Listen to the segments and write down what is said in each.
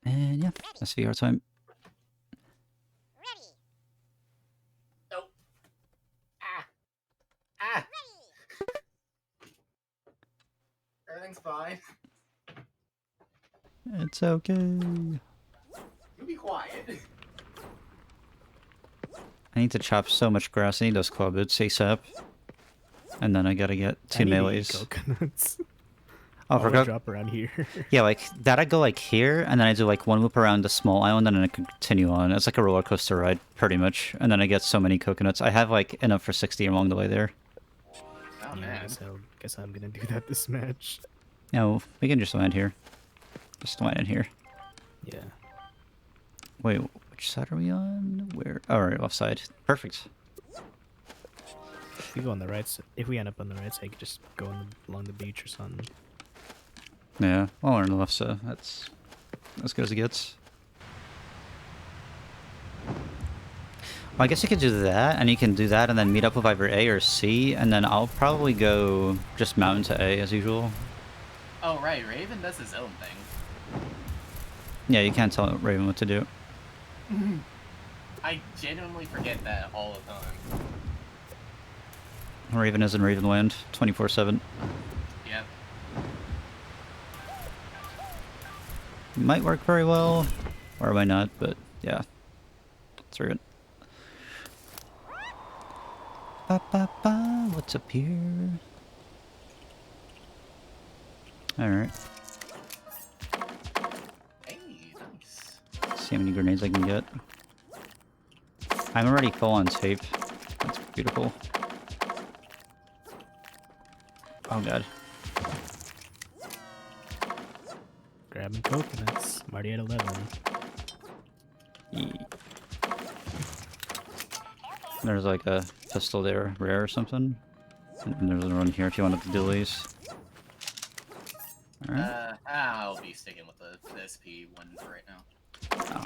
And yeah, that's VR time. Ready. Oh. Ah. Everything's fine. It's okay. You be quiet. I need to chop so much grass. I need those claw boots ASAP. And then I gotta get 2 melees. Coconuts. Oh, I forgot. Drop around here. Yeah, like that. I go like here, and then I do like one loop around the small island, and then I continue on. It's like a roller coaster ride, pretty much. And then I get so many coconuts. I have like enough for 60 along the way there. Oh Yeah, man. guess I'm gonna do that this match. No, we can just land here. Just land in here. Yeah. Wait, which side are we on? Where? Oh, right, left side. Perfect. If we go on the right side, if we end up on the right side, I could just go along the beach or something. Yeah, well, we're on the left side. That's as good as it gets. Well, I guess you could do that, and you can do that, and then meet up with either A or C, and then I'll probably go just mountain to A as usual. Oh right, Raven does his own thing. Yeah, you can't tell Raven what to do. I genuinely forget that all the time. Raven is in Ravenland, 24/7. Yep. Might work very well, or it might not, but yeah. It's Raven. Ba, ba, ba. What's up here? Alright. Hey, nice. See how many grenades I can get. I'm already full on tape. That's beautiful. Oh god. Grabbing coconuts. I'm already at 11. Yeah. There's like a pistol there, rare or something. And there's one here if you want to do these. Alright. I'll be sticking with the SP one for right now. Oh.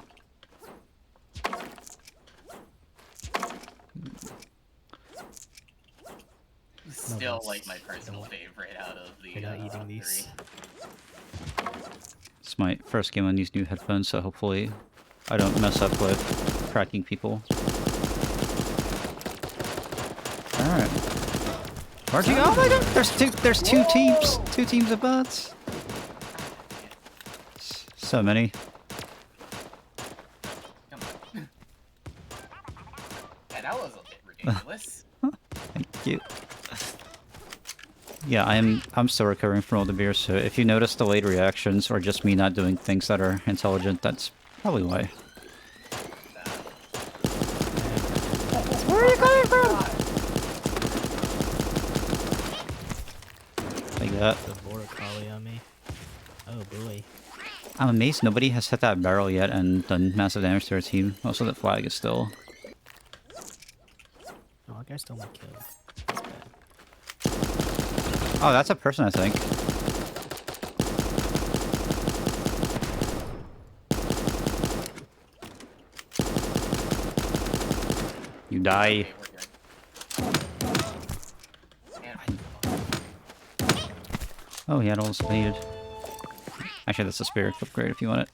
Still like my personal favorite out of the You're not eating these. 3. It's my first game on these new headphones, so hopefully I don't mess up with cracking people. Alright. Where'd you go? Oh my god! There's two teams! 2 teams of bots! So many. Come on. Yeah, that was a bit ridiculous. Thank you. Yeah, I'm still recovering from all the beer, so if you notice delayed reactions or just me not doing things that are intelligent, that's probably why. Where are you coming from? Like that. The border collie on me. Oh boy. I'm amazed nobody has hit that barrel yet and done massive damage to our team. Also, the flag is still... Oh, that guy stole my kill. That's bad. Oh, that's a person, I think. You die. Okay, Oh, he had all this needed. Actually, that's a spirit upgrade if you want it.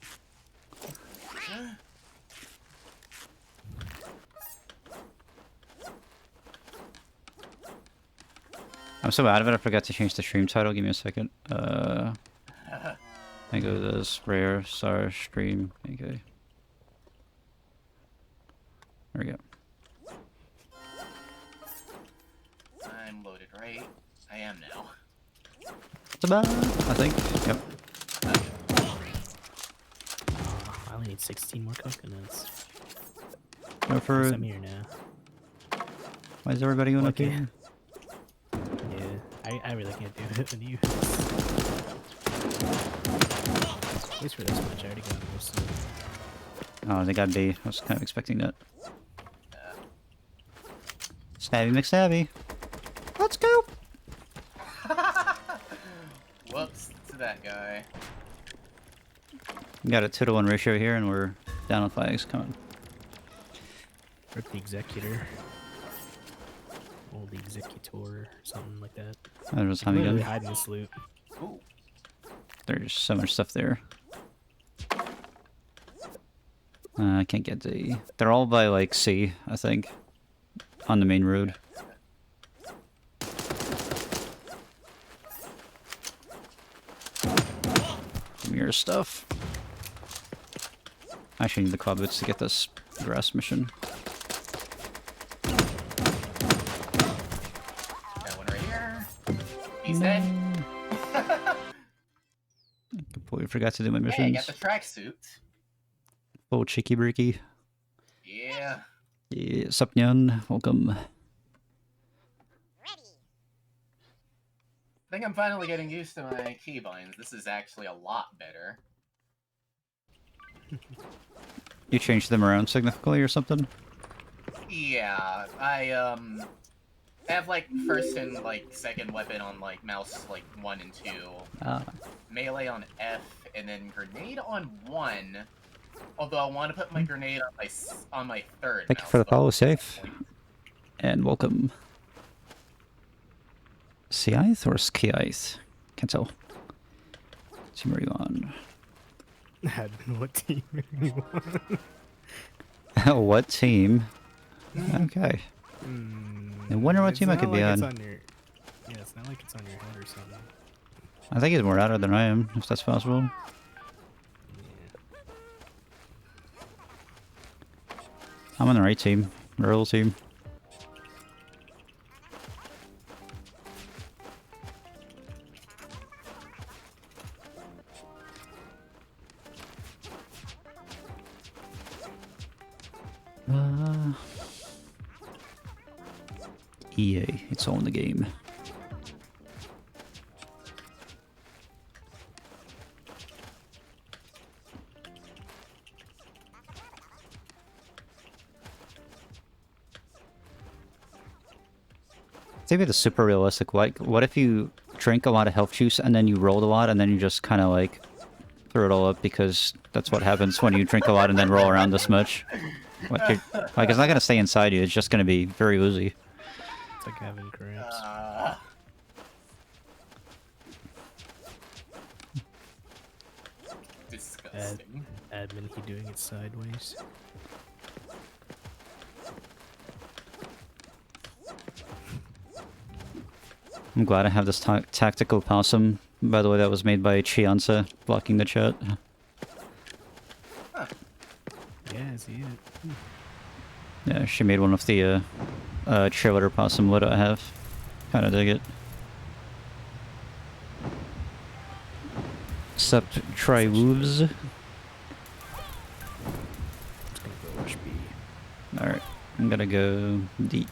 I'm so out of it, I forgot to change the stream title. Give me a second. I think it was rare star stream. Okay. There we go. I'm loaded, right? I am now. It's about, I think. Yep. I only need 16 more coconuts. Go for it. I'm here now. Why is everybody going up Okay. here? Yeah, I really can't do it with you. At least for this match, I already got most of it. Oh, they got B. I was kind of expecting that. Stabby McStabby. Let's go! Whoops to that guy. We got a 2-to-1 ratio here, and we're down on flags. Come on. Rip the Executor. Or the Executor, something like that. There's a I'm Tommy literally gun. hiding this loot. Ooh. There's so much stuff there. I can't get D. They're all by, like, C, I think. On the main road. Give me your stuff. I actually need the Clogg boots to get this grass mission. Got one right here. He's dead. Completely forgot to do my Hey, I missions. got the tracksuit. Oh, cheeky breaky. Yeah. Yeah, sup, Nyan? Welcome. I think I'm finally getting used to my keybinds. This is actually a lot better. You changed them around significantly or something? Yeah, I have like first and like second weapon on like mouse like 1 and 2, melee on F, and then grenade on 1. Although I want to put my grenade on my third. Thank you for the follow, safe. And welcome. Seith or Skiith? Can't tell. Team are you on? Admin, what team are you What team? Okay. on? I wonder what team I could be on. Yeah, it's not like it's on your head or something. I think he's more outer than I am, if that's possible. I'm on the right team. Rural team. EA, it's all in the game. Maybe the super realistic, like, what if you drink a lot of health juice and then you rolled a lot and then you just kind of like threw it all up, because that's what happens when you drink a lot and then roll around this much. Like, it's not gonna stay inside you, it's just gonna be very oozy. It's like having cramps. Disgusting. Admin, he doing it sideways. I'm glad I have this tactical possum. By the way, that was made by Chianza, blocking the chat. Huh. Yeah, I see it. Yeah, she made one of the cheerleader possum what I have. Kinda dig it. Sup, try wolves. Just gonna go rush B. Alright, I'm gonna go D.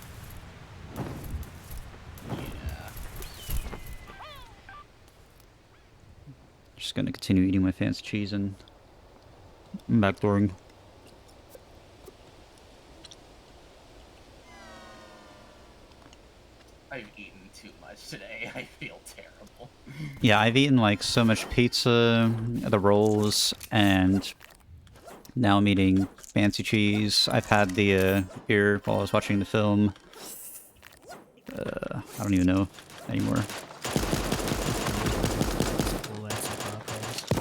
Just gonna continue eating my fancy cheese and backdooring. I've eaten too much today. I feel terrible. Yeah, I've eaten like so much pizza, the rolls, and now I'm eating fancy cheese. I've had the beer while I was watching the film. I don't even know anymore.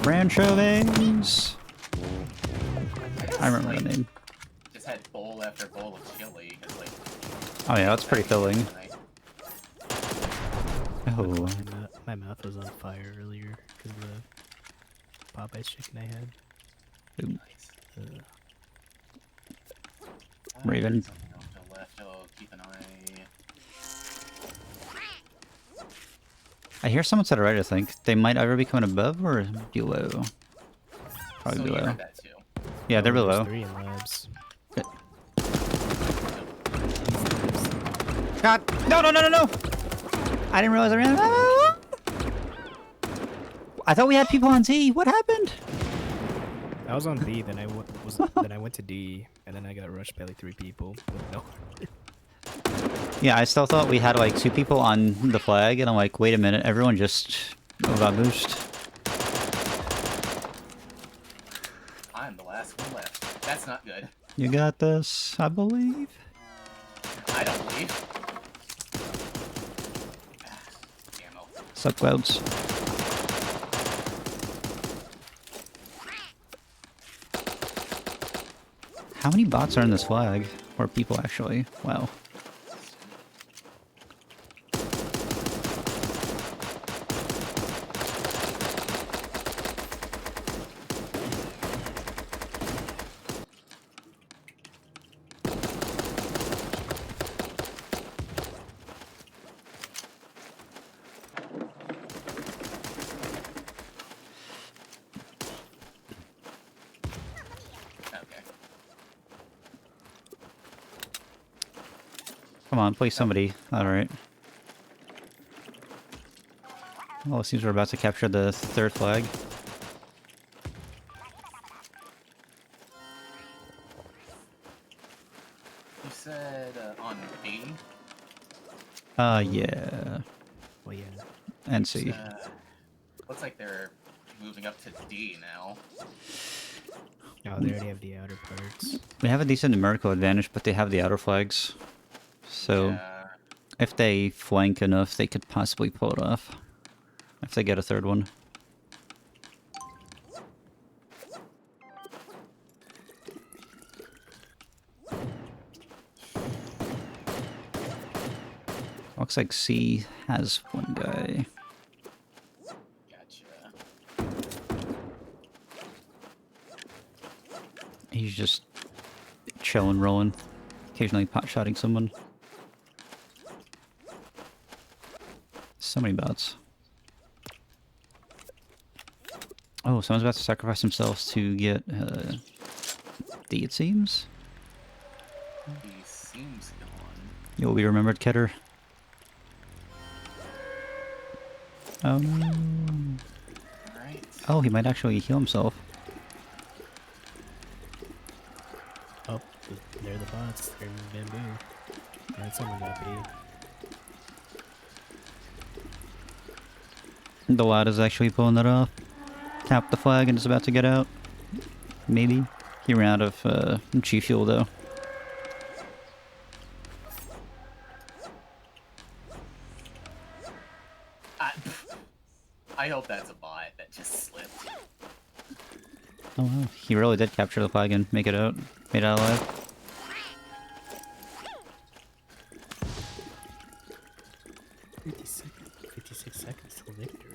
Ranchoves! I remember the name. Just had bowl after bowl of chili. Cause, like, Oh yeah, that's pretty filling. Oh. My mouth was on fire earlier because of the Popeye's chicken I had. Nice. Raven. Something off to the left. I'll keep an eye. I hear someone to the right, I think. They might either be coming above or below. Probably So you below. heard that too. Yeah, they're There's below. 3 in labs. God! No, no, no, no, no! I didn't realize I ran. I thought we had people on Z. What happened? I was on B, then I went to D, and then I got rushed by like 3 people with no. Yeah, I still thought we had like 2 people on the flag, and I'm like, wait a minute, everyone just got boosted. I'm the last one left. That's not good. You got this, I believe. I don't believe. Ammo. Sup, Clouds? How many bots are in this flag? Or people, actually? Wow. Come on, please somebody. Alright. Well, it seems we're about to capture the third flag. You said on B? Yeah. Well, yeah. And C. Looks like they're moving up to D now. Oh, they already have the outer parts. We have a decent numerical advantage, but they have the outer flags. So, Yeah. if they flank enough, they could possibly pull it off. If they get a third one. Looks like C has one guy. Gotcha. He's just chilling, rolling. Occasionally pot-shotting someone. So many bots. Oh, someone's about to sacrifice themselves to get D, it seems? He seems gone. You'll be remembered, Keter. Oh no. Alright. Oh, he might actually heal himself. Oh, they're the bots. They're in bamboo. And someone got B. The lad is actually pulling that off. Tapped the flag and is about to get out. Maybe. He ran out of G fuel though. I hope that's a bot that just slipped. Oh wow. He really did capture the flag and make it out. Made it out alive. 56 seconds till victory.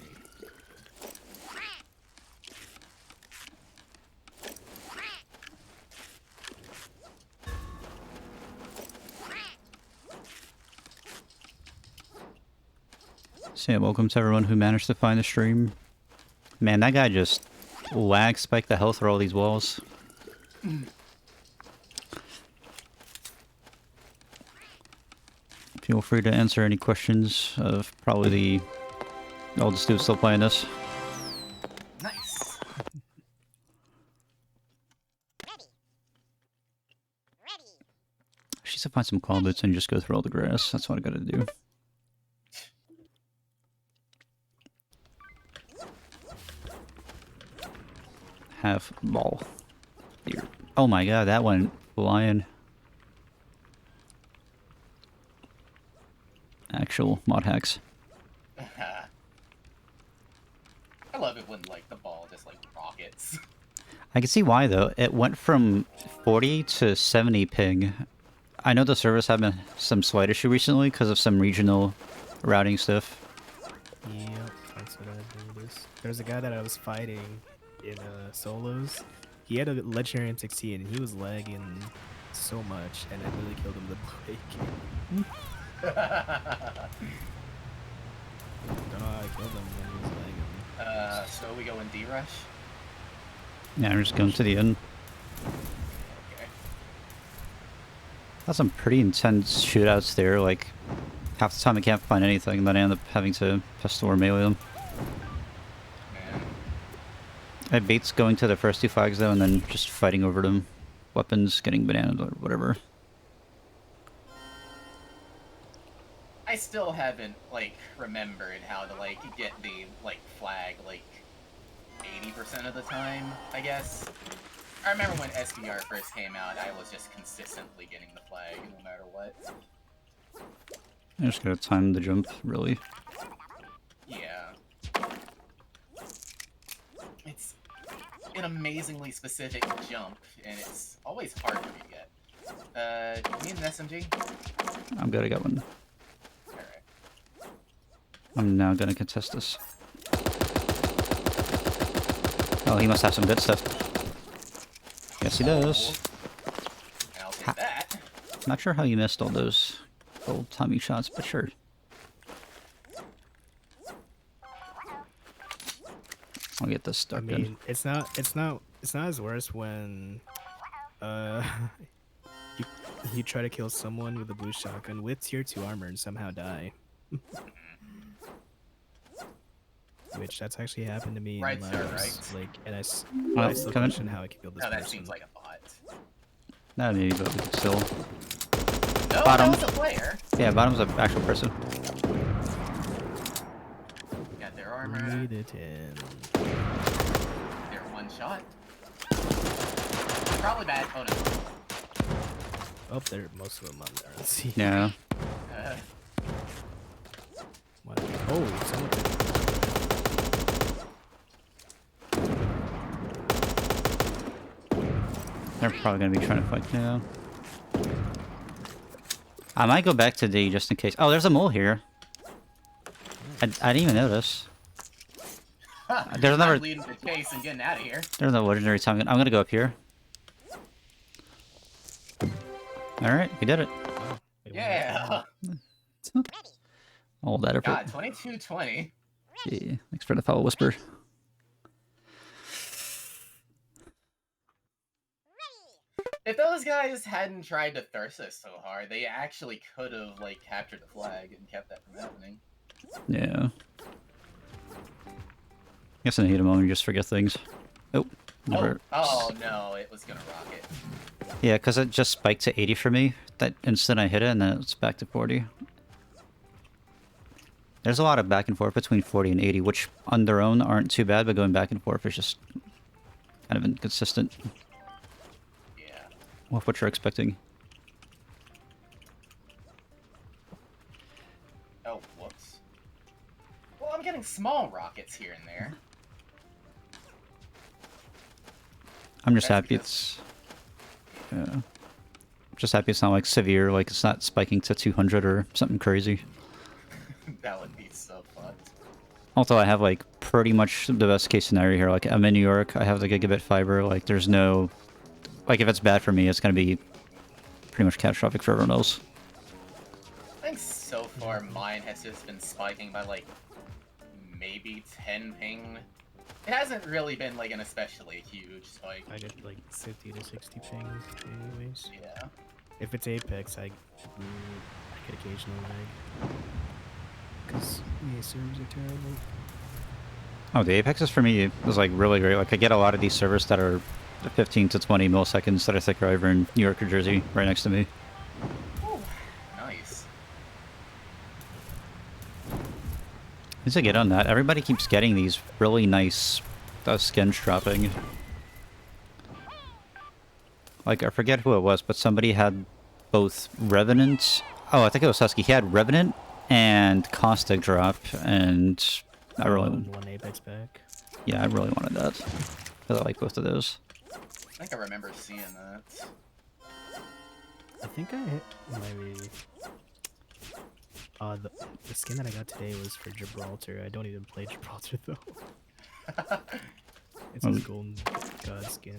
So yeah, welcome to everyone who managed to find the stream. Man, that guy just lag spiked the health through all these walls. Feel free to answer any questions of probably the oldest dude still playing this. Nice. I should still find some claw boots and just go through all the grass. That's what I gotta do. Have ball. Here. Oh my god, that went flying. Actual mod hacks. I love it when like the ball just like rockets. I can see why though. It went from 40 to 70 ping. I know the servers have been some slight issue recently because of some regional routing stuff. Yep, that's what I've noticed. There's a guy that I was fighting in solos. He had a legendary N16 and he was lagging so much, and I literally killed him the break. Don't know how I killed him when he was lagging. So we go in D rush. Yeah, I'm just going to the end. Okay. That's some pretty intense shootouts there. Like, half the time I can't find anything, and then I end up having to pistol or melee them. Man. I baits going to the first two flags though, and then just fighting over them. Weapons, getting bananaed or whatever. I still haven't like remembered how to like get the like flag like 80% of the time, I guess. I remember when SBR first came out, I was just consistently getting the flag no matter what. I just gotta time the jump, really. an amazingly specific jump, and it's always hard for me to get. You need an SMG? I'm good, I got one. Alright. I'm now gonna contest this. Oh, he must have some good stuff. Yes, he does. I'll take that. Not sure how you missed all those old Tommy shots, but sure. I'll get this stuck in. I mean, it's not as worse when you try to kill someone with a blue shotgun with tier 2 armor and somehow die. Which that's actually happened to me in Right, my sir, life. right. Like, and I Well, still come in. question how I could kill this No, that person. seems like a bot. Not me, but we can still. No, Bottom. that was a player. Yeah, bottom's an actual person. Got their armor. Read it in. They're one shot. Probably bad. Oh no. Oh, there most of them on there. Let's see. Yeah. What? Oh, someone. They're probably gonna be trying to fight now. I might go back to D just in case. Oh, there's a mole here. I didn't even notice. There's another. I'm leading the chase and getting out of here. There's no legendary time. I'm gonna go up here. All right, we did it. Oh, wait, Yeah. All that effort. God, 22-20. Yeah, thanks for the foul whisper. If those guys hadn't tried to thirst us so hard, they actually could have like captured the flag and kept that from happening. Yeah. Guess in the heat of the moment you just forget things. Oh, never. Oh no, it was gonna rock it. Yeah, because it just spiked to 80 for me. That instant I hit it, and then it's back to 40. There's a lot of back and forth between 40 and 80, which on their own aren't too bad, but going back and forth is just kind of inconsistent Yeah. with what you're expecting. Oh, whoops. Well, I'm getting small rockets here and there. I'm just That's happy because- it's... Yeah. Just happy it's not like severe, like it's not spiking to 200 or something crazy. That would be so fun. Although I have like pretty much the best case scenario here. Like I'm in New York, I have the gigabit fiber. Like there's no, like if it's bad for me, it's gonna be pretty much catastrophic for everyone else. I think so far mine has just been spiking by like maybe 10 ping. It hasn't really been like an especially huge spike. I get like 50 to 60 ping anyways. Yeah. If it's Apex, I get occasional lag. Because the servers are terrible. Oh, the Apexes for me is like really great. Like I get a lot of these servers that are 15 to 20 milliseconds that I think are over in New York or Jersey, right next to me. Ooh, nice. Need to get on that. Everybody keeps getting these really nice skins dropping. Like I forget who it was, but somebody had both Revenant. Oh, I think it was Husky. He had Revenant and Caustic drop, and I really, one Apex pack. yeah, I really wanted that. Because I like both of those. I think I remember seeing that. I think I hit maybe. The skin that I got today was for Gibraltar. I don't even play Gibraltar though. It's his golden god skin.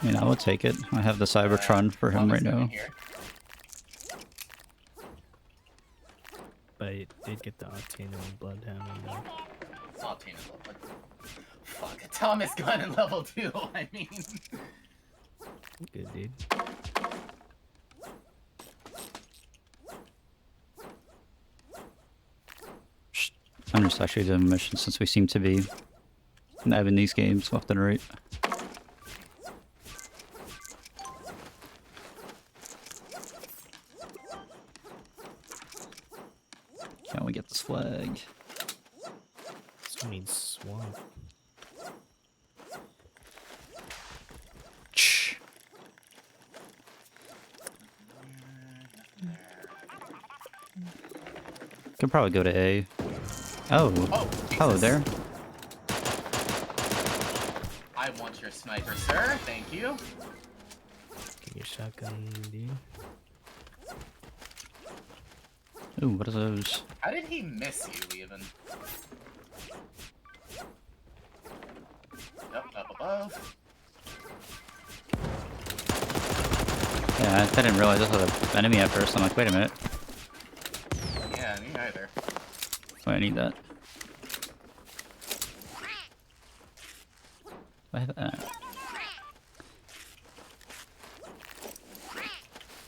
I mean, I would take it. I have the Cybertron for him right now. Here. But I did get the Octane and Bloodhound. Octane is level. Fuck, a Thomas gun in level 2, I mean. Good dude. I'm just actually doing a mission since we seem to be having these games left and right. Can we get this flag? Someone needs swamp. Shh. Could probably go to A. Oh, Oh, hello Jesus. there. I your sniper, sir. Thank you. Get your shotgun, dude. Ooh, what are those? How did he miss you, even? Up above. Yeah, I didn't realize this was an enemy at first. I'm like, wait a minute. Yeah, me neither. Wait, I need that. I have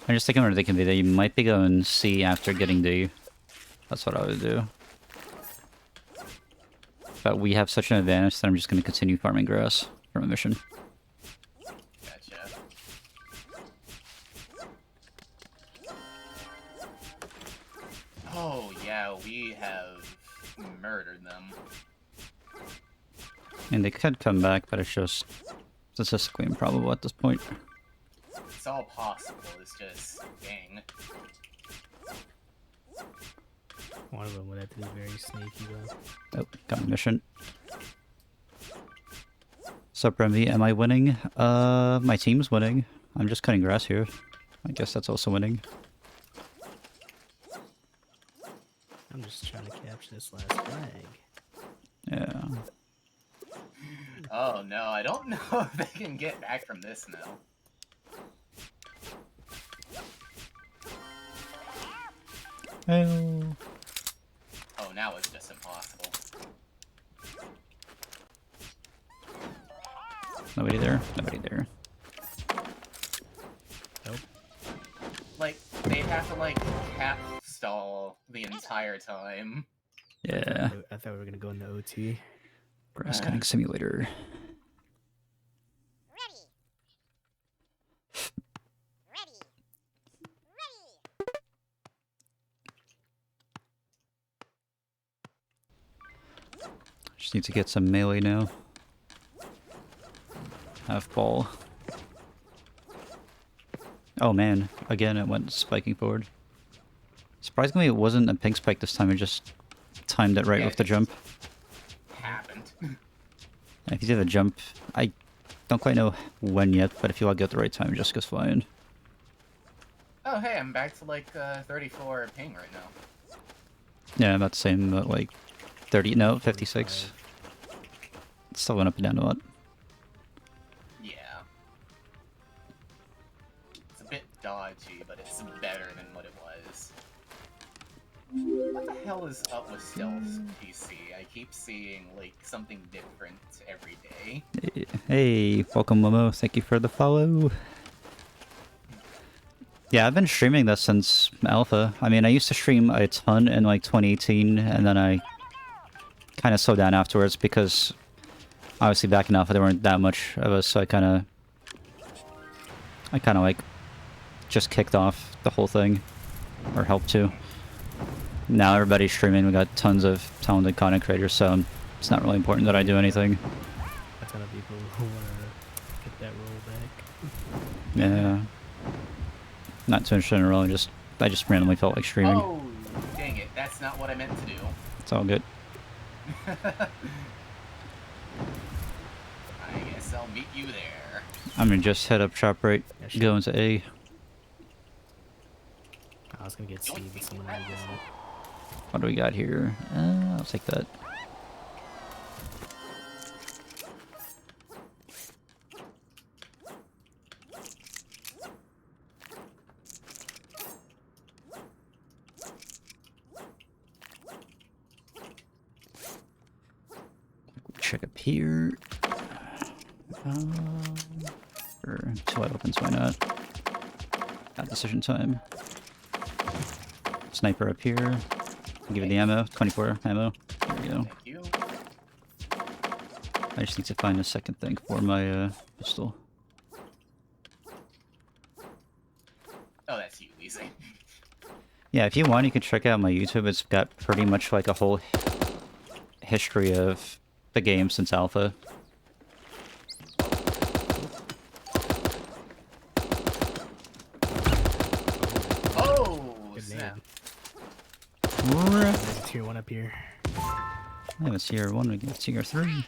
I'm just thinking where they can be. They might be going C after getting D. That's what I would do. But we have such an advantage that I'm just going to continue farming grass for my mission. Gotcha. Oh, yeah, we have murdered them. And they could come back, but it's just statistically improbable at this point. It's all possible, it's just, dang. One of them would have to be very sneaky though. Oh, got a mission. Sup, Remy? Am I winning? My team's winning. I'm just cutting grass here. I guess that's also winning. I'm just trying to capture this last flag. Yeah. Oh no, I don't know if they can get back from this now. Oh. Oh, now it's just impossible. Nobody there. Nobody there. Nope. Like, they'd have to, like, cap stall the entire time. Yeah. I thought we were gonna go into OT. Grass cutting simulator. Just need to get some melee now. Half ball. Oh man, again it went spiking forward. Surprisingly it wasn't a pink spike this time, it just timed it right Yeah, with the jump. Happened. If you do the jump, I don't quite know when yet, but if you log out the right time, it just goes flying. Oh, hey, I'm back to, like, 34 ping right now. Yeah, about the same, but like 30, no, 56. It still went up and down a lot. Yeah. It's a bit dodgy, but it's better than what it was. What the hell is up with Stealth's PC? I keep seeing, like, something different every day. Hey, welcome Momo, thank you for the follow. Yeah, I've been streaming this since alpha. I mean, I used to stream a ton in like 2018, and then I kind of slowed down afterwards because obviously back in alpha there weren't that much of us, so I kind of like just kicked off the whole thing, or helped to. Now everybody's streaming, we got tons of talented content creators, so it's not really important that I do anything. A ton of people who wanna get that roll back. Yeah. Not too interested in a role, I just randomly felt like streaming. Oh, dang it. That's not what I meant to do. It's all good. I guess I'll meet you there. I'm gonna just head up shop right, Yeah, sure. go into A. I was gonna get C, but someone already got it. What do we got here? I'll take that. Check up here. Or 2 wide opens, why not? Got decision time. Sniper up here. Give it the ammo. 24 ammo. There we go. Thank you. I just need to find a second thing for my pistol. Oh, that's you, Lisa. Yeah, if you want, you can check out my YouTube. It's got pretty much like a whole history of the game since alpha. Oh, Good snap. name. There's a tier 1 up here. I have a tier 1, we get tier 3.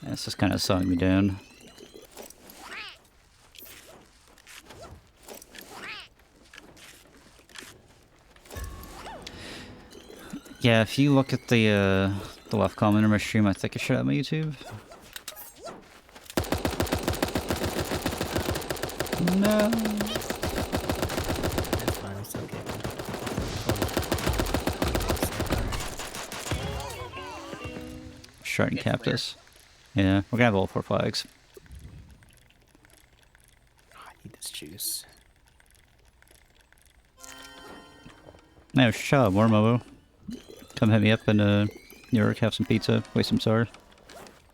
This is kind of slowing me down. Yeah, if you look at the left comment on my stream, I think I should have my YouTube. No. That's fine, it's okay. Shard and Cactus. Yeah, we're gonna have all 4 flags. Oh, I need this juice. Now, shut up, more Momo. Come hit me up in New York, have some pizza, waste some sour.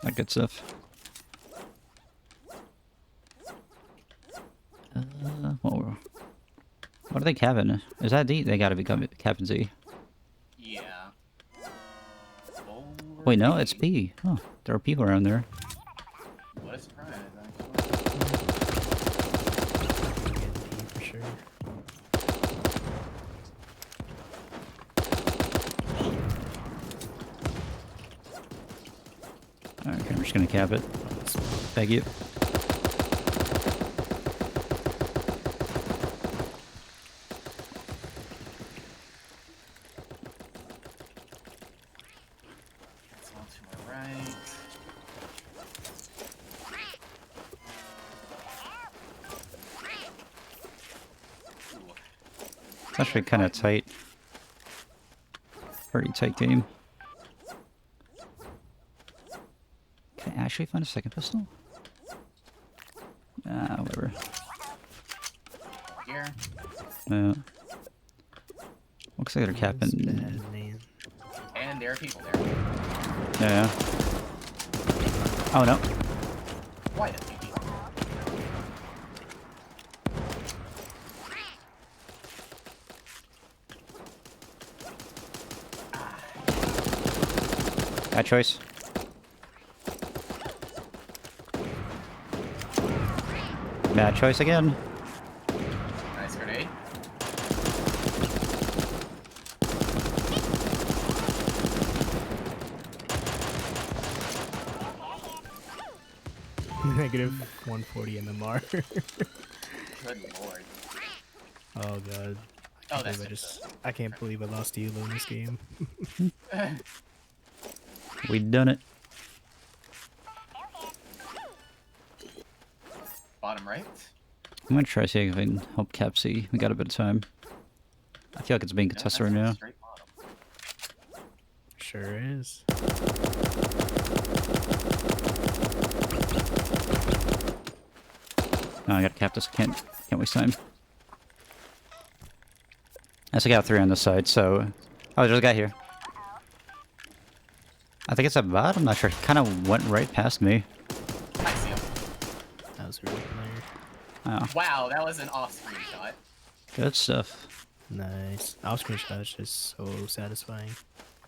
That good stuff. What are they capping? Is that D? They gotta be capping Z. Yeah. Wait, no, it's B. Oh, there are people around there. What a surprise, Get D for sure. Alright, okay, I'm just gonna cap it. Thank you. It's all to our right. Ooh. It's actually kind of tight. Pretty tight game. Can I actually find a second pistol? Ah, whatever. Here. Yeah. Looks like they're capping. Bad, man. And there are people there. Yeah. Oh no. Why the people? Bad choice. Bad choice again. Nice grenade. Negative 140 MMR. Good lord. Oh god. Oh, that's I can't believe I lost to you in this game. We done it. Bottom right. I'm gonna try to see if I can help Cap C. We got a bit of time. I feel like it's being No, contested that's right now. straight bottom. Sure is. Oh, I gotta cap this. Can't waste time. I also got 3 on this side, so... Oh, there's a guy here. I think it's a bot, I'm not sure. He kind of went right past me. I see him. That was really clear. Oh, Wow, that was an off-screen shot. good stuff. Nice. Off screen shot is just so satisfying.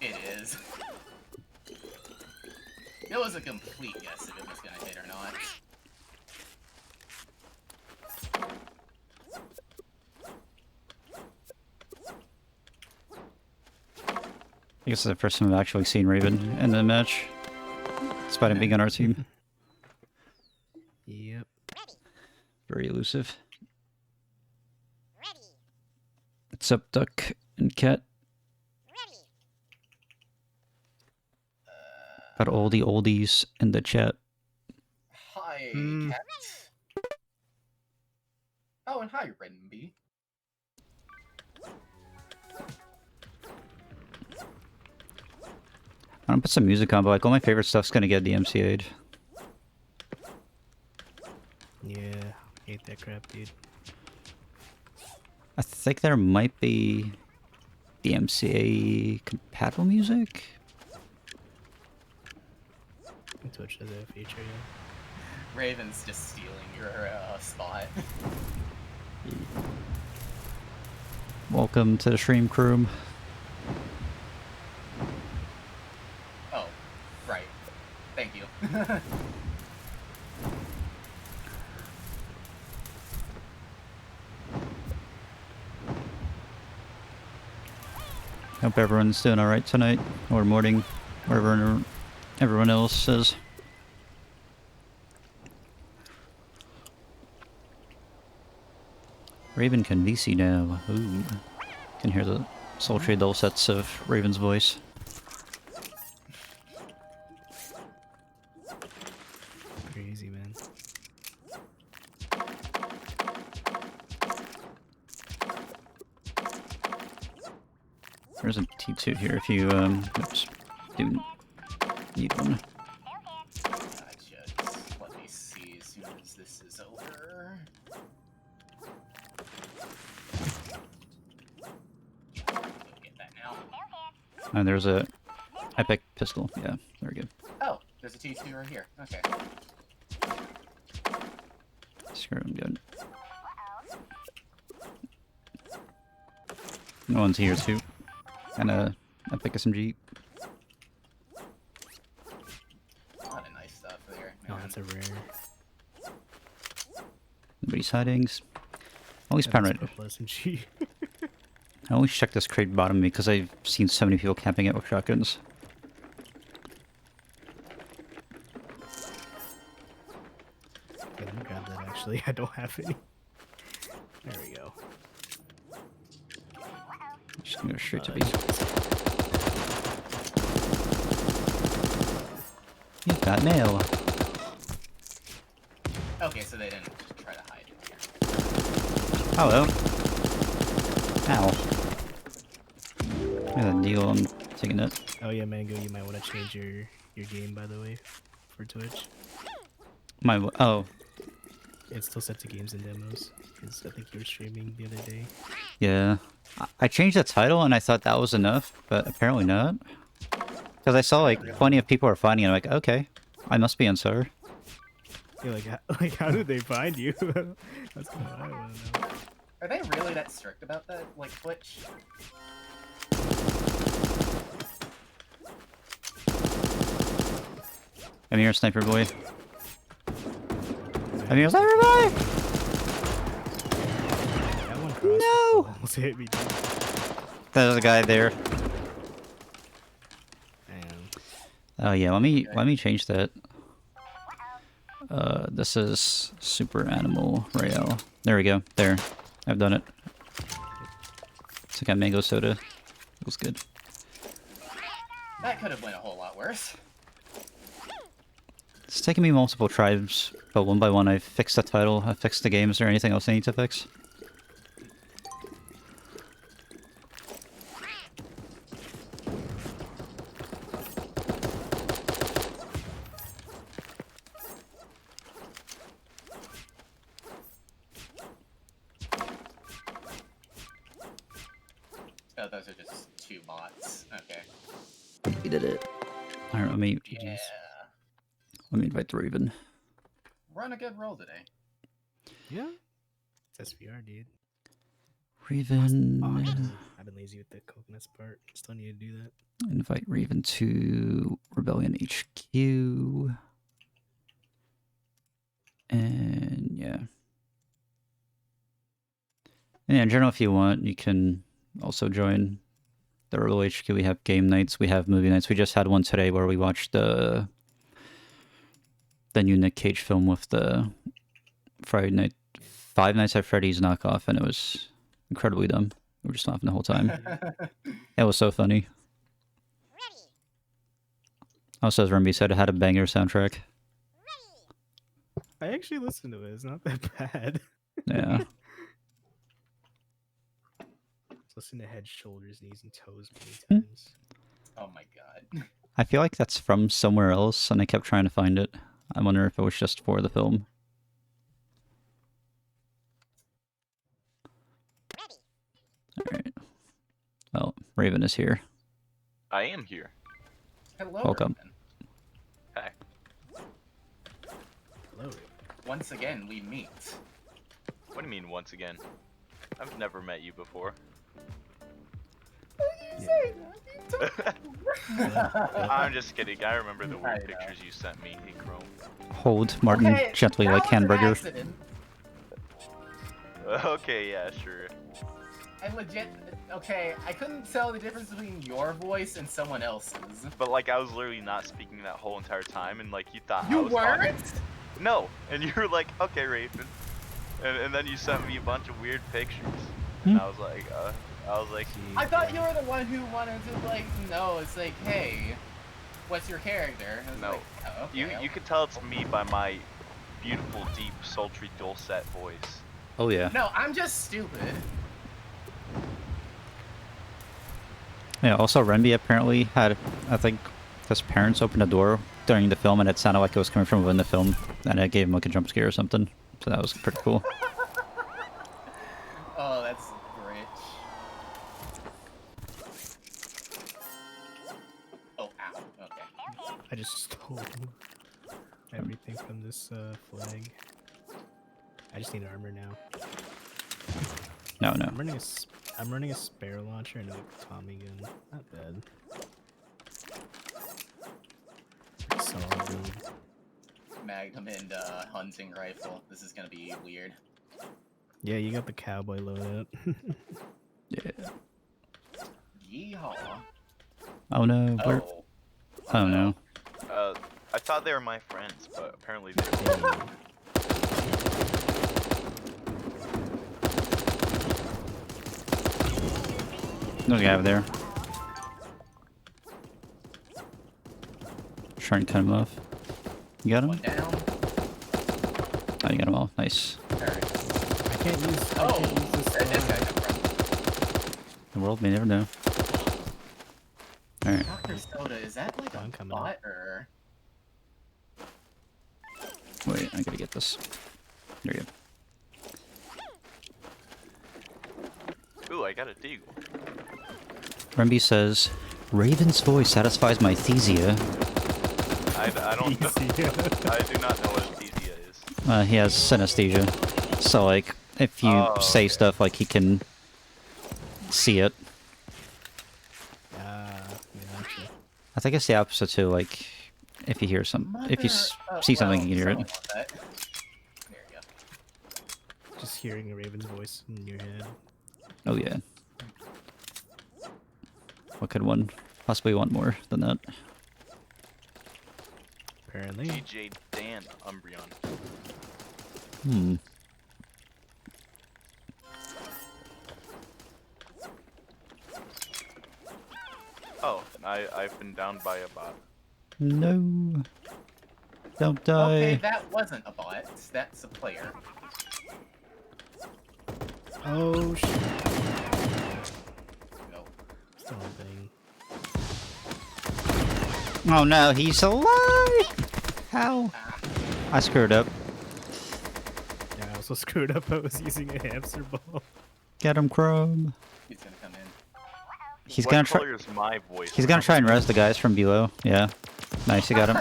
It is. It was a complete guess if it was gonna hit or not. I guess it's the first time I've actually seen Raven in the match. Despite him being on our team. Yep. Very elusive. What's up, Duck and Cat? Got all the oldies in the chat. Hi, cat. Oh, and hi, Renby. I'm gonna put some music on, but like all my favorite stuff's gonna get DMCA'd. Yeah. Hate that crap, dude. I think there might be DMCA compatible music. Twitch has a feature, yeah. Raven's just stealing your spot. Welcome to the stream crew. Oh, right. Thank you. Hope everyone's doing alright tonight, or morning, wherever everyone else is. Raven can VC now. Ooh. Can hear the sultry dulcets of Raven's voice. Crazy, man. There's a T2 here if you, oops, do need one. Just let me see as soon as this is over. Get that now. And there's a epic pistol. Yeah, very good. Oh, there's a T2 right here. Okay. Screw it, I'm good. No one's here too. And a epic SMG. A lot of nice stuff there. Oh, Man. that's a rare. Nobody's hidings. Always paranoid. SMG. I always check this crate bottom me because I've seen so many people camping it with shotguns. Yeah, let me grab that actually. I don't have any. There we go. Just gonna go straight to B. You've got mail. Okay, so they didn't just try to hide in here. Hello. Ow. Yeah, the deal, I'm taking it. Oh yeah, Mango, you might want to change your game, by the way, for Twitch. Oh, It's still set to games and demos, because I think you were streaming the other day. yeah. I changed the title and I thought that was enough, but apparently not. Because I saw like plenty of people are finding it. I'm like, okay, I must be on server. You're like, how did they find you? That's kind of what I want to know. Are they really that strict about that, like Twitch? I'm here, sniper boy. I'm here, sniper boy! That one crossed No! almost hit me. There's a guy there. Damn. Oh yeah, let me change that. This is Super Animal Royale. There we go. There. I've done it. It's like a mango soda. It was good. That could have went a whole lot worse. It's taken me multiple tries, but one by one I've fixed the title, I've fixed the game. Is there anything else I need to fix? Oh, those are just two bots. Okay. We did it. Alright, let me Yeah. invite the Raven. Run a good roll today. Yeah. It's SVR, dude. Raven. I've been lazy with the coconuts part. Still need to do that. Invite Raven to Rebellion HQ. And yeah. And yeah, in general, if you want, you can also join the Rebel HQ. We have game nights, we have movie nights. We just had one today where we watched the new Nick Cage film with the Five Nights at Freddy's knockoff, and it was incredibly dumb. We were just laughing the whole time. It was so funny. Also, as Remby said, it had a banger soundtrack. I actually listened to it. It's not that bad. Yeah. Listen to head, shoulders, knees, and toes many times. Oh my god. I feel like that's from somewhere else, and I kept trying to find it. I wonder if it was just for the film. Alright. Well, Raven is here. I am here. Hello, Welcome. Raven. Hi. Hello. Once again, we meet. What do you mean once again? I've never met you before. I'm just kidding. I remember the I weird know. pictures you sent me in Chrome. Hold Martin Okay, gently that like was an hamburger. accident. Okay, yeah, sure. I legit. Okay, I couldn't tell the difference between your voice and someone else's. But like, I was literally not speaking that whole entire time, and like, you thought I You was weren't? talking. No, and you were like, okay, Raven. And then you sent me a bunch of weird pictures. And I was like, I thought you were the one who wanted to like know. It's like, hey, what's your character? I was no. like, oh, okay. You could tell it's me by my beautiful, deep, sultry, dulcet voice. Oh yeah. No, I'm just stupid. Yeah, also Renby apparently had, I think, his parents opened a door during the film and it sounded like it was coming from within the film and it gave him like a jump scare or something. So that was pretty cool. Oh, that's rich. Oh, ow. Okay. I just stole everything from this flag. I just need armor now. No, no. I'm running a spare launcher and a Tommy gun. Not bad. Solid build. Magnum and hunting rifle. This is gonna be weird. Yeah, you got the cowboy loadout. Yeah. Yeehaw. Oh no. Where? Oh. Oh no. I thought they were my friends, but apparently they weren't. There's a guy over there. Trying to cut him off. You got him? One down. Oh, you got them all. Nice. Alright. I can't use this. Where'd this guy come from? The world may never know. Alright. Dr. Soda, is that like I'm a coming bot up. or? Wait, I gotta get this. There you go. Ooh, I got a deagle. Remby says, Raven's voice satisfies my thesia. I don't know. I do not know what anesthesia is. He has synesthesia. So, like, if you say stuff, like, he can see it. Gotcha. I think it's the opposite, too. Like, if you hear some... If you see something, you can hear it. There you go. Just hearing a Raven's voice in your head. Oh, yeah. What could one possibly want more than that? Apparently. DJ Dan Umbreon. Hmm. Oh, I've been downed by a bot. No. Don't die. Okay, that wasn't a bot. That's a player. Oh shit. No. Still a thing. Oh no, he's alive! How? I screwed up. Yeah, I also screwed up. I was using a hamster ball. Get him, Chrome. He's gonna come in. He's What gonna try. color is my voice? He's gonna try and res the guys from below. Yeah. Nice, you got him.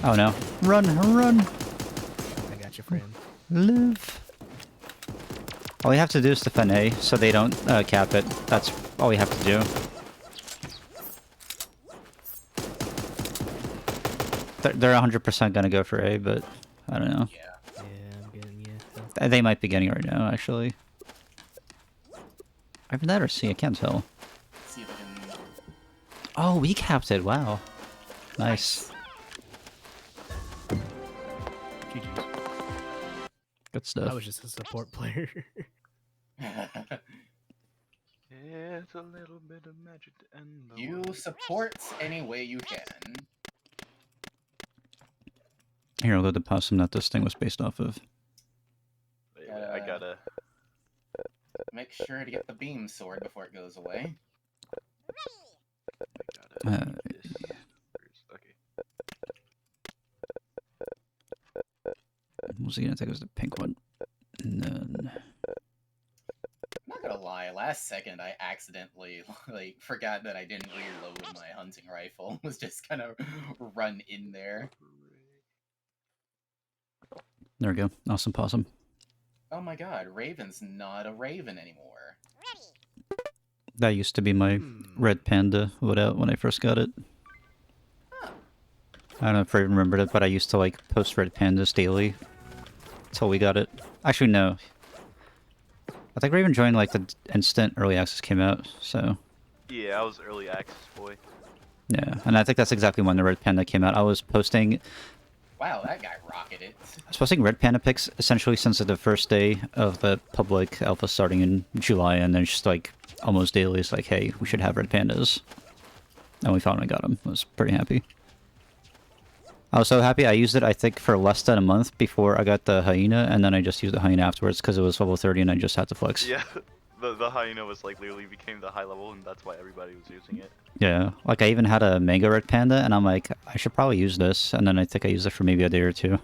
Oh no. Run, run! I got you, friend. Live. All we have to do is defend A, so they don't cap it. That's all we have to do. They're 100% gonna go for A, but I don't know. Yeah. Yeah, I'm getting you. They might be getting it right now, actually. Either that or C, I can't tell. See if I can. Oh, we capped it. Wow. Nice. GG's. Good I stuff. was just a support player. It's a little bit of magic to end the You world. support any way you can. Here, I'll go to the possum that this thing was based off of. Wait, I gotta. Make sure to get the beam sword before it goes away. I gotta Uh, do this first. Okay. What was he gonna take? It was the pink one. And then... I'm not gonna lie, last second I accidentally like forgot that I didn't reload my hunting rifle. Was just gonna run in there. There we go. Awesome possum. Oh my god, Raven's not a Raven anymore. That used to be my red panda loadout when I first got it. Huh. I don't know if I remembered it, but I used to like post red pandas daily until we got it. Actually, no. I think Raven joined like the instant early access came out, so Yeah, I was early access boy. yeah. And I think that's exactly when the red panda came out. I was posting Wow, that guy rocketed. I was posting red panda pics essentially since the first day of the public alpha starting in July, and then just like almost daily it's like, hey, we should have red pandas. And we finally got them. I was pretty happy. I was so happy I used it, I think, for less than a month before I got the hyena, and then I just used the hyena afterwards because it was level 30 and I just had to flex. Yeah, the hyena was like literally became the high level, and that's why everybody was using it. Yeah, like I even had a mega red panda, and I'm like, I should probably use this, and then I think I used it for maybe a day or two.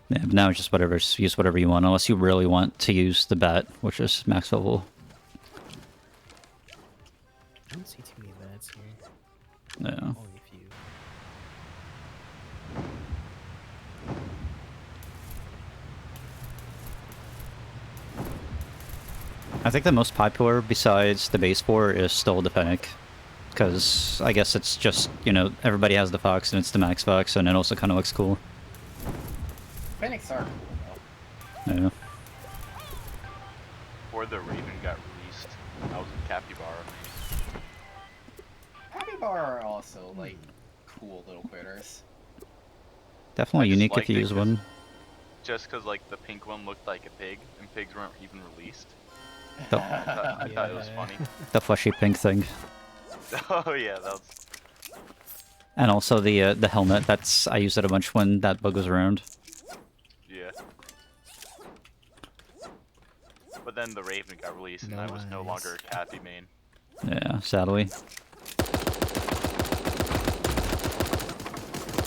Yeah, but now it's just whatever, use whatever you want, unless you really want to use the bat, which is max level. I don't see too many bats here. Yeah. Only a few. I think the most popular besides the base 4 is still the Fennec. Because I guess it's just, you know, everybody has the Fox and it's the max Fox, and it also kind of looks cool. Phoenix are cool, Yeah. Before the Raven got released, I was in Capybara. though. Capybara are also, like, cool little critters. Definitely I just unique if liked you it use 'cause- one. Just because like the pink one looked like a pig, and pigs weren't even released. The, I thought it was Yeah. funny. the fleshy pink thing. Oh yeah, that was. And also the helmet, that's, I used it a bunch when that bug was around. Yeah. But then the Raven got released, and I was no longer a Cappy main. Yeah, sadly.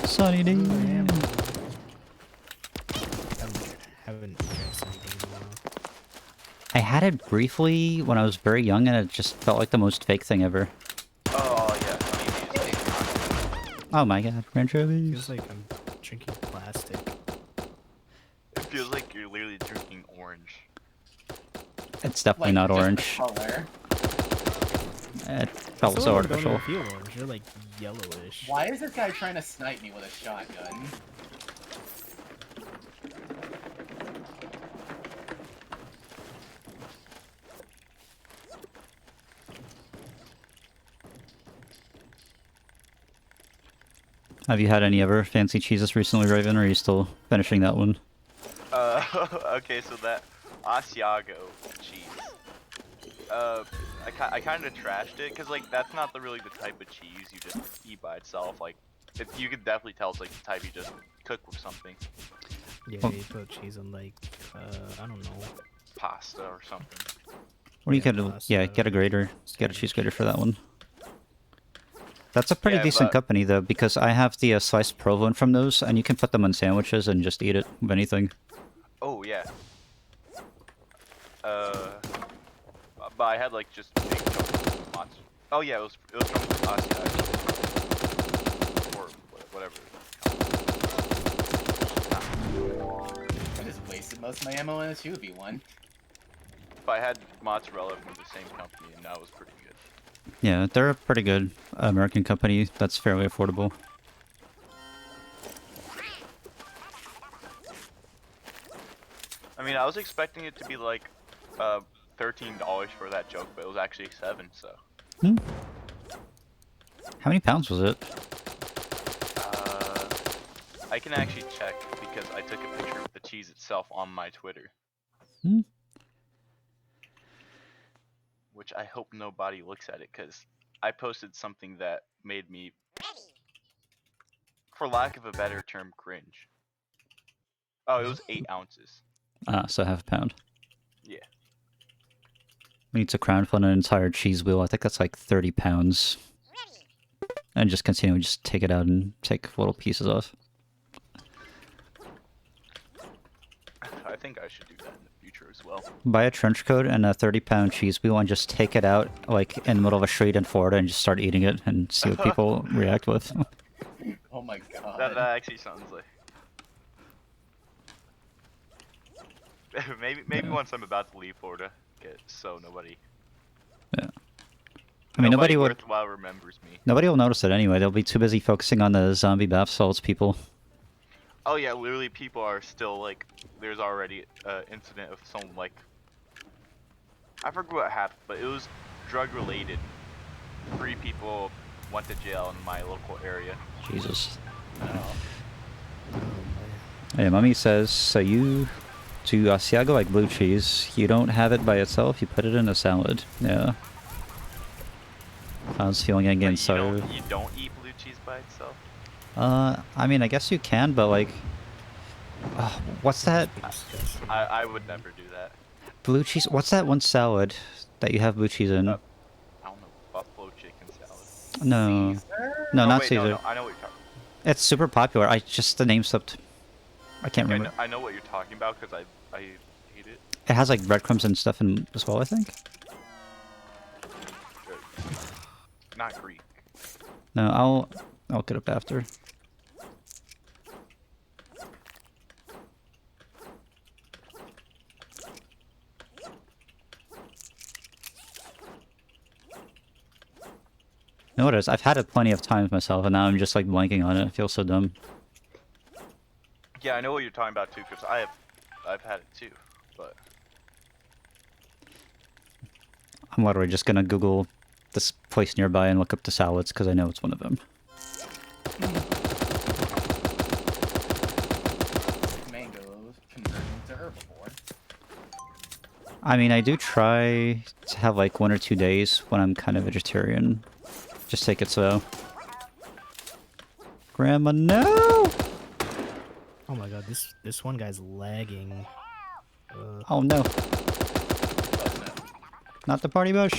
Sunny day. Haven't drank something in a while. I had it briefly when I was very young, and it just felt like the most fake thing ever. Oh yeah, maybe. Oh my god, anchovies. Feels like I'm drinking plastic. It feels like you're literally drinking orange. It's definitely Like, not just the orange. color. It felt Some so of them don't artificial. even feel orange. They're like yellowish. Why is this guy trying to snipe me with a shotgun? Have you had any other fancy cheeses recently, Raven, or are you still finishing that one? Okay, so that Asiago cheese. I kind of trashed it because like that's not really the type of cheese you just eat by itself. Like, you could definitely tell it's like the type you just cook with something, Yeah, Oh. they put cheese on like, I don't know. pasta or something. What do you Yeah, get? pasta, Yeah, get a grater. Get a cheese grater for that one. That's a pretty Yeah, decent but- company, though, because I have the sliced provolone from those, and you can put them on sandwiches and just eat it with anything. Oh yeah. But I had like just big chunks of matzo. Oh yeah, it was from Asiago. Or whatever. I just wasted most of my ammo in a 2v1. But I had mozzarella from the same company, and that was pretty good. Yeah, they're a pretty good American company that's fairly affordable. I mean, I was expecting it to be like $13 for that joke, but it was actually $7. So Hmm. How many pounds was it? I can actually check because I took a picture of the cheese itself on my Twitter, Hmm. which I hope nobody looks at it because I posted something that made me, for lack of a better term, cringe. Oh, it was 8 ounces. Ah, so half a pound. Yeah. We need to crowdfund an entire cheese wheel. I think that's like 30 pounds. And just continually just take it out and take little pieces off. I think I should do that in the future as well. Buy a trench coat and a 30-pound cheese wheel and just take it out like in the middle of a street in Florida and just start eating it and see what people react with. Oh my god. That actually sounds like. maybe Yeah. once I'm about to leave Florida, so nobody. Yeah. I mean, nobody would. worthwhile remembers me. Nobody will notice it anyway. They'll be too busy focusing on the zombie bath salts people. Oh yeah, literally people are still like, there's already incident of someone like, I forget what happened, but it was drug related. 3 people went to jail in my local area. Jesus. Oh. Hey, Mummy says, so you do Asiago like blue cheese. You don't have it by itself, you put it in a salad. Yeah. I was feeling again, so... You don't eat blue cheese by itself? I mean, I guess you can, but like... what's that? I would never do that. Blue cheese? What's that one salad that you have blue cheese in? I don't know. Buffalo chicken salad. No. Caesar? No, Oh, not wait, Caesar. No, I know what you're talking about. It's super popular. The name slipped. I can't remember. I know what you're talking about because I hate it. It has like breadcrumbs and stuff in as well, I think. Not Greek. No, I'll look it up after. You know what it is? I've had it plenty of times myself, and now I'm just like blanking on it. I feel so dumb. Yeah, I know what you're talking about too because I've had it too, but I'm literally just gonna Google this place nearby and look up the salads because I know it's one of them. Mangoes converting to herbivore. I mean, I do try to have like 1 or 2 days when I'm kind of vegetarian. Just take it slow. Grandma, no! Oh my god, this one guy's lagging. Oh no. Not the party bush.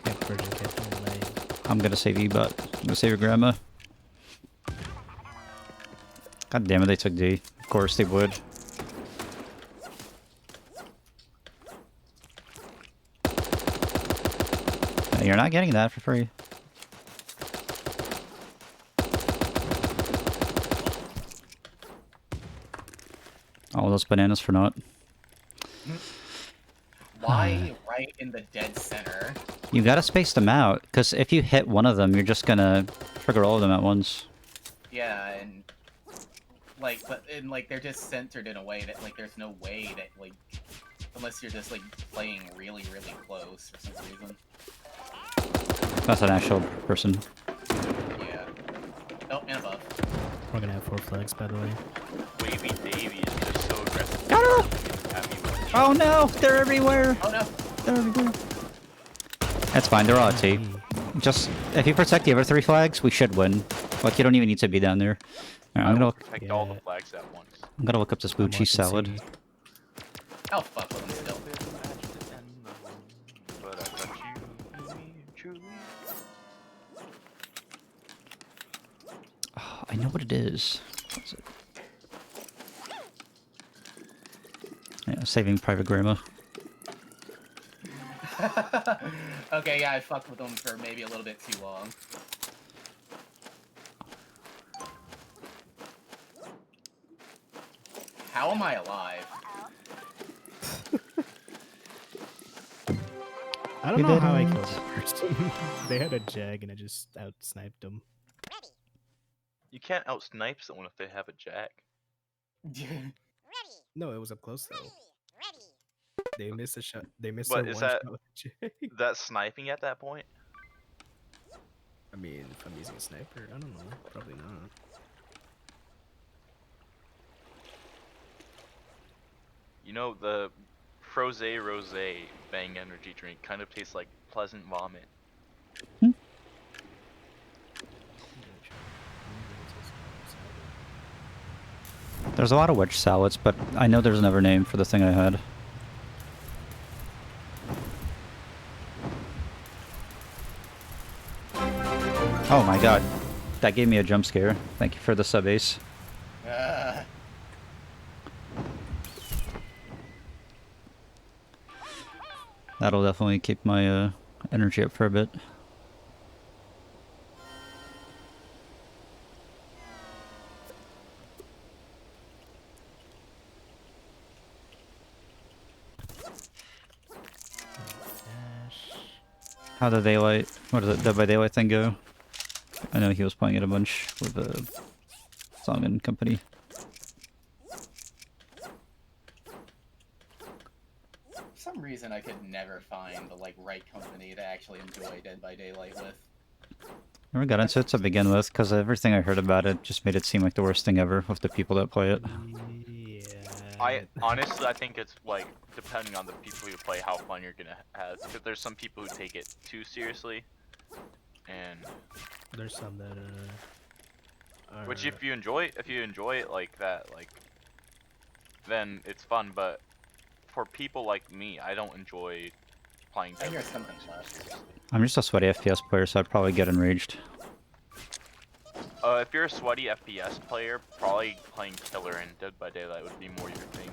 Yeah, Virgin Captain lag. I'm gonna save you, but I'm gonna save your grandma. God damn it, they took D. Of course they would. Yeah, you're not getting that for free. All those bananas for naught. Why right in the dead center? You gotta space them out, because if you hit one of them, you're just gonna trigger all of them at once. Yeah, and like, they're just centered in a way that like there's no way that like, unless you're just like playing really close for some reason. That's an actual person. Yeah. Oh, and above. We're gonna have 4 flags, by the way. Wavy Davy is just so aggressive. Oh no! They're everywhere! Oh no! They're everywhere. That's fine, they're all at T. Just, if you protect the other 3 flags, we should win. Like, you don't even need to be down there. Alright, I will protect all the Yeah. flags at once. I'm gonna look up this blue I'm cheese watching salad. CD. I'll fuck with him still. But I got you, truly. Oh, I know what it is. What is it? Yeah, saving Private Grandma. Okay, yeah, I fucked with him for maybe a little bit too long. How am I alive? I don't know how I killed that person. They had a jag and I just out-sniped them. You can't outsnipe someone if they have a jack. No, it was up close though. They missed a shot. They missed But a is one that- shot with a jag. That's sniping at that point? I mean, if I'm using a sniper, I don't know. Probably not. You know, the Froze Rose Bang energy drink kind of tastes like pleasant vomit. There's a lot of wedge salads, but I know there's another name for the thing I had. Oh my god. That gave me a jump scare. Thank you for the sub ace. That'll definitely keep my energy up for a bit. How did daylight? What did the Dead by Daylight thing go? I know he was playing it a bunch with Song and company. For some reason. reason, I could never find the like right company to actually enjoy Dead by Daylight with. Never got into it to begin with, because everything I heard about it just made it seem like the worst thing ever with the people that play it. Yeah. I think it's like depending on the people you play, how fun you're gonna have. Because there's some people who take it too seriously, and There's some that which if you enjoy it like that, like then it's fun. But for people like me, I don't enjoy playing. I hear something left. I'm just a sweaty FPS player, so I'd probably get enraged. If you're a sweaty FPS player, probably playing Killer and Dead by Daylight would be more your thing.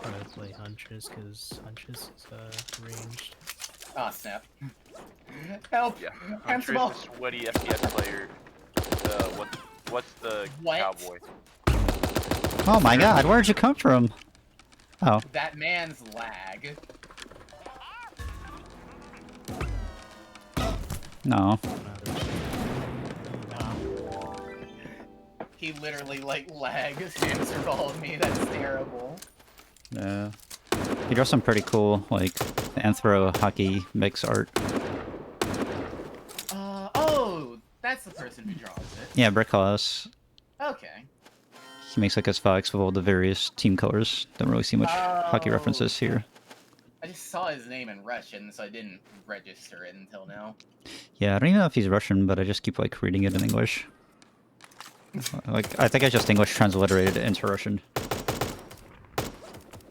probably play Huntress because Huntress is ranged. Ah, snap. Help! Yeah, Cancel Huntress is a sweaty FPS player. What's the What? cowboy? Oh my god, where'd you come from? Oh. That man's lag. No. He literally like lags answered all of me. That's terrible. Yeah. He draws some pretty cool, like, anthro hockey mix art. Oh, that's the person who draws it. Yeah, Brick House. Okay. He makes like his fox with all the various team colors. Don't really see much hockey references here. I just saw his name in Russian, so I didn't register it until now. Yeah, I don't even know if he's Russian, but I just keep like reading it in English. Like, I think I just English transliterated it into Russian.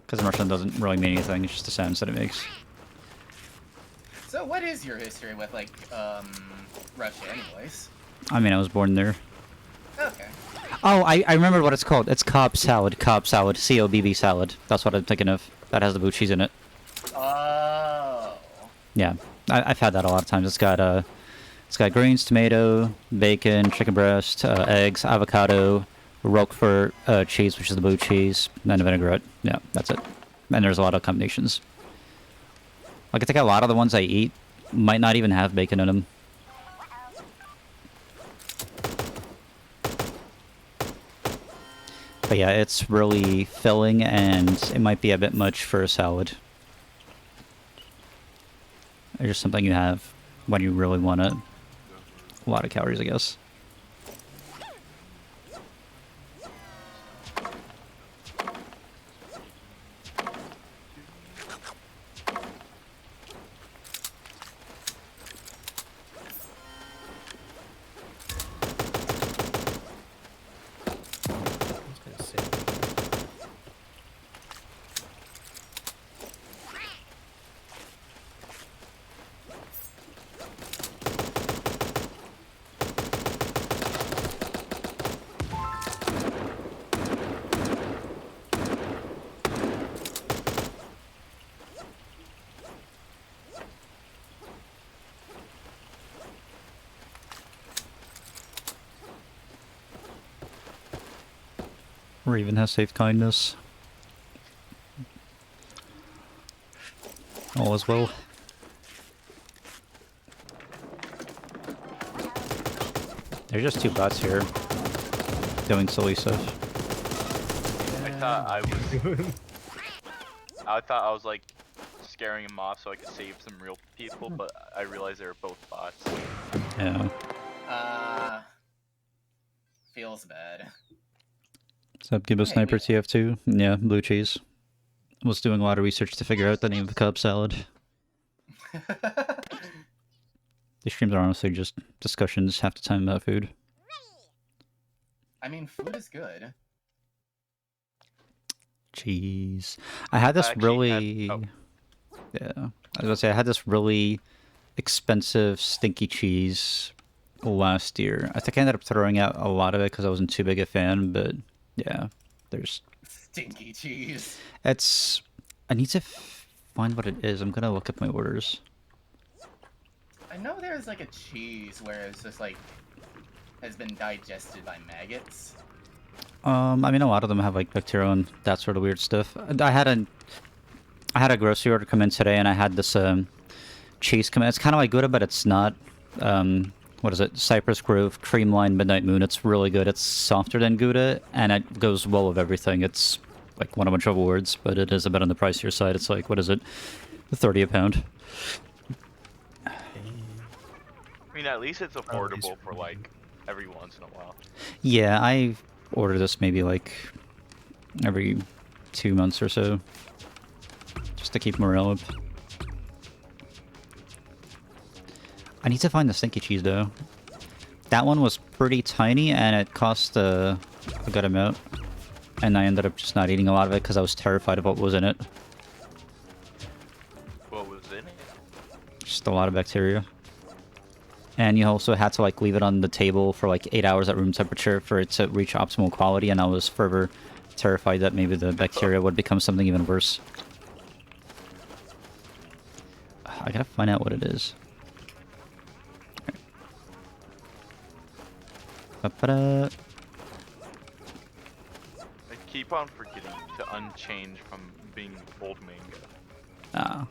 Because Russian doesn't really mean anything, it's just the sounds that it makes. So what is your history with, like, Russia anyways? I mean, I was born there. Okay. Oh, I remember what it's called. It's Cobb salad. Cobb salad. C-O-B-B salad. That's what I'm thinking of. That has the blue cheese in it. Oh. Yeah, I've had that a lot of times. It's got greens, tomato, bacon, chicken breast, eggs, avocado, Roquefort cheese, which is the blue cheese, and then a vinaigrette. Yeah, that's it. And there's a lot of combinations. Like, I think a lot of the ones I eat might not even have bacon in them. But yeah, it's really filling, and it might be a bit much for a salad. It's just something you have when you really want it. A lot of calories, I guess. Raven has safe kindness. All is well. There's just two bots here doing silly stuff. I thought I was like scaring him off so I could save some real people, but I realized they were both bots. Yeah. Feels bad. What's up, Gibbo Sniper TF2? Yeah, blue cheese. Was doing a lot of research to figure out the name of the Cobb salad. These streams are honestly just discussions half the time about food. I mean, food is good. Cheese. I had this really... Yeah. I was gonna say, I had this really expensive stinky cheese last year. I think I ended up throwing out a lot of it because I wasn't too big a fan, but yeah, there's... Stinky cheese. It's... I need to find what it is. I'm gonna look up my orders. I know there's like a cheese where it's just like has been digested by maggots. I mean, a lot of them have like bacteria and that sort of weird stuff. I had a grocery order come in today, and I had this cheese come in. It's kind of like Gouda, but it's not. What is it? Cypress Grove Creamline Midnight Moon. It's really good. It's softer than Gouda, and it goes well with everything. It's like won a bunch of awards, but it is a bit on the pricier side. It's like, what is it, 30 a pound? I mean, at least it's affordable for like every once in a while. Yeah, I order this maybe like every 2 months or so, just to keep morale up. I need to find the stinky cheese though. That one was pretty tiny and it cost a good amount. And I ended up just not eating a lot of it because I was terrified of what was in it. What was in it? Just a lot of bacteria. And you also had to like leave it on the table for like 8 hours at room temperature for it to reach optimal quality, and I was forever terrified that maybe the bacteria would become something even worse. I gotta find out what it is. Ba-ba-da. I keep on forgetting to unchange from being old manga. Ah.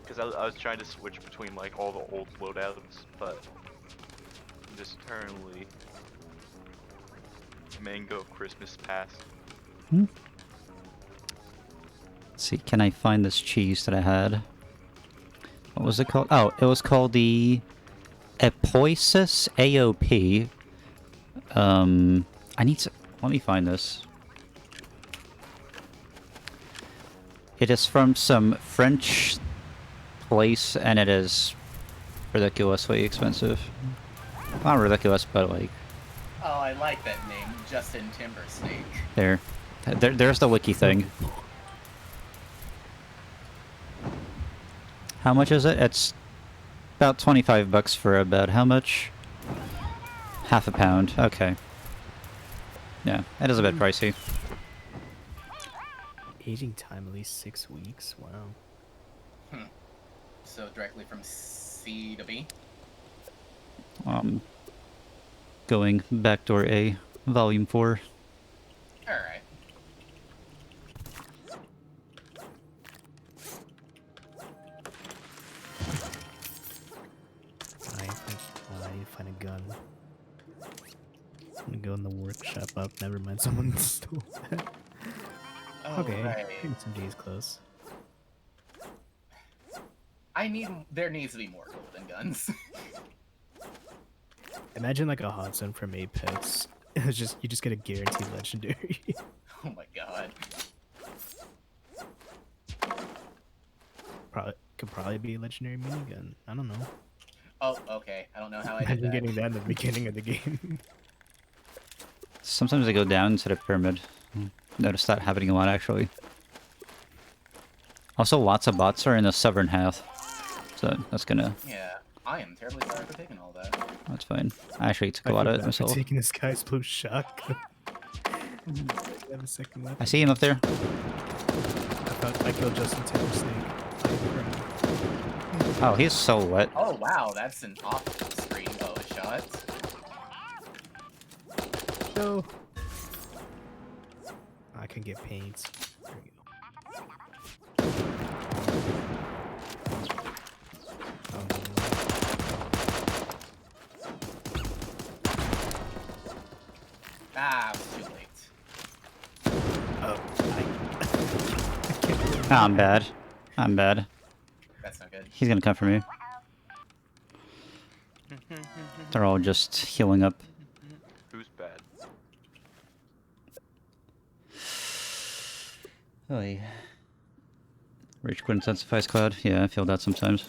Because I was trying to switch between like all the old loadouts, but just eternally Mango of Christmas past. Hmm. Let's see, can I find this cheese that I had? What was it called? Oh, it was called the Epoisis AOP. I need to... Let me find this. It is from some French place, and it is ridiculously expensive. Not ridiculous, but like... Oh, I like that name, Justin Timbersnake. There's the wiki thing. How much is it? It's about 25 bucks for about how much? Half a pound. Okay. Yeah, it is a bit pricey. Aging time at least 6 weeks. Wow. So directly from C to B? Going backdoor A, volume 4. Alright. I find a gun. I'm gonna go in the workshop up. Never mind, someone stole that. Oh, Okay, right. SMG is close. There needs to be more golden guns. Imagine like a hot zone from Apex. It's just you just get a guaranteed legendary. Oh my god. Could probably be a legendary minigun. I don't know. Oh, okay. I don't know how I did Imagine that. getting that in the beginning of the game. Sometimes they go down to the pyramid. Notice that happening a lot, actually. Also, lots of bots are in the southern half. So, that's gonna... Yeah, I am terribly sorry for taking all that. That's fine. I actually took a lot of it myself. Taking this guy's blue shotgun. Have a second weapon. I see him up there. I killed Justin Timbersnake. Oh, he's so wet. Oh wow, that's an off-screen bow shot. No. I can get paints. There we go. Oh, no. Ah, it was too late. Oh, I'm bad. I'm bad. That's not good. He's gonna come for me. They're all just healing up. Who's bad? Oh, yeah. Rage quit intensifies cloud. Yeah, I feel that sometimes.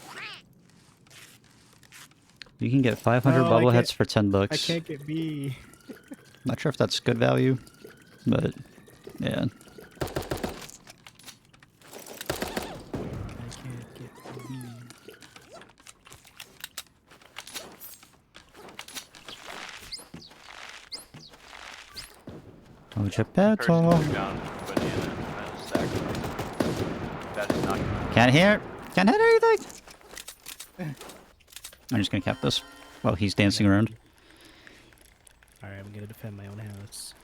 You can get 500 No, bubble I heads can't- for 10 I bucks. can't get B. Not sure if that's good value, but yeah. I can't get B. Oh, Person Geppetto. threw down banana and a sacrifice. That is not good. Can't hear. Can't hit anything. I'm just gonna cap this while he's dancing around. Alright, I'm gonna defend my own house.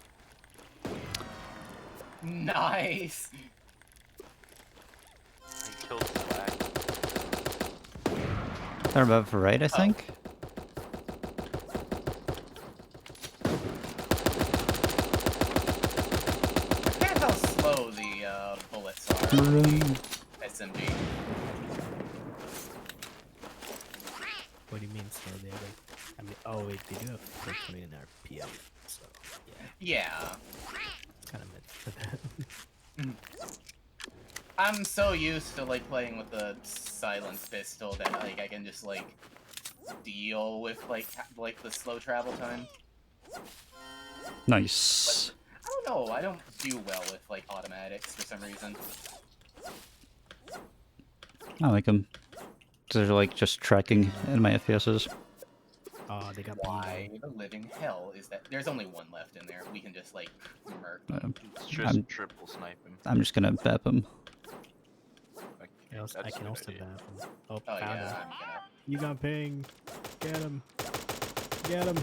Nice! I killed Slack. They're above right, I think. I can't tell SMG. What do you mean? So they have like, I mean, oh wait, they do have quick coming in our PM, so yeah, Yeah. kind of meant for that. I'm so used to like playing with a silenced pistol that like I can just like deal with like the slow travel time. Nice. I don't know. I don't do well with like automatics for some reason. I like them. They're like just tracking in my FPSs. Oh, they got Why the living hell is that? There's only one left in there. We can just like murk them. It's just triple sniping. I'm just gonna bap them. I can also idea. bat him. Oh, Oh found him. yeah, I'm gonna. You got ping. Get him. Get him.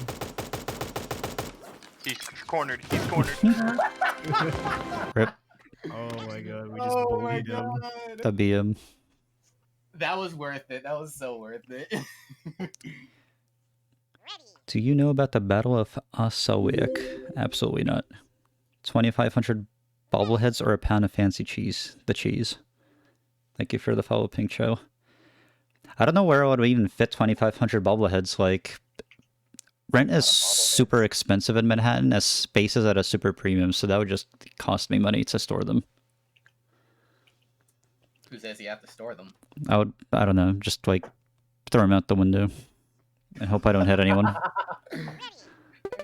He's cornered. He's cornered. Rip. Oh my god, we just bullied him. The BM. That was worth it. That was so worth it. Do you know about the Battle of Assawick? Absolutely not. 2,500 bobbleheads or a pound of fancy cheese? The cheese. Thank you for the follow, Pink Show. I don't know where I would even fit 2,500 bobbleheads. Like, rent is super expensive in Manhattan, as space is at a super premium, so that would just cost me money to store them. Who says you have to store them? I don't know, just like throw them out the window and hope I don't hit anyone.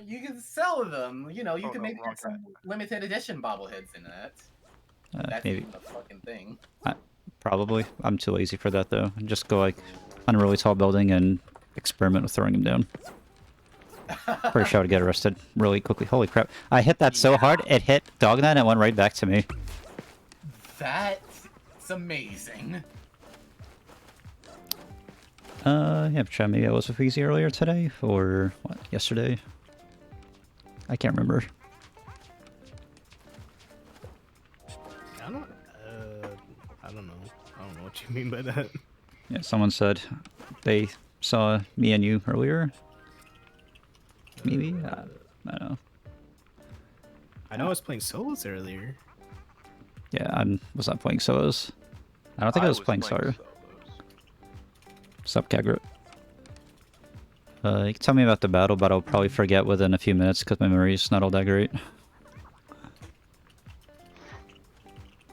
You can sell them. You know, you Oh, can no, maybe wrong get some limited edition bobbleheads in that. That's Maybe. even a fucking thing. Probably. I'm too lazy for that, though. Just go, like, on a really tall building and experiment with throwing them down. Pretty sure I would get arrested really quickly. Holy crap. I hit that so hard, it hit Dog9 and it went right back to me. That's amazing. Yeah, try maybe I was with Easy earlier today, or what, yesterday? I can't remember. I don't know. I don't know what you mean by that. Yeah, someone said they saw me and you earlier. Maybe? I don't know. I know I was playing solos earlier. Yeah, I was not playing solos. I don't think I was playing solo. Sup, Kagro? You can tell me about the battle, but I'll probably forget within a few minutes because my memory's not all that great.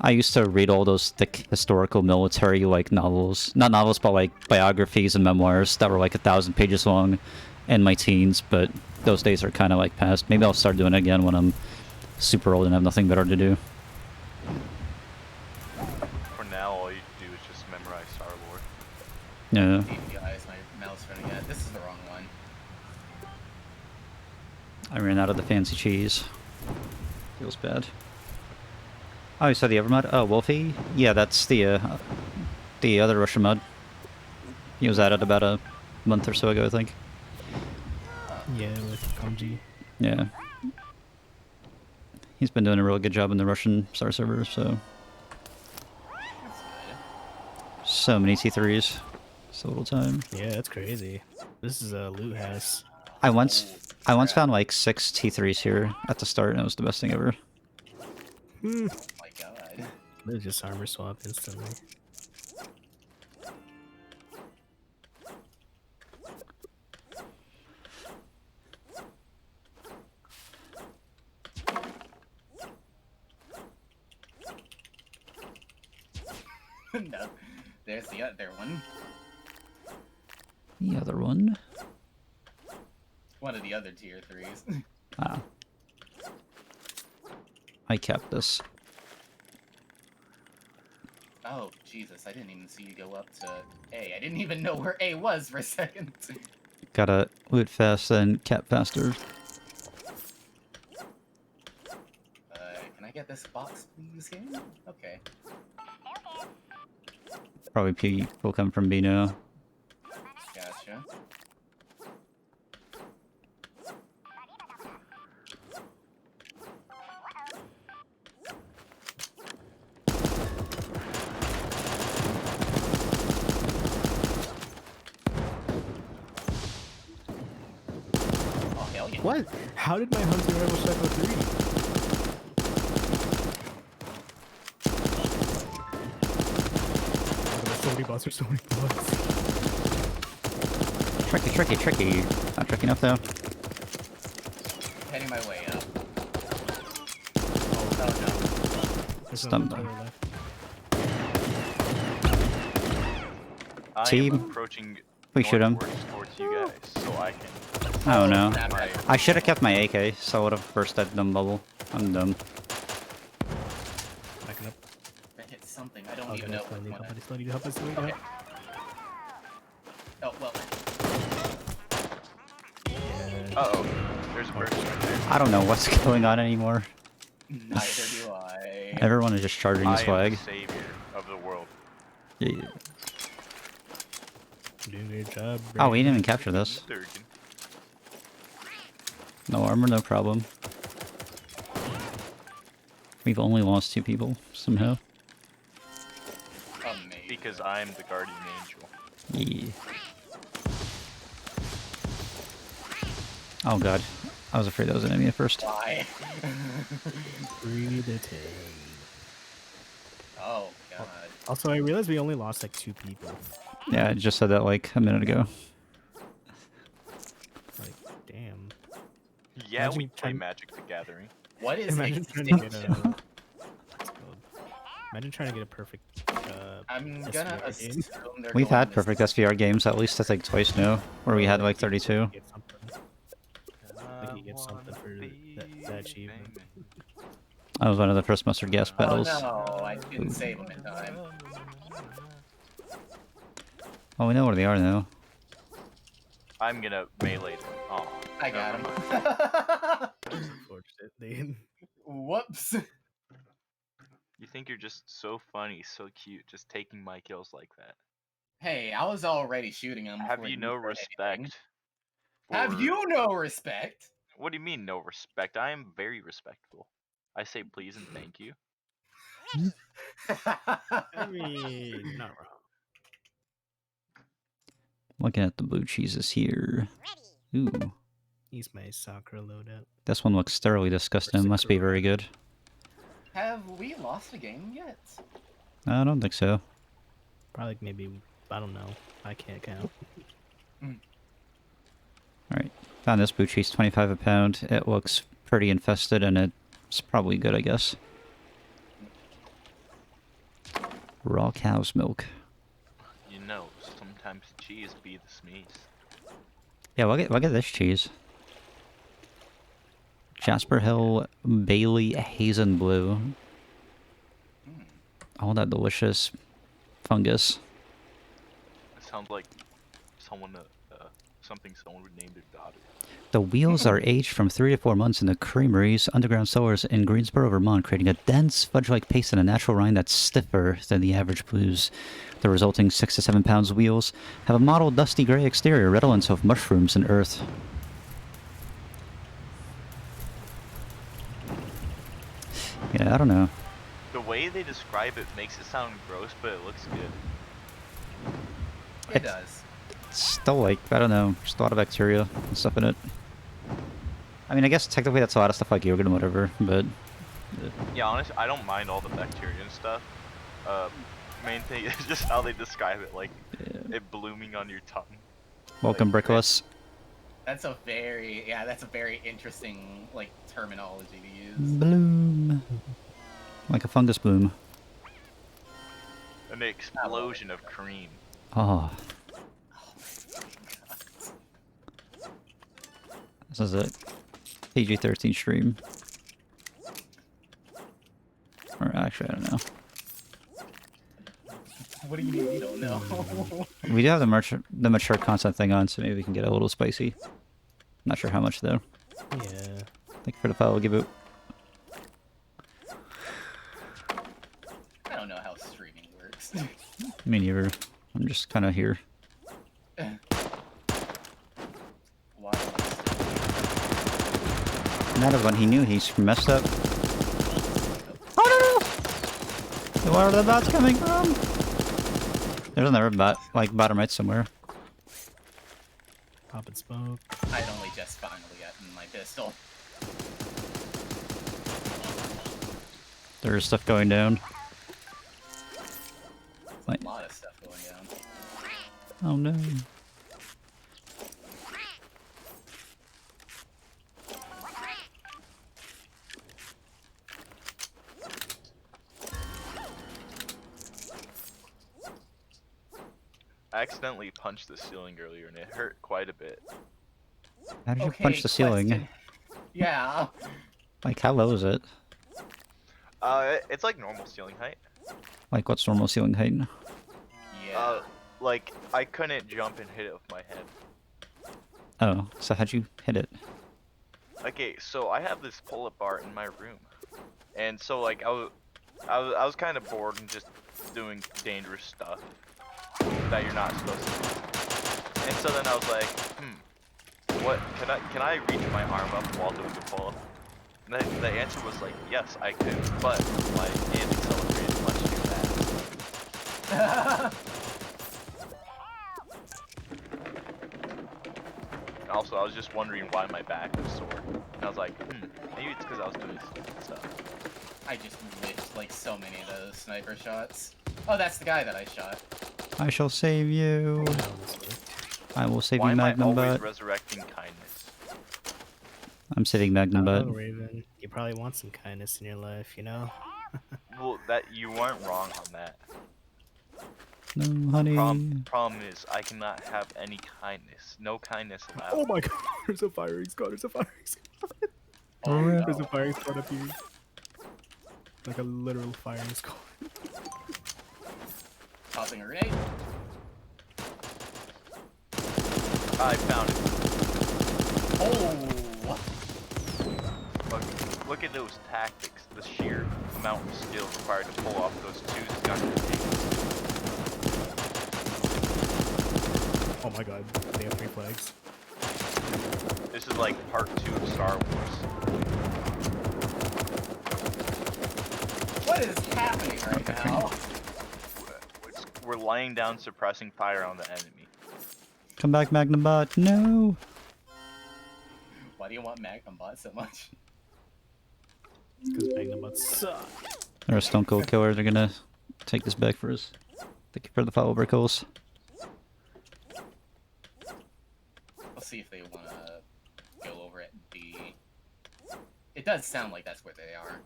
I used to read all those thick historical military like novels. Not novels, but like biographies and memoirs that were like 1,000 pages long in my teens, but those days are kind of like past. Maybe I'll start doing it again when I'm super old and have nothing better to do. For now, all you do is just memorize Star Lore. Yeah. Guys, my mouse running out. This is the wrong one. I ran out of the fancy cheese. Feels bad. Oh, you saw the Evermud? Oh, Wolfie? Yeah, that's the other Russian mud. He was added about a month or so ago, I think. Yeah, with Komji. Yeah. He's been doing a really good job in the Russian Star server, so... So many T3s. So little time. Yeah, that's crazy. This is a loot house. I once found like 6 T3s here at the start, and it was the best thing ever. Oh my god. They just armor swap instantly. No, there's the other one. The other one? One of the other tier 3s. Ah. I capped this. Oh, Jesus, I didn't even see you go up to A. I didn't even know where A was for a second. Gotta loot fast and cap faster. Can I get this box, please, game? Okay. Probably P will come from B now. Gotcha. Oh, hell yeah. What? How did my Hunter Rebel Shadow 3? bots. There's so many bots. Tricky, tricky, tricky. Not tricky enough though. Heading my way up. Oh no. There's Stunned no them. other left. I Team. am approaching We shoot him. northwards towards you guys, so I can. Oh no. Crap, My, I should have kept my AK, so I would have burst that dumb bubble. I'm dumb. Backing up. I hit something. I don't Oh, even no, know still what need one. help. I still need help. I still need Okay. help. Oh well. Yeah. uh oh, there's a person right there. I don't know what's going on anymore. Neither do I. Everyone is just charging his I am flag. the savior of the world. Yeah. Doing a good job. Oh, we didn't even capture this. Durgan. No armor, no problem. We've only lost 2 people, somehow. Amazing. Because I'm the guardian angel. Yeah. Oh god. I was afraid that was an enemy at first. Why? Free the tank. Oh god. Also, I realized we only lost like 2 people. Yeah, I just said that like a minute ago. Like, damn. Yeah, we Imagine play trying- Magic the Gathering. What is Imagine trying to get extinction? Imagine trying to get a perfect. I'm gonna SVR game. assume they're We've going had this perfect SVR games at least I think twice now, where we had like 32. Get something. I think you get something for that achievement. That was one of the first mustard gas Oh battles. no, I didn't save them in time. Oh, we know where they are now. I'm gonna melee them. Oh, I got never him. mind. Unfortunate. They Whoops. You think you're just so funny, so cute, just taking my kills like that. Hey, I was already shooting him. Have before you no said anything. respect? Have for- you no respect? What do you mean no respect? I am very respectful. I say please and thank you. I mean, not wrong. Looking at the blue cheeses here. Ooh. He's my soccer loadout. This one looks thoroughly disgusting. Must be very good. Have we lost a game yet? I don't think so. Probably maybe, I don't know. I can't count. Alright. Found this blue cheese, 25 a pound. It looks pretty infested and it's probably good, I guess. Raw cow's milk. You know, sometimes cheese be the smeeze. Yeah, look at this cheese. Jasper Hill Bailey Hazen Blue. All that delicious fungus. It sounds like someone, something someone would name their daughter. The wheels are aged from 3 to 4 months in the creamery's underground cellars in Greensboro, Vermont, creating a dense fudge-like paste and a natural rind that's stiffer than the average blues. The resulting 6 to 7 pounds wheels have a mottled dusty gray exterior redolent of mushrooms and earth. Yeah, I don't know. The way they describe it makes it sound gross, but it looks good. It does. It's still like, I don't know, just a lot of bacteria and stuff in it. I mean, I guess technically that's a lot of stuff like yogurt and whatever, but... Yeah, honestly, I don't mind all the bacteria and stuff. Main thing is just how they describe it, like Yeah. it blooming on your tongue. Welcome, Like, Brickless. That's a very interesting like terminology to use. Bloom. Like a fungus bloom. An explosion of cream. Oh, Oh my god. this is it. PG-13 stream. Or actually, I don't know. What do you mean you don't know? We do have the mature content thing on, so maybe we can get a little spicy. Not sure how much though. Yeah. Thank you for the follow, Giboot. I don't know how streaming works. Me neither. I'm just kind of here. Why? And that is when he knew he's messed up. Oh no! Where are the bots coming from? There's another bot, like bottom right somewhere. Pop and smoke. I'd only just finally gotten my pistol. There's stuff going down. There's a lot of stuff going down. Oh no. I accidentally punched the ceiling earlier and it hurt quite a bit. How did you Okay, punch the ceiling? question. Yeah. Like, how low is it? It's like normal ceiling height. Like, what's normal ceiling height? Yeah. Like, I couldn't jump and hit it with my head. Oh, so how'd you hit it? Okay, so I have this pull-up bar in my room. And so, like, I was kind of bored and just doing dangerous stuff that you're not supposed to do. And so then I was like, what, can I reach my arm up while doing the pull-up? And the answer was like, yes, I could, but my hand accelerated much too fast. And also, I was just wondering why my back was sore. And I was like, maybe it's because I was doing stupid stuff. I just missed like so many of those sniper shots. Oh, that's the guy that I shot. I shall save you. I will save Why you, am I Magnum always Butt. resurrecting kindness? I'm saving Magnum Butt. Oh, Raven, you probably want some kindness in your life, you know? Well, that you weren't wrong on that. No, honey. Problem is, I cannot have any kindness. No kindness allowed. Oh my god, there's a firing squad, there's a firing squad. Oh, Rip. There's a no. firing squad up here. Like a literal firing squad. Tossing a grenade. I found it. Oh. Look at those tactics. The sheer amount of skill required to pull off those two guns. Oh my god, they have 3 flags. This is like part 2 of Star Wars. What is happening right now? We're laying down suppressing fire on the enemy. Come back, Magnum Butt. No. Why do you want Magnum Bot so much? It's because Magnum Butts suck. They're a Stone Cold Killer. They're gonna take this back for us. Thank you for the follow, Brickles. Let's see if they want to go over at B. It does sound like that's where they are.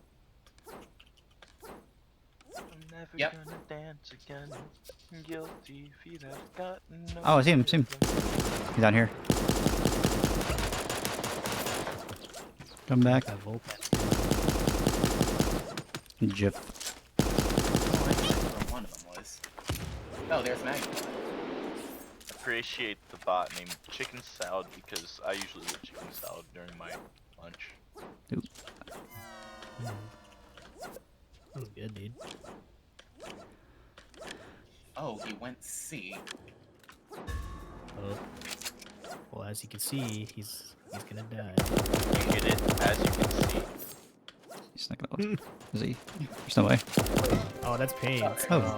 I'm never Yep. gonna dance again. Guilty feet have got no Oh, I see him. See him. He's down here. Come back. That Volt. Jip. Oh, I can't remember where one of them was. Oh, there's Magnum Bot. Appreciate the bot named Chicken Salad because I usually eat chicken salad during my lunch. Ooh. That was good, dude. Oh, he went C. Oh. Well, as you can see, he's gonna die. You get it, as you can see. He's not gonna. Is he? There's no way. Oh, that's pain. Oh.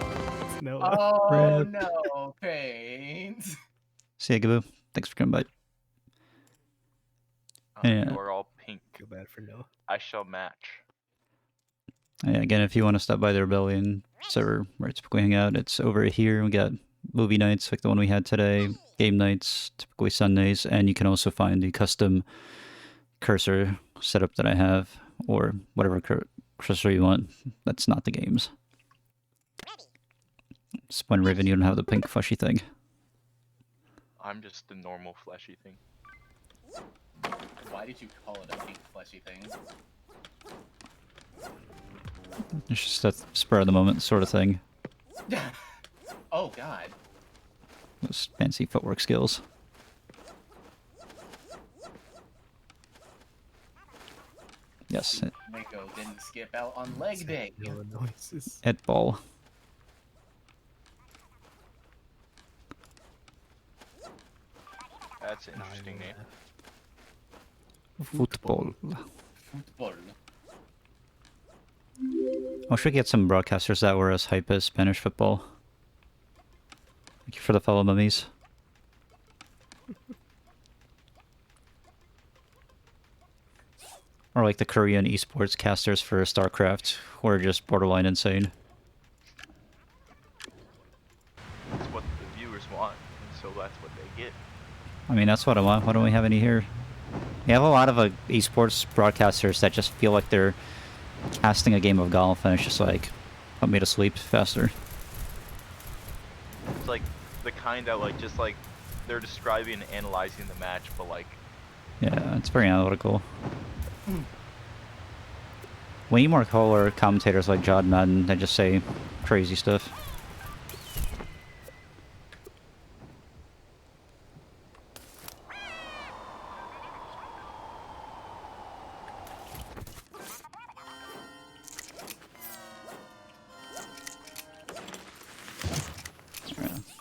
No. Oh Rip. no, Paint. See ya, Gaboo. Thanks for coming by. Yeah. You are all pink. Feel bad for no. I shall match. Yeah, again, if you want to stop by the Rebellion server where it's typically hang out, it's over here. We got movie nights like the one we had today, game nights, typically Sundays, and you can also find the custom cursor setup that I have, or whatever cursor you want. That's not the games. It's when Raven, you don't have the pink fushy thing. I'm just the normal fleshy thing. Why did you call it a pink fleshy thing? It's just that spur of the moment sort of thing. Oh god. Those fancy footwork skills. Yes, Mako didn't skip out on leg day. No noises. at ball. That's an interesting name. Football. Football. I wish we could get some broadcasters that were as hype as Spanish football. Thank you for the follow, mummies. Or like the Korean esports casters for StarCraft, who are just borderline insane. That's what the viewers want. I mean, that's what I want. Why don't we have any here? We have a lot of esports broadcasters that just feel like they're casting a game of golf, and it's just like, put me to sleep faster. It's like the kind that like just like they're describing and analyzing the match, but like. Yeah, it's very analytical. We need more color commentators like Jod Madden that just say crazy stuff.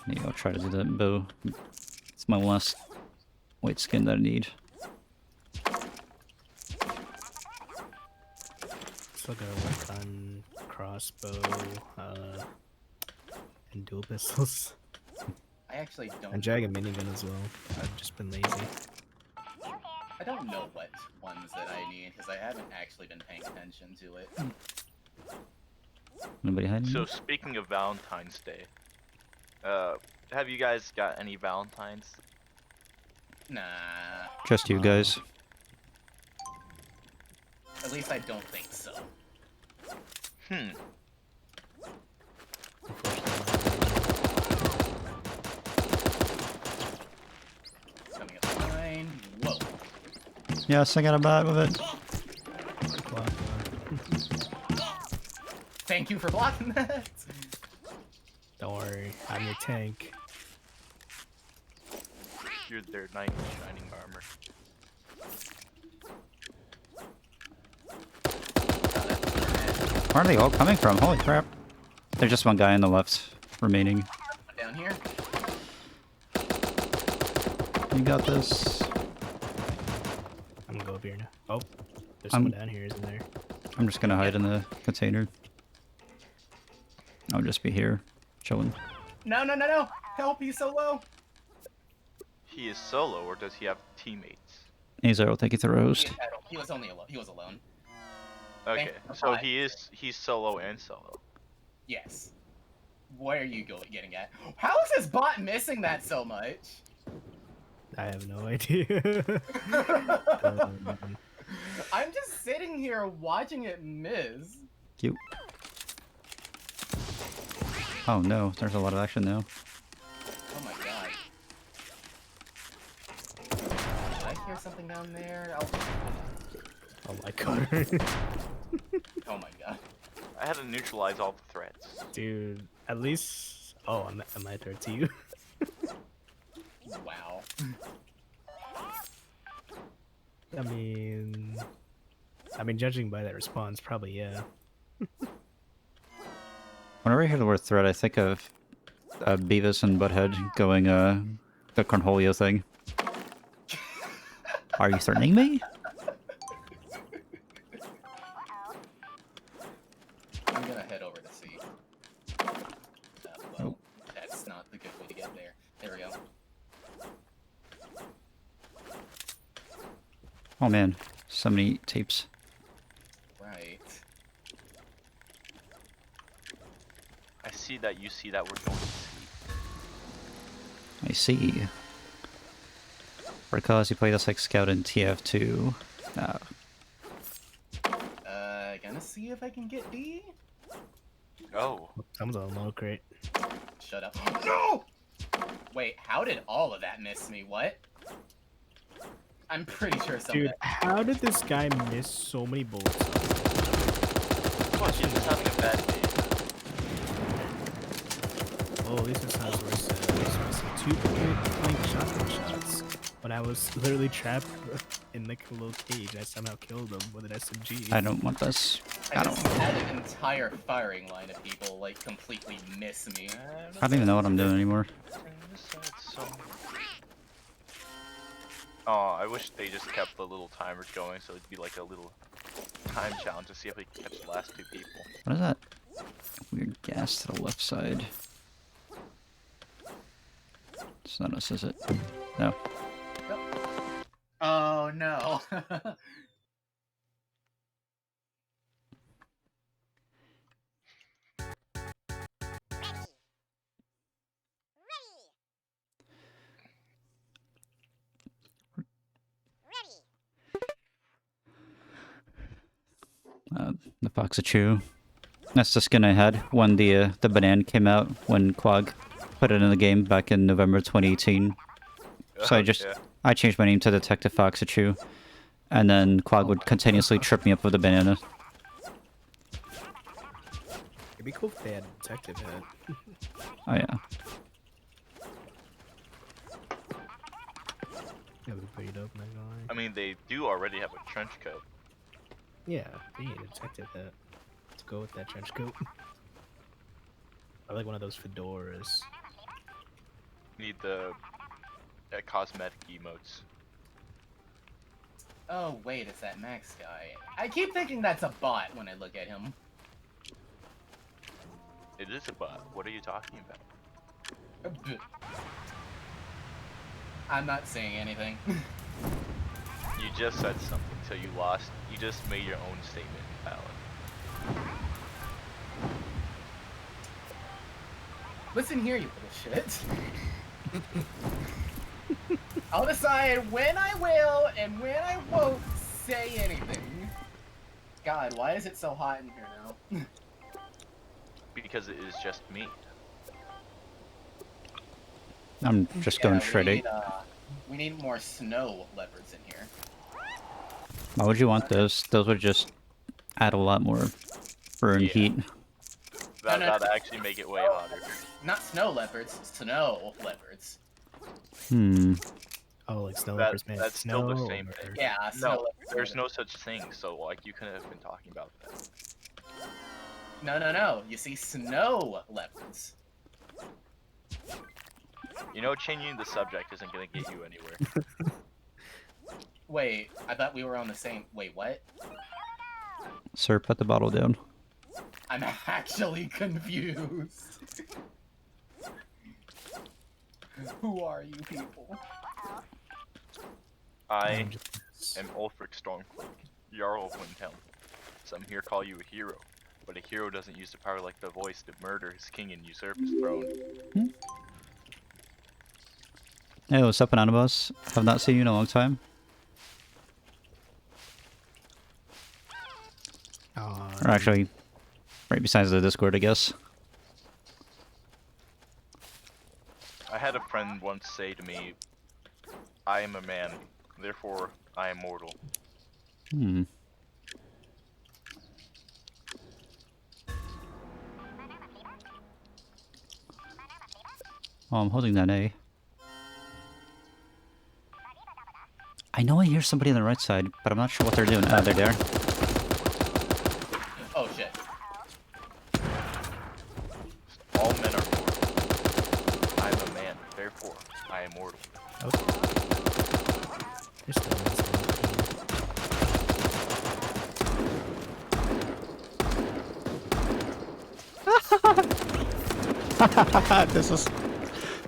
Maybe I'll try to do that bow. It's my last white skin that I need. Still gotta work on crossbow and dual pistols. I actually don't. And jag a minigun as well. I've just been lazy. I don't know what ones that I need because I haven't actually been paying attention to it. Nobody hiding? So speaking of Valentine's Day, have you guys got any Valentines? Nah. Just you guys. At least I don't think so. Coming up behind. Whoa. Yes, I got a bat with it. Thank you for blocking that. Don't worry, I'm your tank. You're their knight in shining armor. Where are they all coming from? Holy crap. There's just one guy on the left remaining. Down here. You got this. I'm gonna go up here now. Oh, there's someone down here, isn't there? I'm just gonna hide in the container. I'll just be here, chilling. No, no, no, no! Help, he's so low! He is solo, or does he have teammates? Hey Zero, thank you for the roast. He was only alone. He was alone. Okay, so he's solo and solo. Yes. Where are you getting at? How is this bot missing that so much? I have no idea. I'm just sitting here watching it miss. Cute. Oh no, there's a lot of action now. Oh my god. Did I hear something down there? Oh my god. Oh my god. I had to neutralize all the threats. Dude, at least... Oh, am I third to you? Wow. I mean, judging by that response, probably yeah. Whenever I hear the word threat, I think of Beavis and Butthead going the Cornholio thing. Are you threatening me? I'm gonna head over to see. Well, that's not the good way to get there. There we go. Oh man, so many tapes. Right. I see that you see that we're going to see. I see. Because you play this like Scout in TF2. Gonna see if I can get D? Oh. Someone's on low crate. Shut up. No! Wait, how did all of that miss me? What? I'm pretty sure some Dude, of that... how did this guy miss so many bullets? What, she's just having a bad day. Oh, at least this has worse. 2-point shotgun shots. When I was literally trapped in like a little cage, I somehow killed him with an SMG. I don't want this. I just had an entire firing line of people, like, completely miss me. I don't even know what I'm doing anymore. Oh, I wish they just kept the little timers going so it'd be like a little time challenge to see if we can catch the last two people. What is that? Weird gas to the left side. It's not us, is it? No. Oh no. The Foxachu. That's the skin I had when the banana came out, when Clogg put it in the game back in November 2018. So Yeah. I changed my name to Detective Foxachu, and then Clogg would continuously trip me up with a banana. It'd be cool if they had a detective hat. Oh yeah. That would be pretty dope, not gonna lie. I mean, they do already have a trench coat. Yeah, they need a detective hat to go with that trench coat. I like one of those fedoras. Need the cosmetic emotes. Oh wait, it's that Max guy. I keep thinking that's a bot when I look at him. It is a bot. What are you talking about? I'm not saying anything. You just said something, so you lost. You just made your own statement invalid. Listen here, you little shit. I'll decide when I will and when I won't say anything. God, why is it so hot in here now? Because it is just me. I'm just going straight we eight. we need more snow leopards in here. Why would you want those? Those would just add a lot more burn heat. That'd actually make it way hotter. Not snow leopards, snow leopards. Oh, like snow leopards, man. That's still the same thing. Yeah, snow No, leopards. there's no such thing, so like you couldn't have been talking about that. No. You see, snow leopards. You know, changing the subject isn't gonna get you anywhere. Wait, I thought we were on the same. Wait, what? Sir, put the bottle down. I'm actually confused. Who are you people? I am Ulfric Stormcloak, Jarl of Windhelm. Some here call you a hero, but a hero doesn't use the power like the voice to murder his king and usurp his throne. Hey, what's up, Anonymous? Have not seen you in a long time. Or actually, right besides the Discord, I guess. I had a friend once say to me, I am a man, therefore I am mortal. Oh, I'm holding that A. I know I hear somebody on the right side, but I'm not sure what they're doing. Oh, they're there. Oh shit. All men are mortal. I am a man, therefore I am mortal. Okay. There's still This is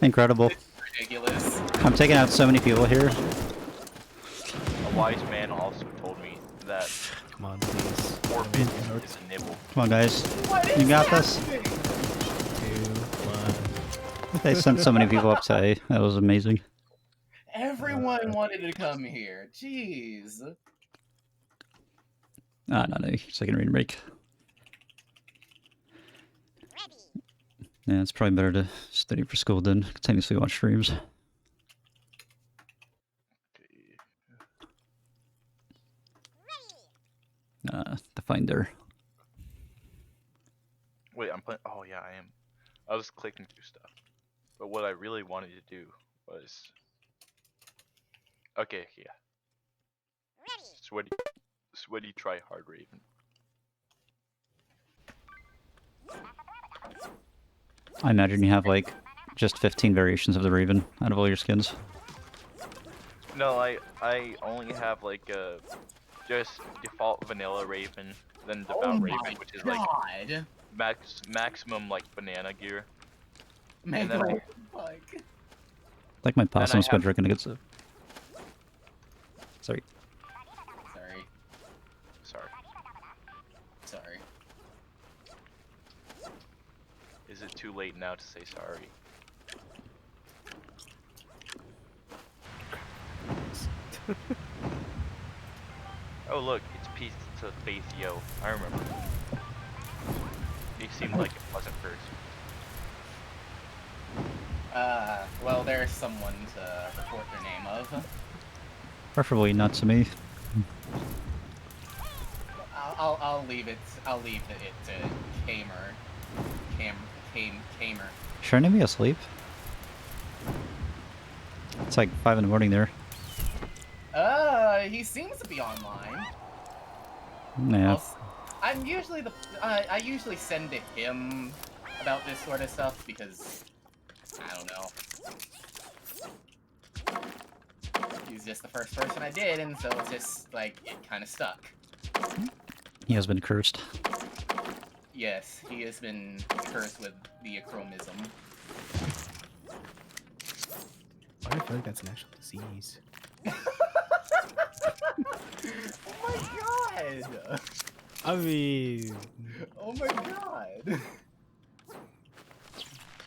incredible. Ridiculous. I'm taking out so many people here. A wise man also told me that Come on, please. orbit is a nibble. Come on, guys. What is You got this. happening? 2, 1. They sent so many people up to A. That was amazing. Everyone wanted to come here. Jeez. Ah, no, second reading break. Yeah, it's probably better to study for school than continuously watch streams. The Finder. Wait, I'm playing. Oh yeah, I am. I was clicking through stuff, but what I really wanted to do was. Okay, yeah. Sweaty, try hard, Raven. I imagine you have like just 15 variations of the Raven out of all your skins. No, I only have like just default vanilla Raven, then devout Raven, which is like maximum like banana gear. Man, then I- fuck. Like my possum have- squid gonna get so. Sorry. Sorry. Is it too late now to say sorry? Oh look, it's peace to Faith Yo. I remember. He seemed like a pleasant person. Well, there's someone to report their name of. Preferably not to me. I'll leave it. I'll leave it to Kamer. Kamer. Shouldn't he be asleep? It's like 5 in the morning there. He seems to be online. Yeah. I'm usually I usually send to him about this sort of stuff because I don't know. He's just the first person I did, and so it's just like it kind of stuck. He has been cursed. Yes, he has been cursed with the achromism. Why do I feel like that's an actual disease? Oh my god! I mean, Oh my god!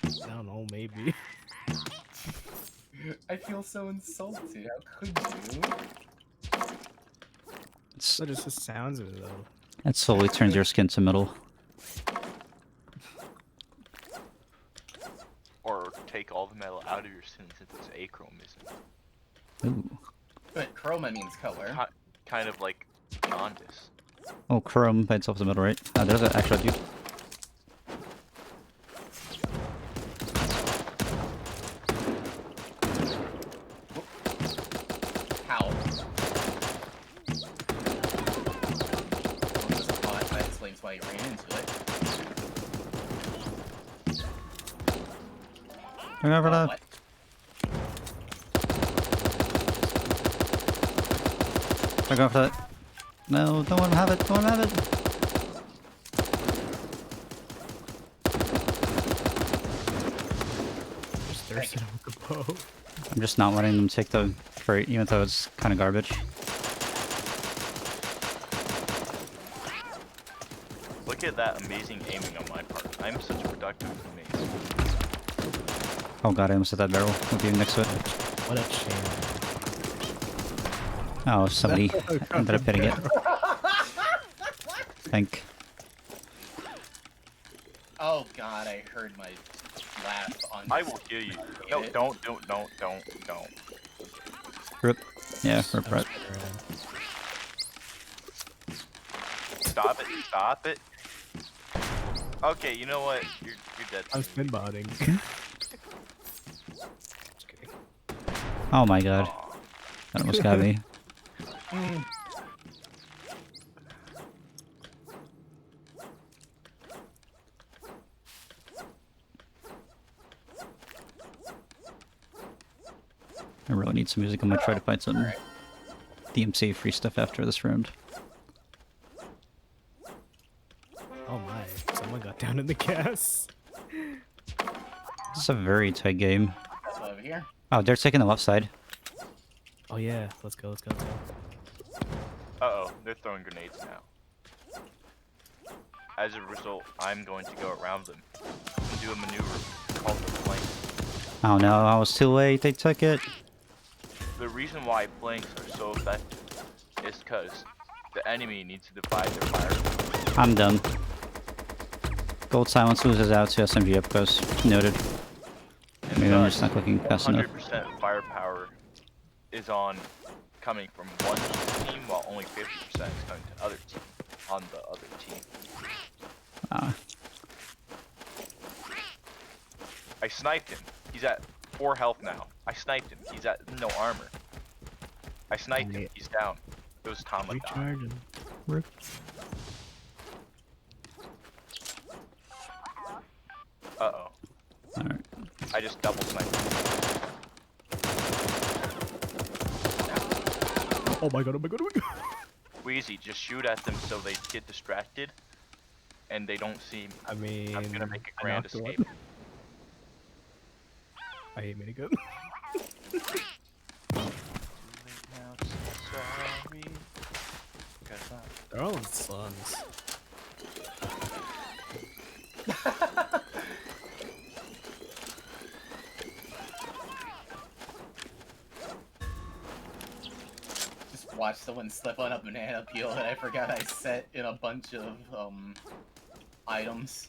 I don't know, maybe. I feel so insulted. How could you? It's, That just the sounds of it, though. it slowly turns your skin to metal. Or take all the metal out of your skin since it's achromism. Ooh. But chroma means color. Kind of like jaundice. Oh, chrome by itself is metal, right? Oh, there's an actual dude. How? It was hot, that explains why you ran into it. Remember that? What? I'm going for that. No, don't want to have it, don't want to have it. Just thirsted with the bow. I'm just not letting them take the freight, even though it's kind of garbage. Look at that amazing aiming on my part. I'm such a productive mace. Oh god, I almost hit that barrel with you next to it. What a shame. Oh, somebody ended up hitting it. Think. Oh god, I heard my laugh on I will kill you. No, don't. Rip. Yeah, rip, rip. Stop it. Okay, you know what? You're dead. I'm spin botting. Oh my god. Aw. That almost got me. I really need some music. I'm gonna try to find some DMC free stuff after this round. Oh my, someone got down in the gas. It's a very tight game. over here. Oh, they're taking the left side. Oh yeah, let's go. Uh-oh, they're throwing grenades now. As a result, I'm going to go around them and do a maneuver called the flank. Oh no, I was too late. They took it. The reason why flanks are so effective is because the enemy needs to divide their fire. I'm done. Gold Silence loses out to SMG up close. Noted. And Maybe I'm thus, just not clicking fast enough. 100% firepower is coming from one team, while only 50% is coming to other team on the other team. I sniped him. He's at 4 health now. I sniped him. He's at no armor. I sniped him. He's down. It was Tom that died. Recharge him. Rip. Uh-oh. Alright. I just double sniped him. Oh my god. Wheezy, just shoot at them so they get distracted and they don't see. I mean, I'm gonna make a I grand knocked one. escape. I hate minigun. They're all in slums. watched someone slip on a banana peel that I forgot I set in a bunch of, items.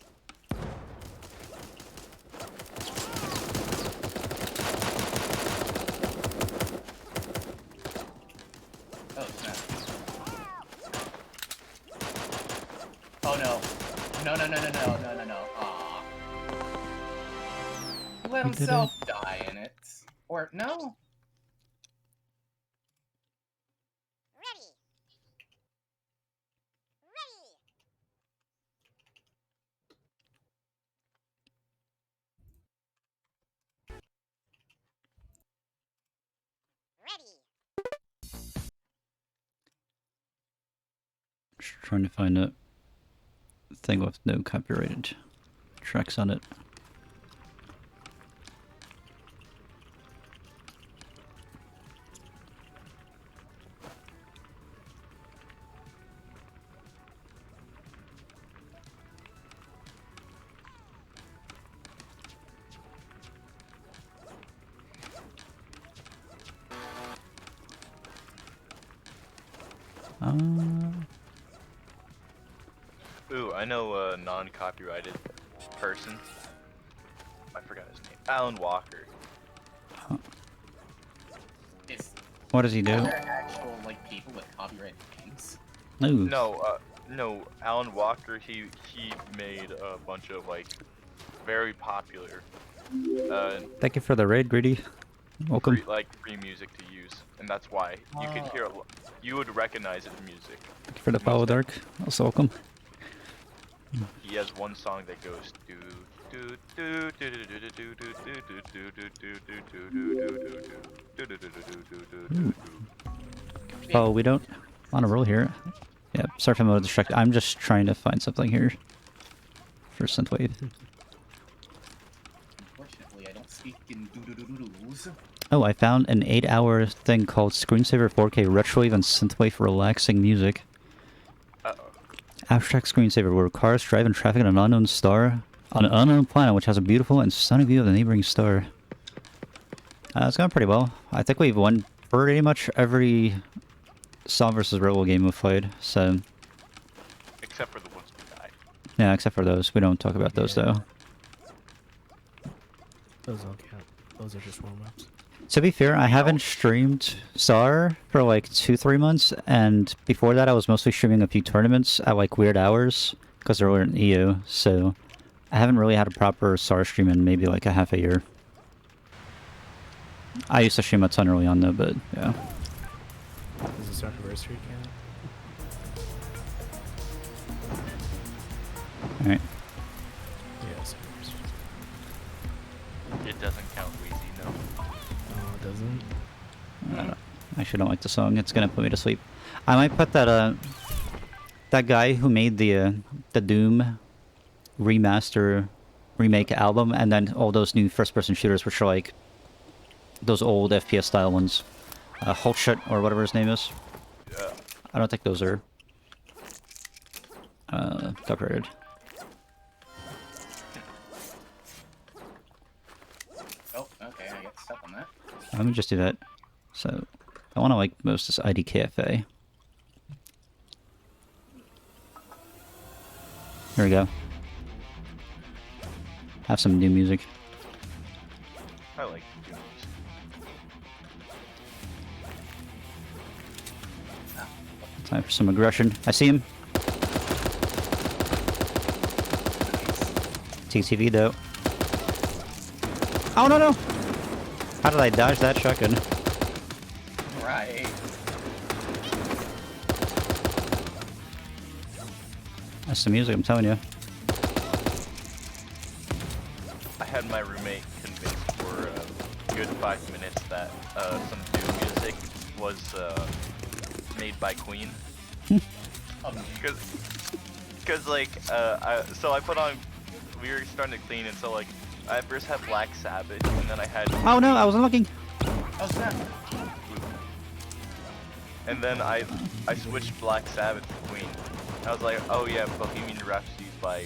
Oh, snap. Oh, no. No, no, no, no, no, no, no, no. Aw. He let himself die in it. Or, no? Just trying to find a thing with no copyrighted tracks on it. Ooh, I know a non-copyrighted person. I forgot his name. Alan Walker. Is What does he do? there actual, like, people with copyright games? No. No, Alan Walker, he made a bunch of, like, very popular, Thank you for the raid, Greedy. Welcome. free music to use. And that's why you could hear, you would recognize his music. Thank you for the follow, Dark. Also welcome. He has one song that goes do do do do do do do do do do do do. Oh, we don't on a roll here. Yeah, sorry if I'm a little distracted. I'm just trying to find something here for Synthwave. Unfortunately, I don't speak in doo-doo-doo-doo-doos. Oh, I found an 8-hour thing called Screensaver 4K Retrowave and Synthwave Relaxing Music. Abstract screensaver where cars drive in traffic on an unknown star on an unknown planet which has a beautiful and stunning view of the neighboring star. It's gone pretty well. I think we've won pretty much every Saw vs. Robo game we've played, so... Except for the ones we died. Yeah, except for those. We don't talk about those, though. Those don't count. Those are just warm-ups. To be fair, I haven't streamed SAR for like 2-3 months, and before that I was mostly streaming a few tournaments at like weird hours, because they were in EU, so I haven't really had a proper SAR stream in maybe like a half a year. I used to stream a ton early on though, but yeah. Does the SAR anniversary count? Alright. Yeah, SAR anniversary. It doesn't count Wheezy, no. Oh, it doesn't? I actually don't like the song, it's gonna put me to sleep. I might put that, that guy who made the Doom remaster, remake album, and then all those new first-person shooters, which are like those old FPS style ones. Holtshut, or whatever his name is. Yeah. I don't think those are copyrighted. Oh, okay, I get stuck on that. Let me just do that. So, I want to like most this IDKFA. Here we go. Have some new music. I like Doom. Time for some aggression. I see him. TTV though. Oh no no! How did I dodge that shotgun? Right. That's the music, I'm telling you. I had my roommate convinced for a good 5 minutes that some Doom music was made by Queen. Because like, so I put on, we were starting to clean, and so like, I first had Black Sabbath, and then I had... Oh no, I wasn't looking! Oh, snap. And then I switched Black Sabbath to Queen. I was like, oh yeah, Bohemian Rhapsody by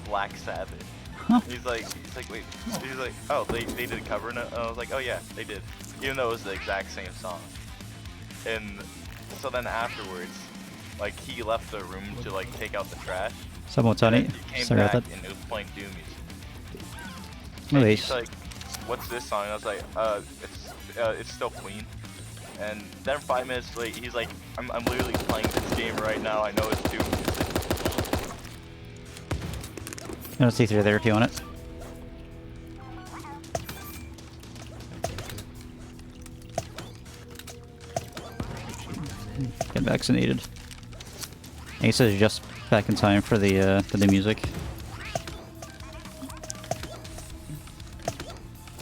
Black Sabbath. Huh. He's like, wait. He's like, oh, they did a cover, and I was like, oh yeah, they did. Even though it was the exact same song. And so then afterwards, like he left the room to like take out the trash. Someone And then Tony. he came Sorry back about that. and it was playing Doom music. No And worries. he's like, "What's this song?" I was like, it's still Queen." And then 5 minutes late, he's like, I'm literally playing this game right now. I know it's Doom music." You want to see through there if you want it. Get vaccinated. He says you're just back in time for the music.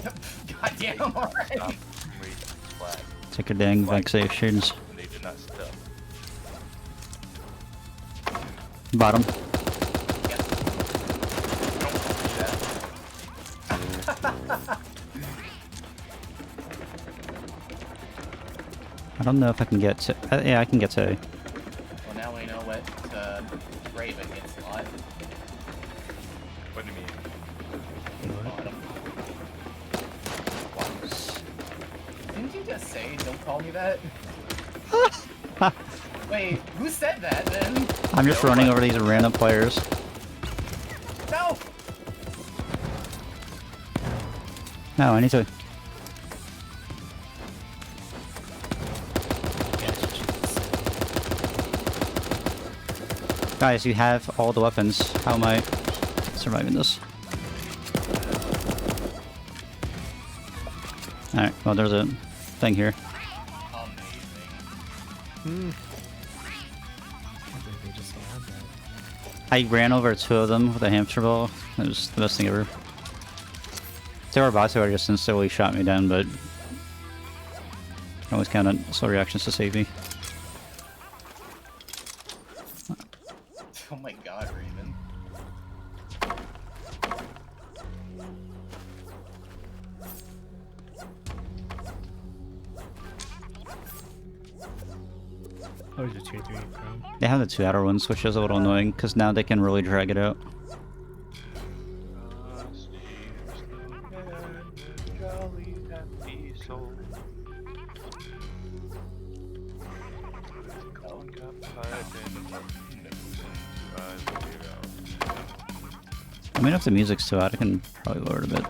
God damn, alright. Stop raising the flag. Take your dang Like, vaccinations. They did not stop. Bottom. Don't do that. I don't know if I can get to. Yeah, I can get to. Well, now we know what Raven gets a lot. What do you mean? Didn't you just say, don't call me that? Wait, who said that then? I'm just running over these random players. No! No, I need to. Guys, you have all the weapons. How am I surviving this? Alright, well, there's a thing here. Amazing. I think they just allowed that. I ran over 2 of them with a hamster ball. It was the best thing ever. They were bots who were just instantly shot me down, but I always count on slow reactions to save me. Oh my god, Raven. Oh, is it tier 3 Chrome? They have the 2 outer ones, which is a little annoying, because now they can really drag it out. I mean, if the music's too out, I can probably lower it a bit,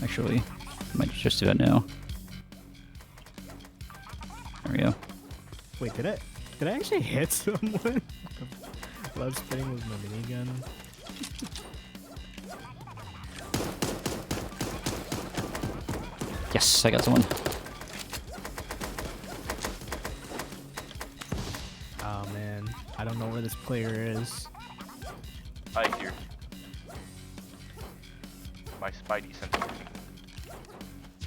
actually. I might just do that now. There we go. Wait, did I actually hit someone? Love spinning with my minigun. Yes, I got someone. Oh man, I don't know where this player is. I hear. My Spidey senses.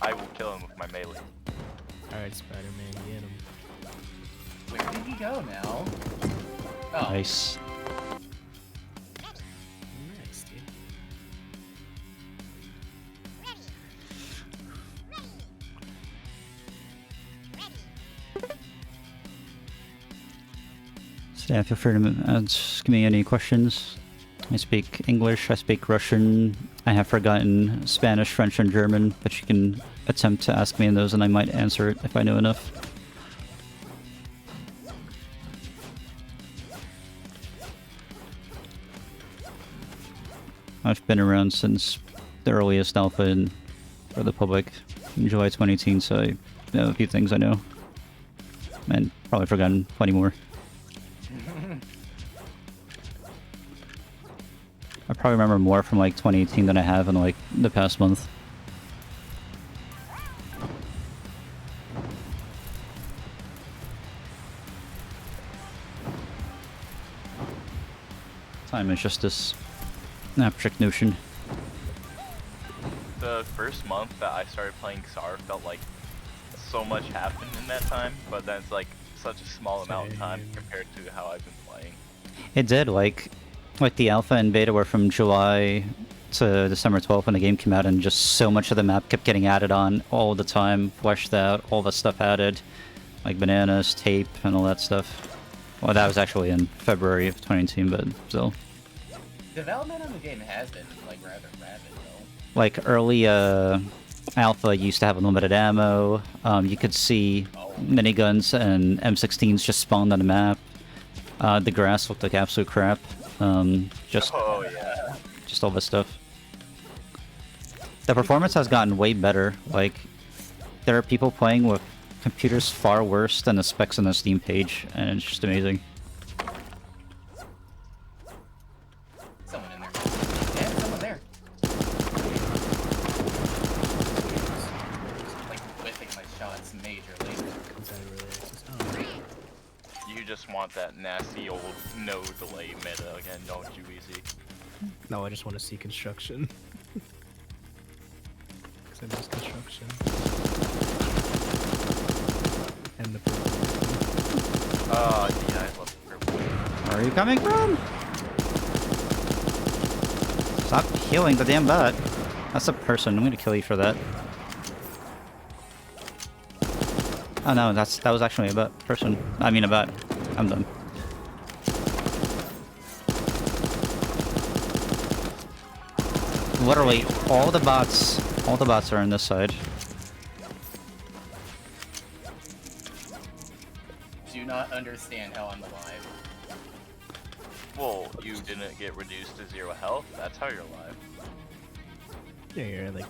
I will kill him with my melee. Alright, Spider-Man, get him. Where did he go now? Oh. Nice. Nice, dude. So yeah, feel free to ask me any questions. I speak English, I speak Russian, I have forgotten Spanish, French, and German, but you can attempt to ask me in those and I might answer it if I know enough. I've been around since the earliest alpha for the public in July 2018, so I know a few things I know. And probably forgotten plenty more. I probably remember more from like 2018 than I have in like the past month. Time is just this abstract notion. The first month that I started playing XAR felt like so much happened in that time, but then it's like such a small amount of time compared to how I've been playing. It did, like the alpha and beta were from July to December 12th when the game came out, and just so much of the map kept getting added on all the time, fleshed out, all the stuff added, like bananas, tape, and all that stuff. Well, that was actually in February of 2018, but still. Development on the game has been like rather rapid though. Like early alpha used to have unlimited ammo. You could see Oh miniguns and M16s just spawned on the map. The grass looked like absolute crap. Just Oh yeah. all this stuff. The performance has gotten way better. Like, there are people playing with computers far worse than the specs on the Steam page, and it's just amazing. Someone in there. Yeah, someone there. Like whiffing my shots majorly. You just want that nasty old no delay meta again, don't you, Easy? No, I just want to see construction. Because I miss construction. And the purple. Oh, yeah, I love purple. Where are you coming from? Stop healing the damn bot. That's a person. I'm gonna kill you for that. Oh no, that was actually a bot person. I mean a bot. I'm done. Literally, all the bots are on this side. Do not understand how I'm alive. Well, you didn't get reduced to 0 health, that's how you're alive. Yeah, you're at like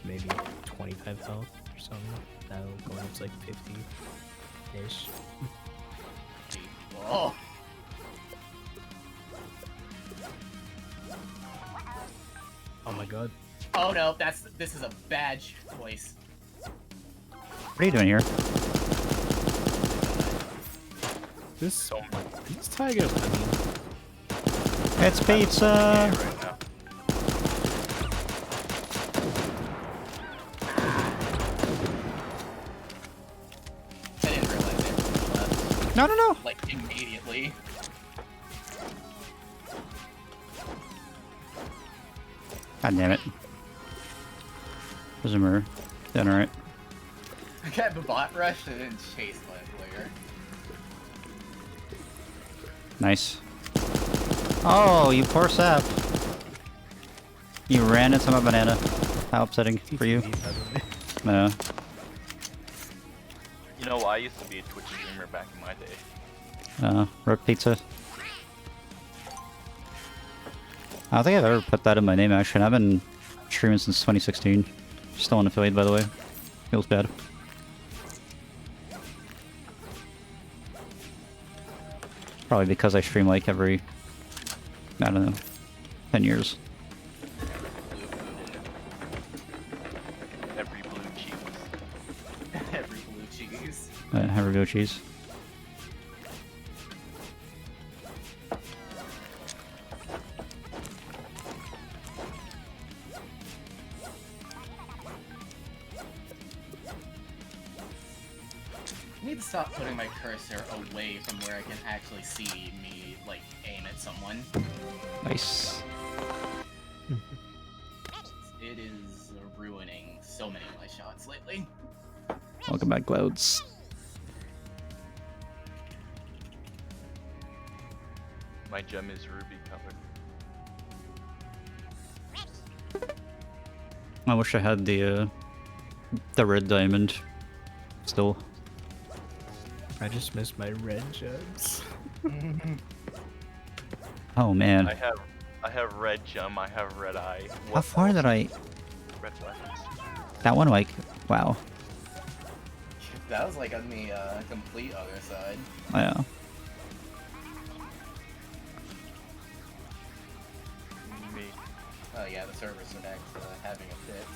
maybe 25 health or something. Now going up to like 50-ish. Oh. Oh my god. Oh no, this is a bad choice. What are you doing here? This tiger, I mean, It's pizza! Right now. I didn't realize everyone left. No. Like, immediately. God damn it. There's a mirror. Then alright. I got the bot rushed and then chased by a player. Nice. Oh, you poor sap. You ran into my banana. How upsetting for you. Yeah. You know, I used to be a Twitch streamer back in my day. Rip pizza. I don't think I've ever put that in my name actually. I've been streaming since 2016. Still an affiliate, by the way. Feels bad. Probably because I stream like every, I don't know, 10 years. Every blue cheese. Every blue cheese. Have a blue cheese. I need to stop putting my cursor away from where I can actually see me, like, aim at someone. Nice. It is ruining so many of my shots lately. Welcome back, Clouds. My gem is ruby colored. I wish I had the red diamond. Still. I just missed my red gems. Oh man. I have red gem, I have red eye. How far did I... Red weapons. That one, like, wow. That was like on the complete other side. Yeah. Me. Oh yeah, the servers are back to having a fit.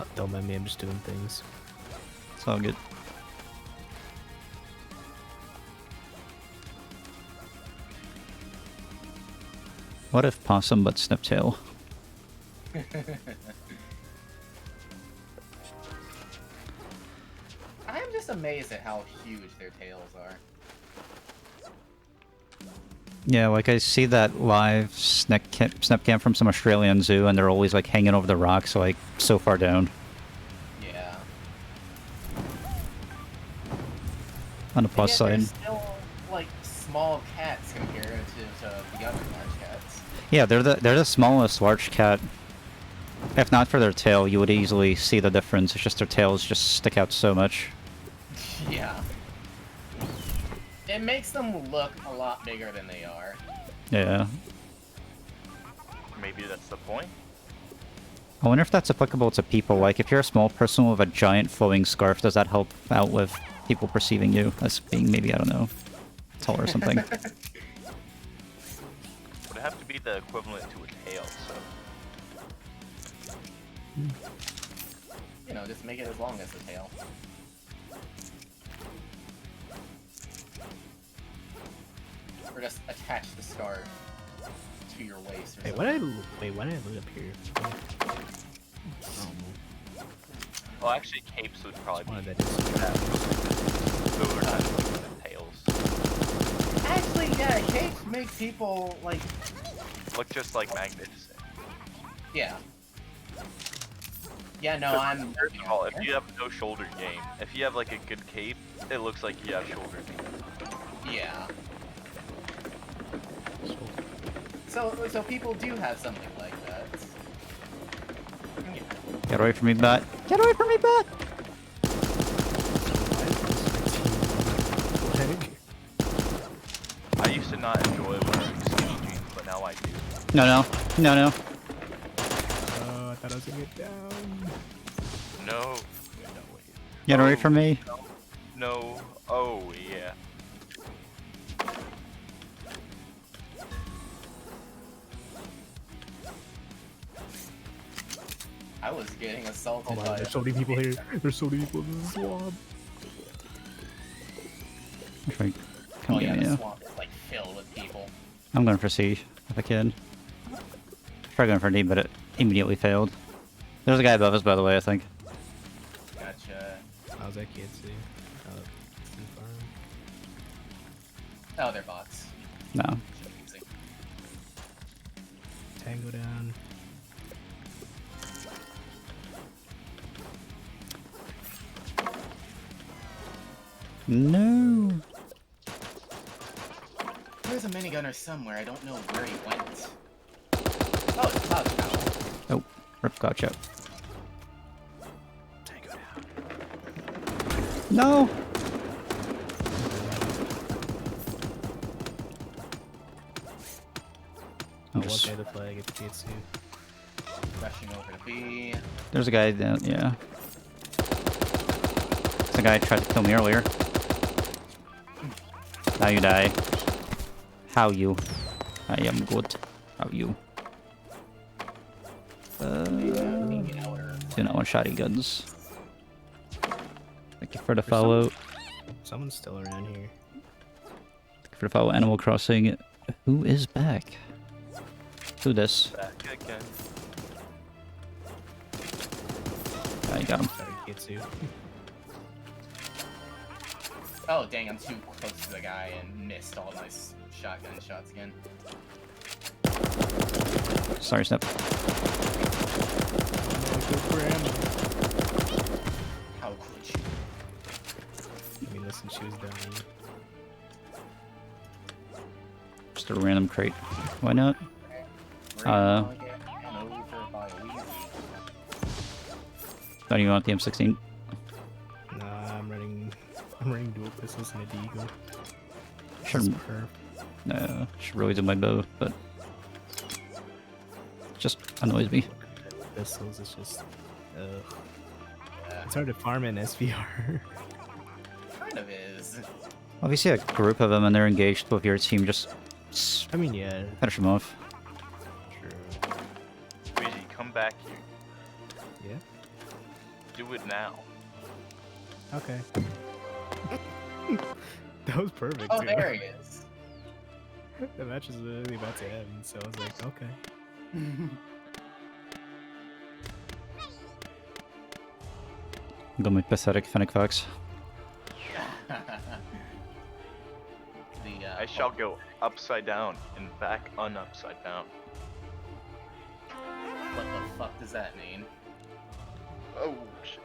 Oh, don't mind me, I'm just doing things. It's all good. What if possum but sniptail? I'm just amazed at how huge their tails are. Yeah, like I see that live snap cam from some Australian zoo, and they're always like hanging over the rocks, like so far down. Yeah. On the plus And yet side. they're still like small cats compared to the other large cats. Yeah, they're the smallest large cat If not for their tail, you would easily see the difference. It's just their tails just stick out so much. Yeah. It makes them look a lot bigger than they are. Yeah. Maybe that's the point. I wonder if that's applicable to people. Like, if you're a small person with a giant flowing scarf, does that help out with people perceiving you as being maybe, I don't know, tall or something? Would it have to be the equivalent to a tail, so... You know, just make it as long as the tail. Or just attach the scarf to your waist or Wait, something. why did I loot up here? Well, actually, capes would probably One of be that is- those are kind of like the tails. Actually, yeah, capes make people, like... Look just like magnificent. Yeah. Yeah, no, I'm... First of all, if you have no shoulder game, if you have like a good cape, it looks like you have shoulder game. Yeah. So people do have something like that. Yeah. Get away from me, bat. Get away from me, bat! I used to not enjoy wearing skinny jeans, but now I do. No, no. No, no. Oh, I thought I was gonna get down. No. Get away from me. No. Oh, yeah. I was getting assaulted Oh my by... god, there's so many people here. There's so many people in this swamp. Try- Come Oh get yeah, me, the yeah. swamp is like filled with people. I'm going for C, if I can. Tried going for D, but it immediately failed. There's a guy above us, by the way, I think. Gotcha. How's that kid see? Farm. Oh, they're bots. No. Easy. Tango down. No. There's a minigunner somewhere. I don't know where he went. Oh, it's Clogg now. Oh, rip, gotcha. Tango down. No! I I'm won't just- pay the flag if you too. Rushing over to B. There's a guy down, yeah. There's a guy who tried to kill me earlier. Now you die. How you? I am good. How you? Do not want shotty guns. Thank you for the follow. Someone's still around here. Thank you for the follow. Animal Crossing. Who is back? Who this? Back again. I got him. Sorry, Kitsu. Oh, dang, I'm too close to the guy and missed all my shotgun shots again. Sorry, Snap. How could you? I mean, listen, she was dying. Just a random crate. Why not? We're gonna get ran over by a wheelie. Don't you want the M16? Nah, I'm running dual pistols and a deagle. Sure. This is perf. No, should really do my bow, but it just annoys me. Pistols, it's just, Yeah, it's hard to farm in SVR. kind of is. Obviously, a group of them and they're engaged with your team, just I mean, yeah, finish them off. true. Weezy, come back here. Yeah. Do it now. Okay. That was perfect. Oh, too. there he is. The match is literally about to end, so I was like, okay. Got my pathetic Fennec Fox. I shall go upside down and back unupside down. What the fuck does that mean? Oh shit.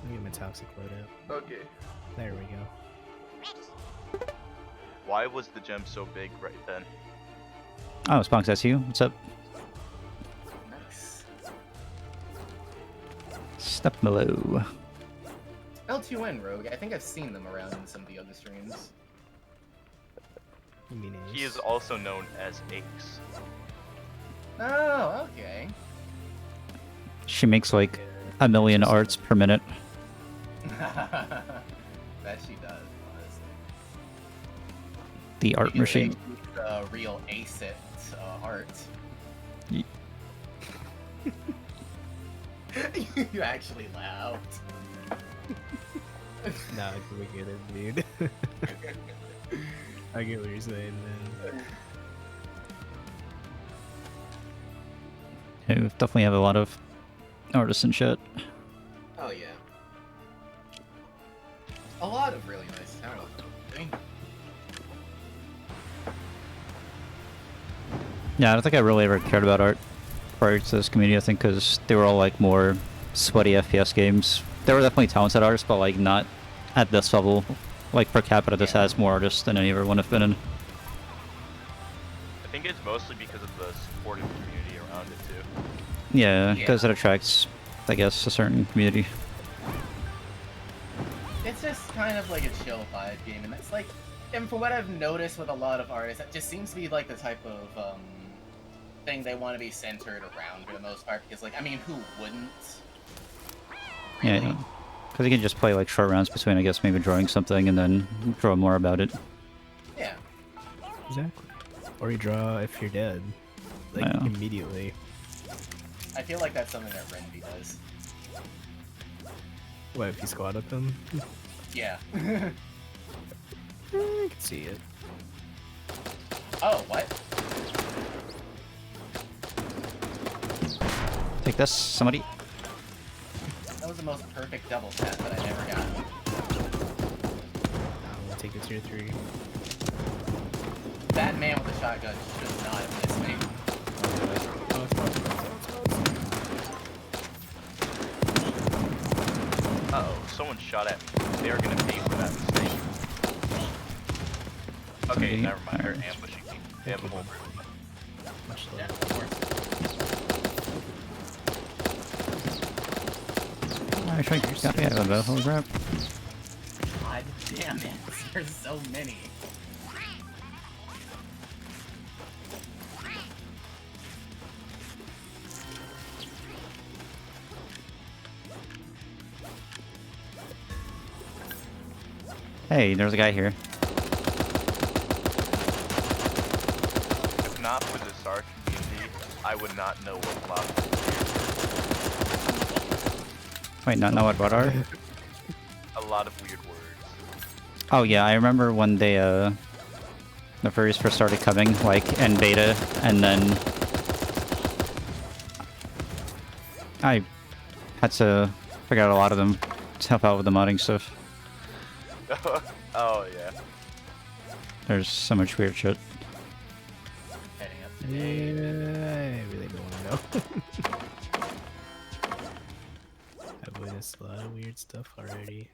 Let me get my toxic loadout. Okay. There we go. Why was the gem so big right then? Oh, Spunks, that's you? What's up? Nice. Step below. L2N Rogue, I think I've seen them around in some of the other streams. You mean He Ace? is also known as Ace. Oh, okay. She makes like a million arts per minute. That she does, honestly. The art You can say machine. she's the real ace at art. You actually laughed. Nah, I get it, dude. I get what you're saying, man. Yeah, we definitely have a lot of artists and shit. Oh yeah. A lot of really nice talent. I mean, Yeah, I don't think I really ever cared about art prior to this community, I think, because they were all like more sweaty FPS games. There were definitely talented artists, but like not at this level. Like per capita, this has more artists than any other one have been in. I think it's mostly because of the supportive community around it too. Yeah, Yeah. because it attracts, I guess, a certain community. it's just kind of like a chill vibe game, and that's like, and from what I've noticed with a lot of artists, that just seems to be like the type of thing they want to be centered around for the most part. Because like, I mean, who wouldn't? Really? Yeah, because you can just play like short rounds between, I guess, maybe drawing something and then draw more about it. Yeah. Exactly. Or you draw if you're dead. Like, Yeah. immediately. I feel like that's something that Renby does. What, if you squat up him? Yeah. I can see it. Oh, what? Take this, somebody. That was the most perfect double tap that I never got. I'll take it tier 3. That man with the shotgun should not have missed me. Uh-oh, someone shot at me. They are gonna pay for that mistake. Okay, Somebody- never mind. They're alright. ambushing me. They have a whole room. Much Yeah, love. of course. I tried to got me out of the holy crap. God damn it. There's so many. Hey, there's a guy here. If not for this art community, I would not know what love Wait, not know what are? is. A lot of weird words. Oh yeah, I remember when they the furries first started coming, like in beta, and then I had to figure out a lot of them to help out with the modding stuff. Oh yeah. There's so much weird shit. Heading up Yeah, today. I really don't want to know. I've witnessed a lot of weird stuff already.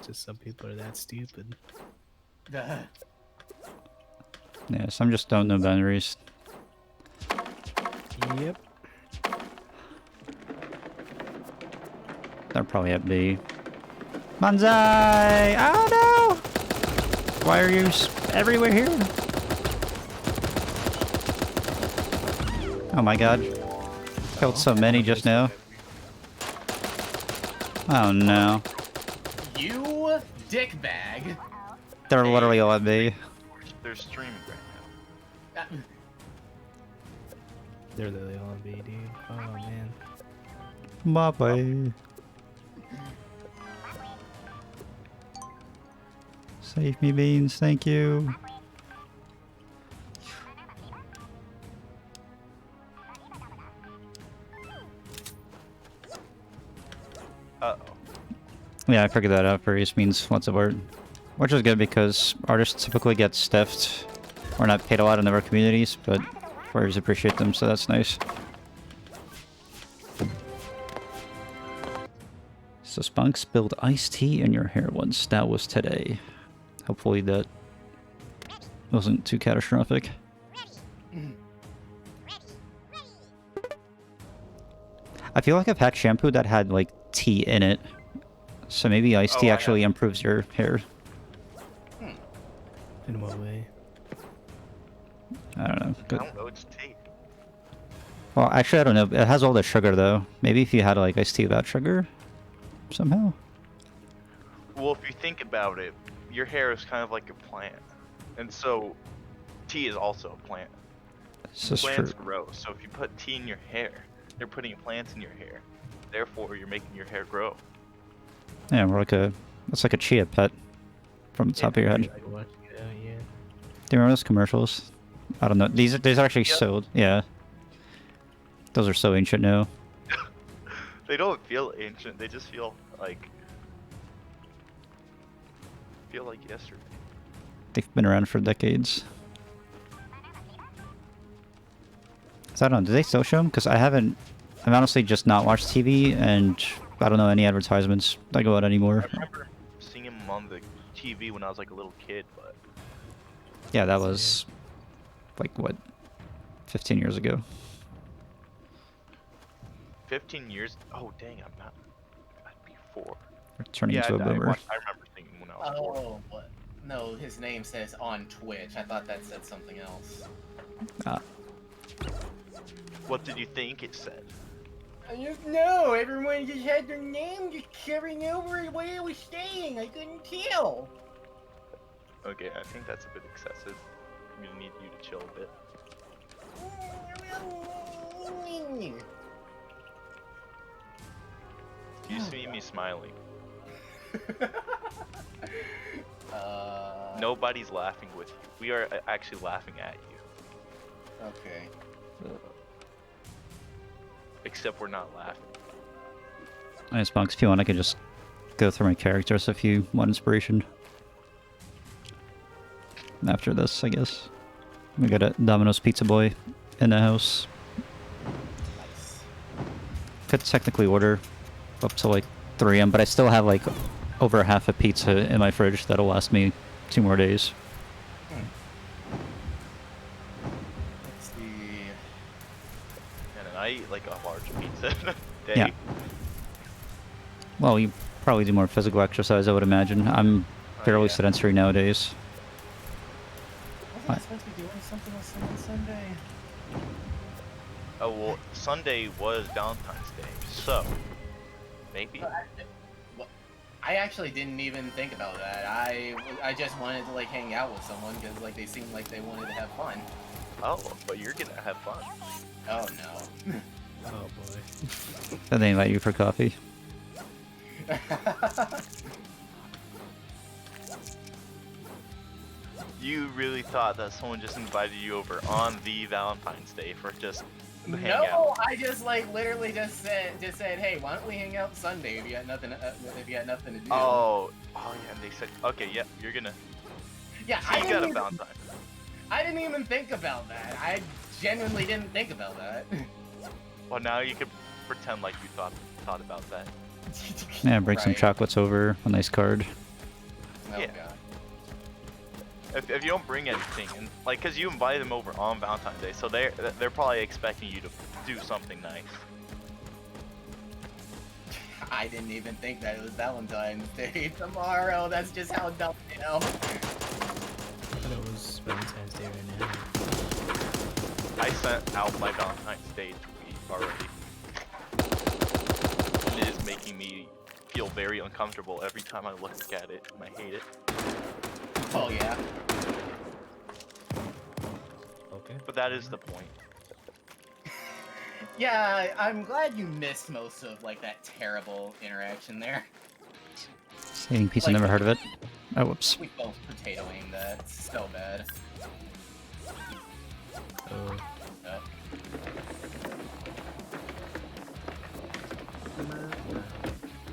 Just some people are that stupid. Yeah, some just don't know boundaries. Yep. They're probably at B. Manzai! Oh no! Why are you everywhere here? Oh my god. Killed so many just now. Oh no. You dickbag. They're literally all at B. They're streaming right now. They're literally all on B, dude. Oh man. Bye-bye. Save me, Beans. Thank you. Uh-oh. Yeah, I figured that out. Furries means lots of art. Which is good because artists typically get stiffed or not paid a lot in their communities, but furries appreciate them, so that's nice. So Spunk spilled iced tea in your hair once. That was today. Hopefully that wasn't too catastrophic. I feel like I've had shampoo that had like tea in it. So maybe iced tea I actually have- improves your hair. In what way? I don't know. I Good. don't know. It's tea. Well, actually, I don't know. It has all the sugar though. Maybe if you had like iced tea without sugar, somehow. Well, if you think about it, your hair is kind of like a plant, and so tea is also a plant. This is Plants true. grow, so if you put tea in your hair, you're putting plants in your hair. Therefore, you're making your hair grow. Yeah, we're like a. It's like a chia pet from the top of your head. Like watching it out, yeah. Do you remember those commercials? I don't know. These are actually Yep. so yeah. Those are so ancient now. They don't feel ancient. They just feel like yesterday. They've been around for decades. So I don't know. Do they still show them? Because I haven't. I've honestly just not watched TV, and I don't know any advertisements that go out anymore. I remember seeing him on the TV when I was like a little kid, but Yeah, that was like what, 15 years ago. 15 years. Oh dang, I'm not. I'd be 4. We're turning Yeah, into a boomer. I remember seeing him when I was 4. Oh, what? No, his name says on Twitch. I thought that said something else. Ah, What did you think it said? I just know everyone just had their name just carrying over what it was saying. I couldn't tell. Okay, I think that's a bit excessive. I'm gonna need you to chill a bit. You see me smiling. Nobody's laughing with you. We are actually laughing at you. Okay. Except we're not laughing. nice, Bunks. If you want, I could just go through my characters if you want inspiration. After this, I guess. We got a Domino's Pizza Boy in the house. Nice. Could technically order up to like 3 a.m., but I still have like over half a pizza in my fridge that'll last me 2 more days. Let's see. And I eat like a large pizza in a day. Yeah. Well, you probably do more physical exercise, I would imagine. I'm fairly yeah. sedentary nowadays. Wasn't I supposed to be doing something on Sunday? Oh well, Sunday was Valentine's Day, so maybe. I actually didn't even think about that. I just wanted to like hang out with someone because like they seemed like they wanted to have fun. Oh, but you're gonna have fun. Oh no. Oh boy. Did they invite you for coffee? You really thought that someone just invited you over on the Valentine's Day for just to hang out? No, I just like literally just said, hey, why don't we hang out Sunday if you got nothing, to do? Oh yeah, and they said, okay, yeah, you're gonna. Yeah, So you got a Valentine. I didn't even think about that. I genuinely didn't think about that. Well, now you can pretend like you thought about that. Yeah, bring some Right. chocolates over. A nice card. Oh Yeah. god. If you don't bring anything, and like, cause you invited them over on Valentine's Day, so they're probably expecting you to do something nice. I didn't even think that it was Valentine's Day tomorrow. That's just how dumb I am. I thought it was Valentine's Day right now. I sent out my Valentine's Day tweet already. And it is making me feel very uncomfortable every time I look at it, and I hate it. Oh yeah. Okay. But that is the point. Yeah, I'm glad you missed most of like that terrible interaction there. Eating pizza, Like- never heard of it. Oh, whoops. We both potatoing that so bad. Oh. Oh.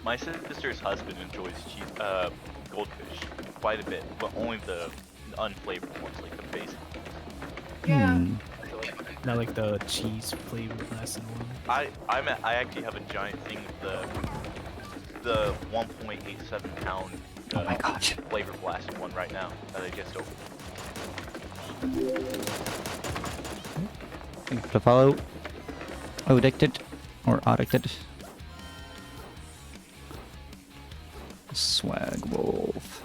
My sister's husband enjoys goldfish quite a bit, but only the unflavored ones, like the basic ones. Yeah. Hmm. Not like the cheese flavored blasted one. I actually have a giant thing of the 1.87 pound Oh my gosh. flavor blasted one right now that I just opened. To follow. Addicted or addicted. Swag wolf.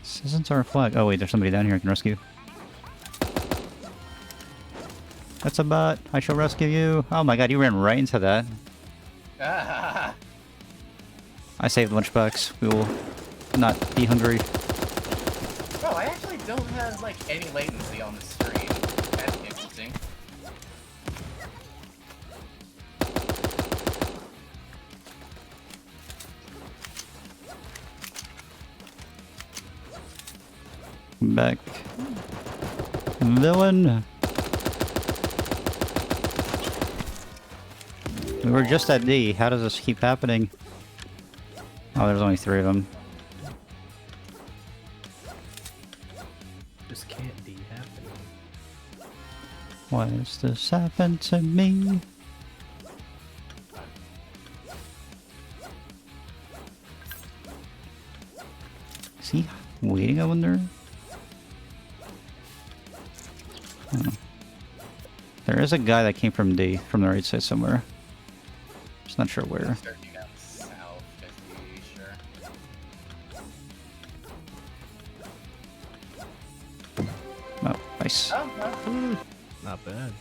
This isn't our flag. Oh wait, there's somebody down here I can rescue. That's a bot. I shall rescue you. Oh my god, you ran right into that. Ah, I saved lunchbox. We will not be hungry. bro, I actually don't have like any latency on the stream. That's interesting. Back. Villain. We were just at D. How does this keep happening? Oh, there's only 3 of them. This can't be happening. Why does this happen to me? Is he waiting, I wonder? Oh. There is a guy that came from D, from the right side somewhere. Just not sure where. Starting out south, just to be sure. Oh, nice. Oh, well. Not bad.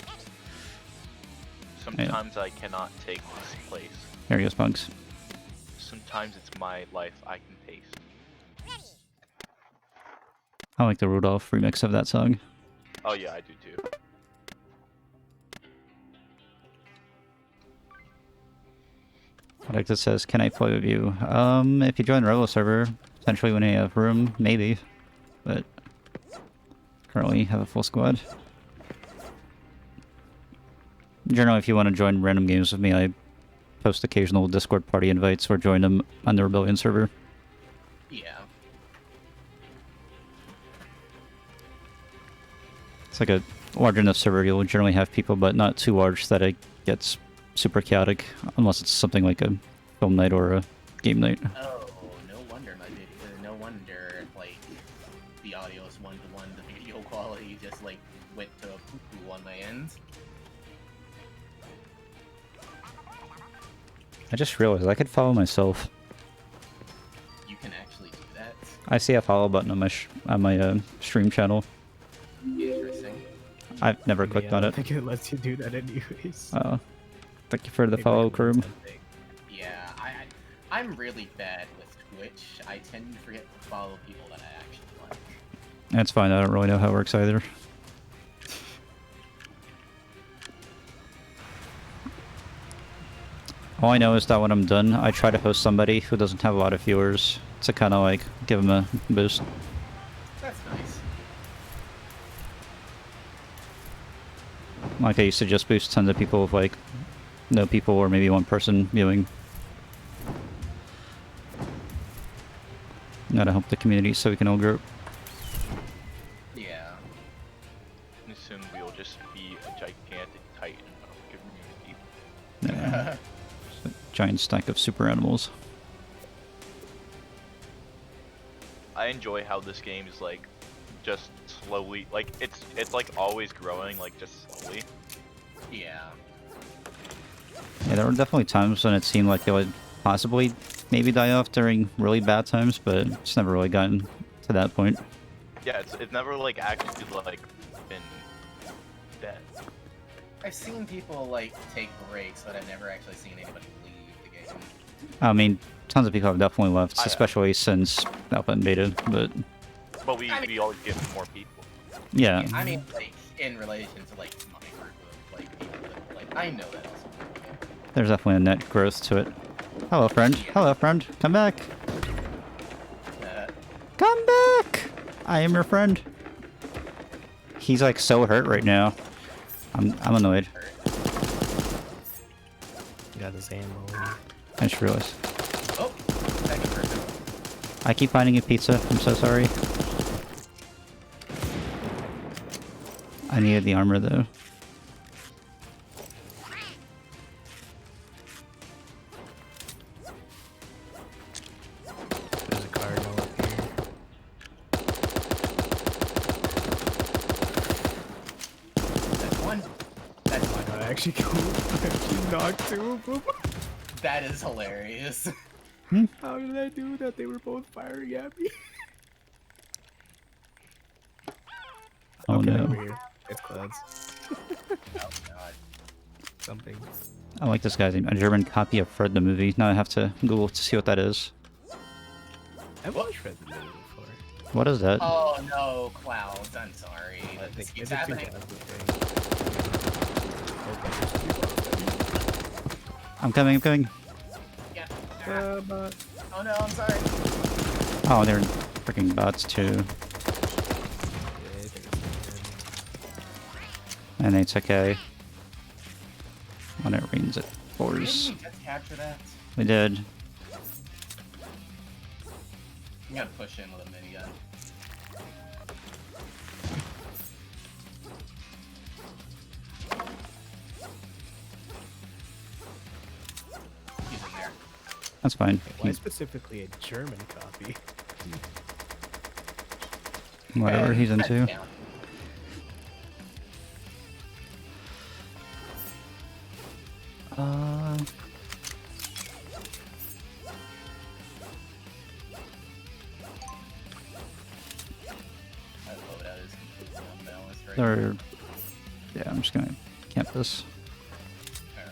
Sometimes I cannot take this place. There he goes, Punks. Sometimes it's my life I can taste. I like the Rudolph remix of that song. Oh yeah, I do too. Alexa says, can I play with you? If you join the Rolo server, potentially when you have room, maybe. But currently have a full squad. Generally, if you want to join random games with me, I post occasional Discord party invites or join them on the Rebellion server. Yeah. It's like a large enough server, you'll generally have people, but not too large that it gets super chaotic, unless it's something like a film night or a game night. Oh, no wonder my video. No wonder like the audio is 1-to-1. The video quality just like went to a poo-poo on my end. I just realized I could follow myself. You can actually do that. I see a follow button on my stream channel. Interesting. I've never clicked on I it. think it lets you do that anyways. Thank you for the Maybe follow, recommend Kroom. something. Yeah, I'm really bad with Twitch. I tend to forget to follow people that I actually like. That's fine, I don't really know how it works either. All I know is that when I'm done, I try to host somebody who doesn't have a lot of viewers to kind of like give them a boost. That's nice. Like I used to just boost tons of people with like no people or maybe one person viewing. Gotta help the community so we can all grow. Yeah. And soon we will just be a gigantic titan of community. Yeah. Just a giant stack of super animals. I enjoy how this game is like just slowly, like it's like always growing, like just slowly. Yeah. Yeah, there were definitely times when it seemed like it would possibly maybe die off during really bad times, but it's never really gotten to that point. Yeah, it's never like actually like been dead. I've seen people like take breaks, but I've never actually seen anybody leave the game. I mean, tons of people have definitely left, I have. especially since Alpha and Beta, but But we I mean- we always get more people. yeah. I mean, like in relation to like my group of like people that like I know that also. There's definitely a net growth to it. Hello, friend. Hello, friend. Come back. Come back! I am your friend. He's like so hurt right now. I'm annoyed. Got his ammo. I just realized. Oh, second person. I keep finding you pizza. I'm so sorry. I needed the armor though. There's a cardinal up here. actually cool. I actually knocked two of them. That is hilarious. How did I do that? They were both firing at me. Oh Okay, no. over here. It's clouds. Oh god. Something. I like this guy's name. A German copy of Fred the movie. Now I have to Google to see what that is. I've watched Red the movie before. What is that? Oh no, clouds. I'm sorry. I This think keeps it's a happening. 2000 thing. I'm coming, I'm coming. Yeah. But Oh no, I'm sorry. Oh, they're freaking bots too. And it's okay. When it rains, it pours. Didn't we just capture that? We did. I'm gonna push in with a minigun. He's in there. That's fine. why specifically a German copy? Whatever he's into. Down. That loadout is completely unbalanced right now. Or, yeah, I'm just gonna camp this. Alright.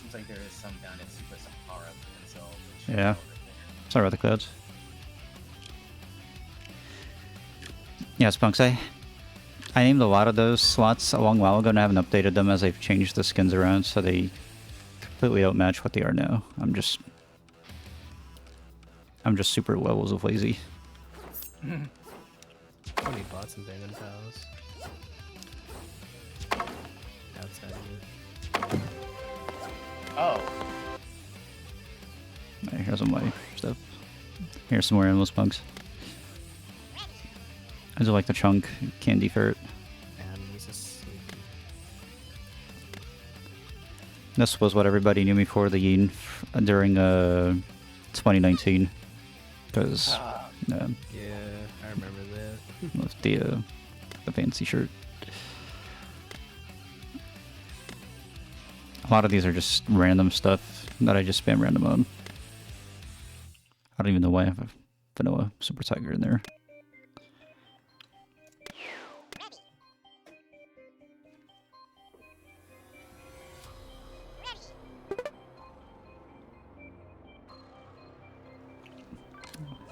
Seems like there is some down at Super Sahara, and so it should be Yeah. over there. Sorry about the clouds. Yeah, Spunks, I named a lot of those slots a long while ago and I haven't updated them as they've changed the skins around, so they completely don't match what they are now. I'm just super levels of lazy. How many bots and Bangman Pals? Outside of it. Oh, Alright, here's some of my stuff. Here's some more animal spunks. I do like the chunk candy ferret. And he's asleep. This was what everybody knew me for the Yin during 2019. Because Yeah, I remember that. with the fancy shirt. A lot of these are just random stuff that I just spam random on. I don't even know why I have a vanilla super tiger in there.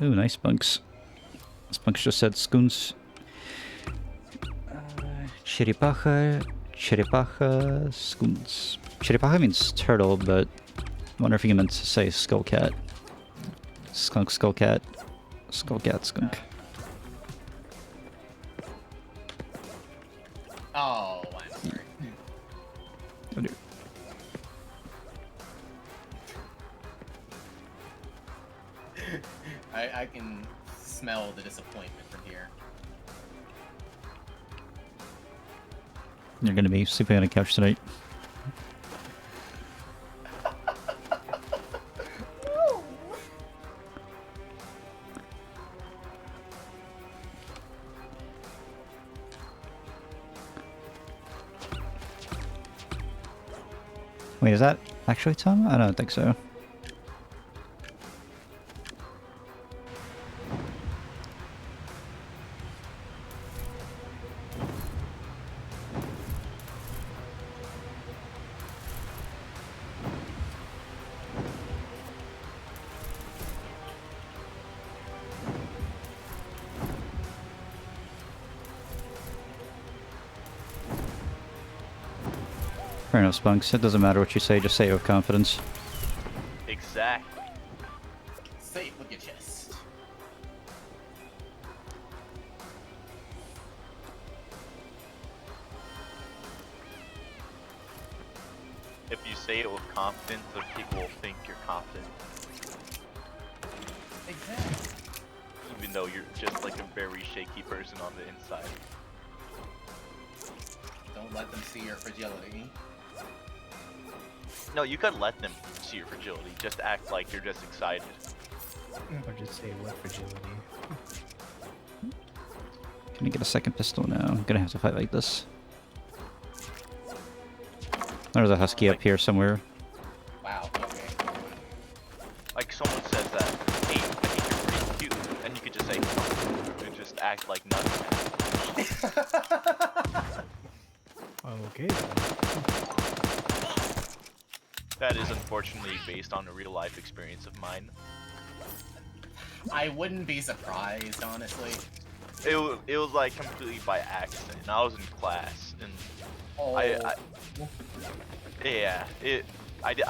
Ooh, nice spunks. Spunks just said scoons. Chiripaja, scoons. Chiripaja means turtle, but I wonder if he meant to say skullcat. Skunk, skullcat. Skullcat, skunk. oh, I'm sorry. Oh dear. I can smell the disappointment from here. You're gonna be sleeping on a couch tonight. Wait, is that actually Tom? I don't think so. Fair enough, Spunks. It doesn't matter what you say, just say it with confidence. Exactly. Safe with your chest. If you say it with confidence, then people will think you're confident, Exactly. even though you're just like a very shaky person on the inside. Don't let them see your fragility. No, you could let them see your fragility. Just act like you're just excited. Or just say what fragility. Gonna get a second pistol now. I'm gonna have to fight like this. There's a husky up here somewhere. Wow. Okay. Like someone says that, hey, I think you're pretty cute, and you could just say, no, and just act like nothing. Okay then. That is unfortunately based on a real life experience of mine. I wouldn't be surprised, honestly. It was like completely by accident. I was in class and Oh. I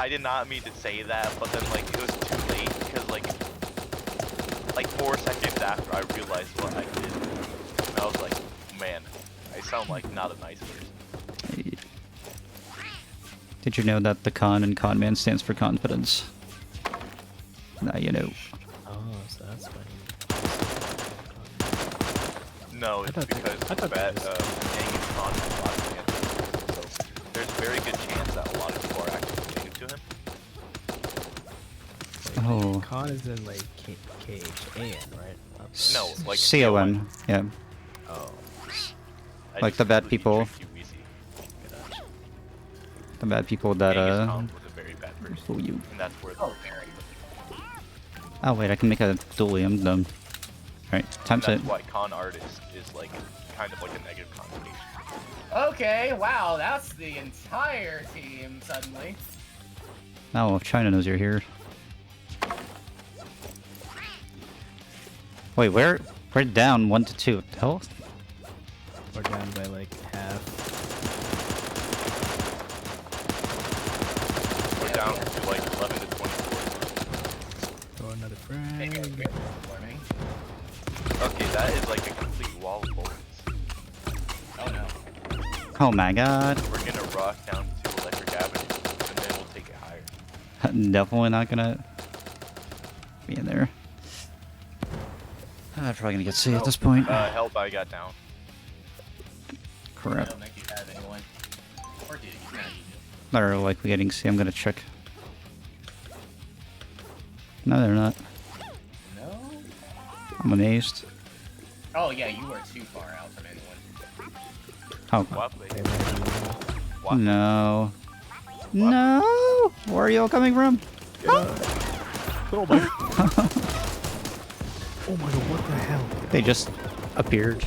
did not mean to say that, but then like it was too late because like 4 seconds after I realized what I did, and I was like, man, I sound like not a nice person. Did you know that the con in con man stands for confidence? Now you know. Oh, so that's funny. No, it's because bad hanging con is a lot of chances. So there's a very good chance that a lot of people are actually native to him. Oh. Con is in like K-H-A-N, right? No, like C-O-N. Yeah. Oh. I Like just the bad completely people. tricked you, Weezy. The bad people that Genghis Khan was a very bad person, fool you. and that's where the Oh, very. Oh wait, I can make a dually. I'm dumb. Alright, time and that's to. why con artist is like kind of like a negative connotation. Okay, wow, that's the entire team suddenly. Oh, China knows you're here. Wait, we're down 1 to 2 health. We're down by like half. We're down to like 11 to 24. Throw another Take a frag. quick roll for me. Okay, that is like a complete wall of bullets. Oh no. Oh my god. We're gonna rock down to Electric Avenue, and then we'll take it higher. Definitely not gonna be in there. I'm probably gonna get C at this point. Help, I got down. I Crap. don't think you have anyone. Or do you? No, you do. They're likely getting C. I'm gonna check. No, they're not. No? I'm amazed. Oh yeah, you were too far out from anyone. Oh. What? They might be- What? No. No! Where are you all coming from? Oh my Oh my god, what the hell? They just appeared.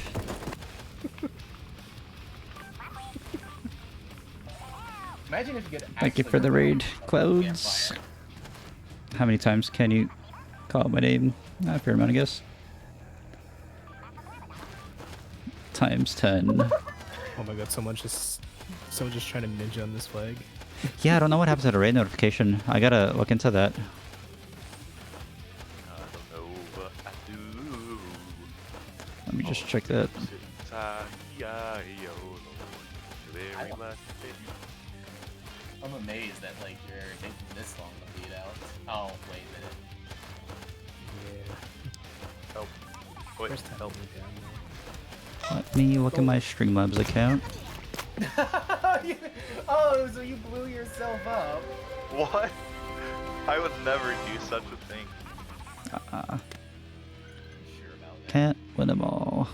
Imagine if you could Thank you actually for the raid, remove Clouds. campfire. How many times can you call my name? A fair amount, I guess. Times 10. Oh my god, someone just trying to ninja on this flag. Yeah, I don't know what happened to the raid notification. I gotta look into that. I don't know what I do. Let me just check that. I'm amazed that like you're taking this long to beat out. Oh, wait a minute. Yeah. Help. Wait. First help me down Let me look at my Streamlabs account. Oh, so you blew yourself up. What? I would never do such a thing. Sure about that. Can't win them all.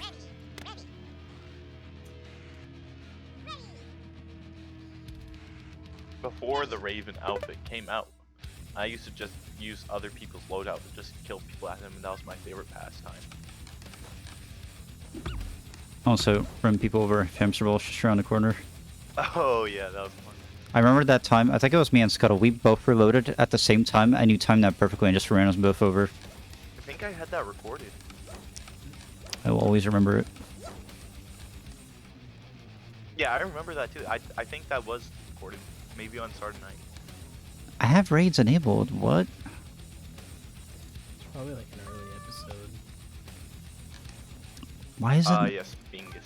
Before the Raven outfit came out, I used to just use other people's loadout to just kill people at them, and that was my favorite pastime. Also, run people over. Hamster Ball's just around the corner. Oh yeah, that was fun. I remember that time. I think it was me and Scuttle. We both reloaded at the same time, and you timed that perfectly and just ran us both over. I think I had that recorded. I will always remember it. Yeah, I remember that too. I think that was recorded. Maybe on Saturday night. I have raids enabled. What? It's probably like an early episode. Why is it? Yes, Bingus.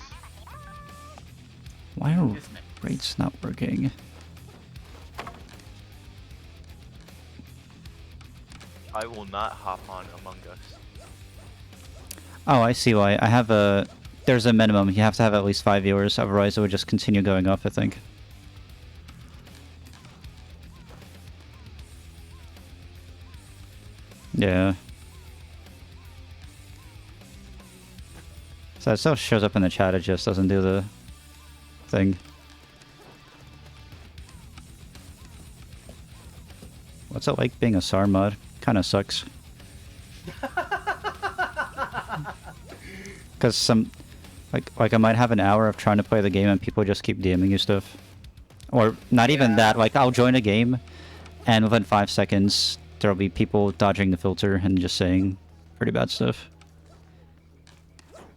Why are Just minutes. raids not working? I will not hop on Among Us. Oh, I see why. I have a... There's a minimum. You have to have at least 5 viewers, otherwise it would just continue going up, I think. Yeah. So it still shows up in the chat, it just doesn't do the thing. What's it like being a SAR mod? Kinda sucks. Because some... Like I might have an hour of trying to play the game and people just keep DMing you stuff. Or not even that, like I'll join a game and within 5 seconds there'll be people dodging the filter and just saying pretty bad stuff.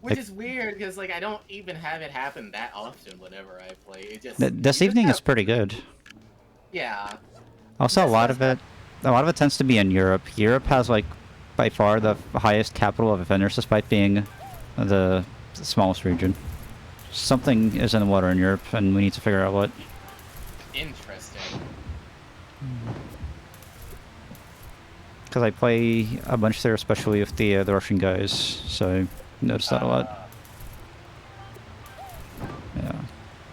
Which is weird, because like I don't even have it happen that often whenever I play. It just This evening is pretty good. Yeah. Also, a lot of it tends to be in Europe. Europe has like by far the highest capital of offenders, despite being the smallest region. Something is in the water in Europe, and we need to figure out what. Interesting. Because I play a bunch there, especially with the Russian guys, so I noticed that a lot. Yeah,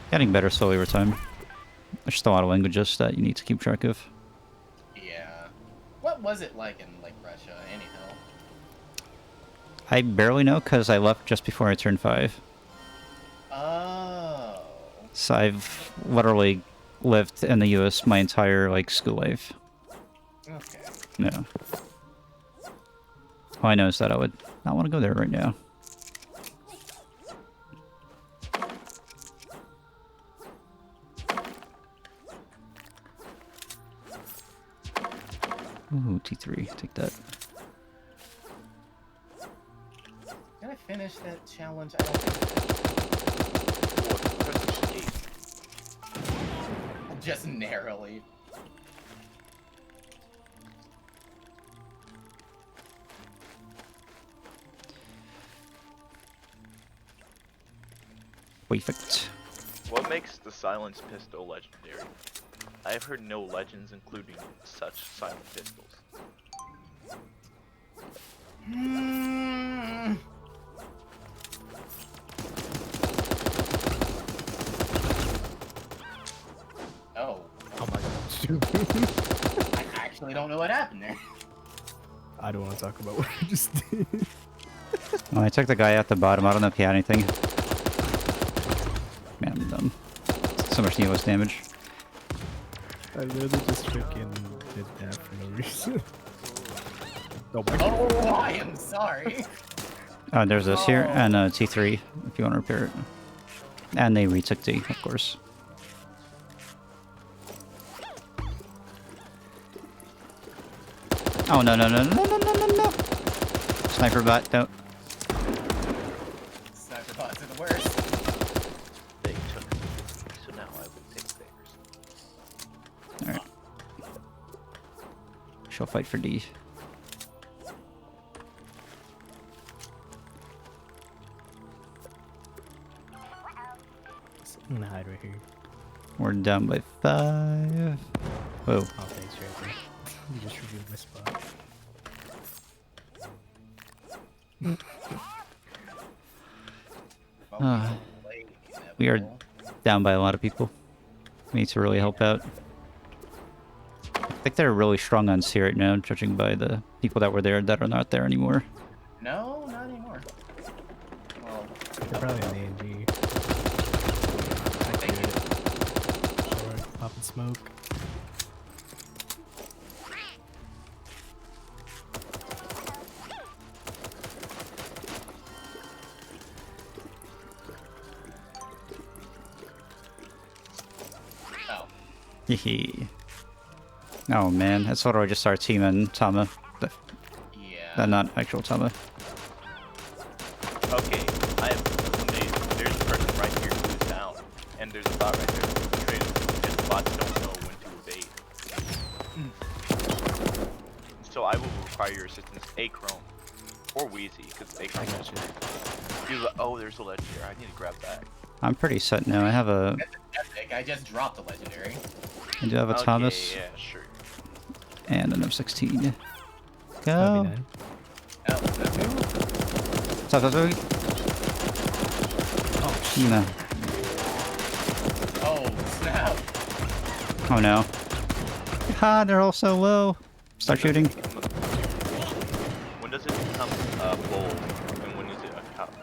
getting better slowly over time. There's just a lot of languages that you need to keep track of. Yeah. What was it like in like Russia, anyhow? I barely know because I left just before I turned 5. Oh. So I've literally lived in the US my entire like school life. Okay. Yeah. All I know is that I would not want to go there right now. Ooh, T3, take that. Did I finish that challenge? I don't think just narrowly. Perfect. What makes the silenced pistol legendary? I have heard no legends including such silent pistols. Oh. Oh my gosh. I actually don't know what happened there. I don't want to talk about what I just did. Well, I took the guy at the bottom. I don't know if he had anything. Man, I'm dumb. So much needless damage. I literally just freaking did that for no reason. Oh my Oh, I am sorry. There's this here, and T3, if you want to repair it. And they retook D, of course. Oh, no, no, no, no, no, no, no, no! Sniper bot, don't. Sniper bots are the worst. They took me, so now I will take theirs. Alright. She'll fight for D. I'm gonna hide right here. We're down by 5. Whoa. Oh, thanks, Tracker. You just revealed my spot. We are down by a lot of people. We need to really help out. I think they're really strong on C right now, judging by the people that were there that are not there anymore. No, not anymore. Well, They're probably on A and G. thank you. Or popping smoke. Oh. Hehe. Oh man, that's what I just started teaming Tama. Yeah. Not actual Tama. Okay, there's a person right here who is down, and there's a bot right there who's traded, and the bots don't know when to evade. So I will require your assistance, A Chrome, or Wheezy, because A Chrome is oh, there's a legendary, I need to grab that. I'm pretty set now. I have a... That's epic. I just dropped a legendary. I do have a Okay, Thomas yeah, sure. and an F16. Go! RB9. Oh, that's good. Stop, stop, stop. Oh, No. Oh, snap. Oh no. Ha, they're all so low. Start shooting. When does it become bold, and when is it a cup?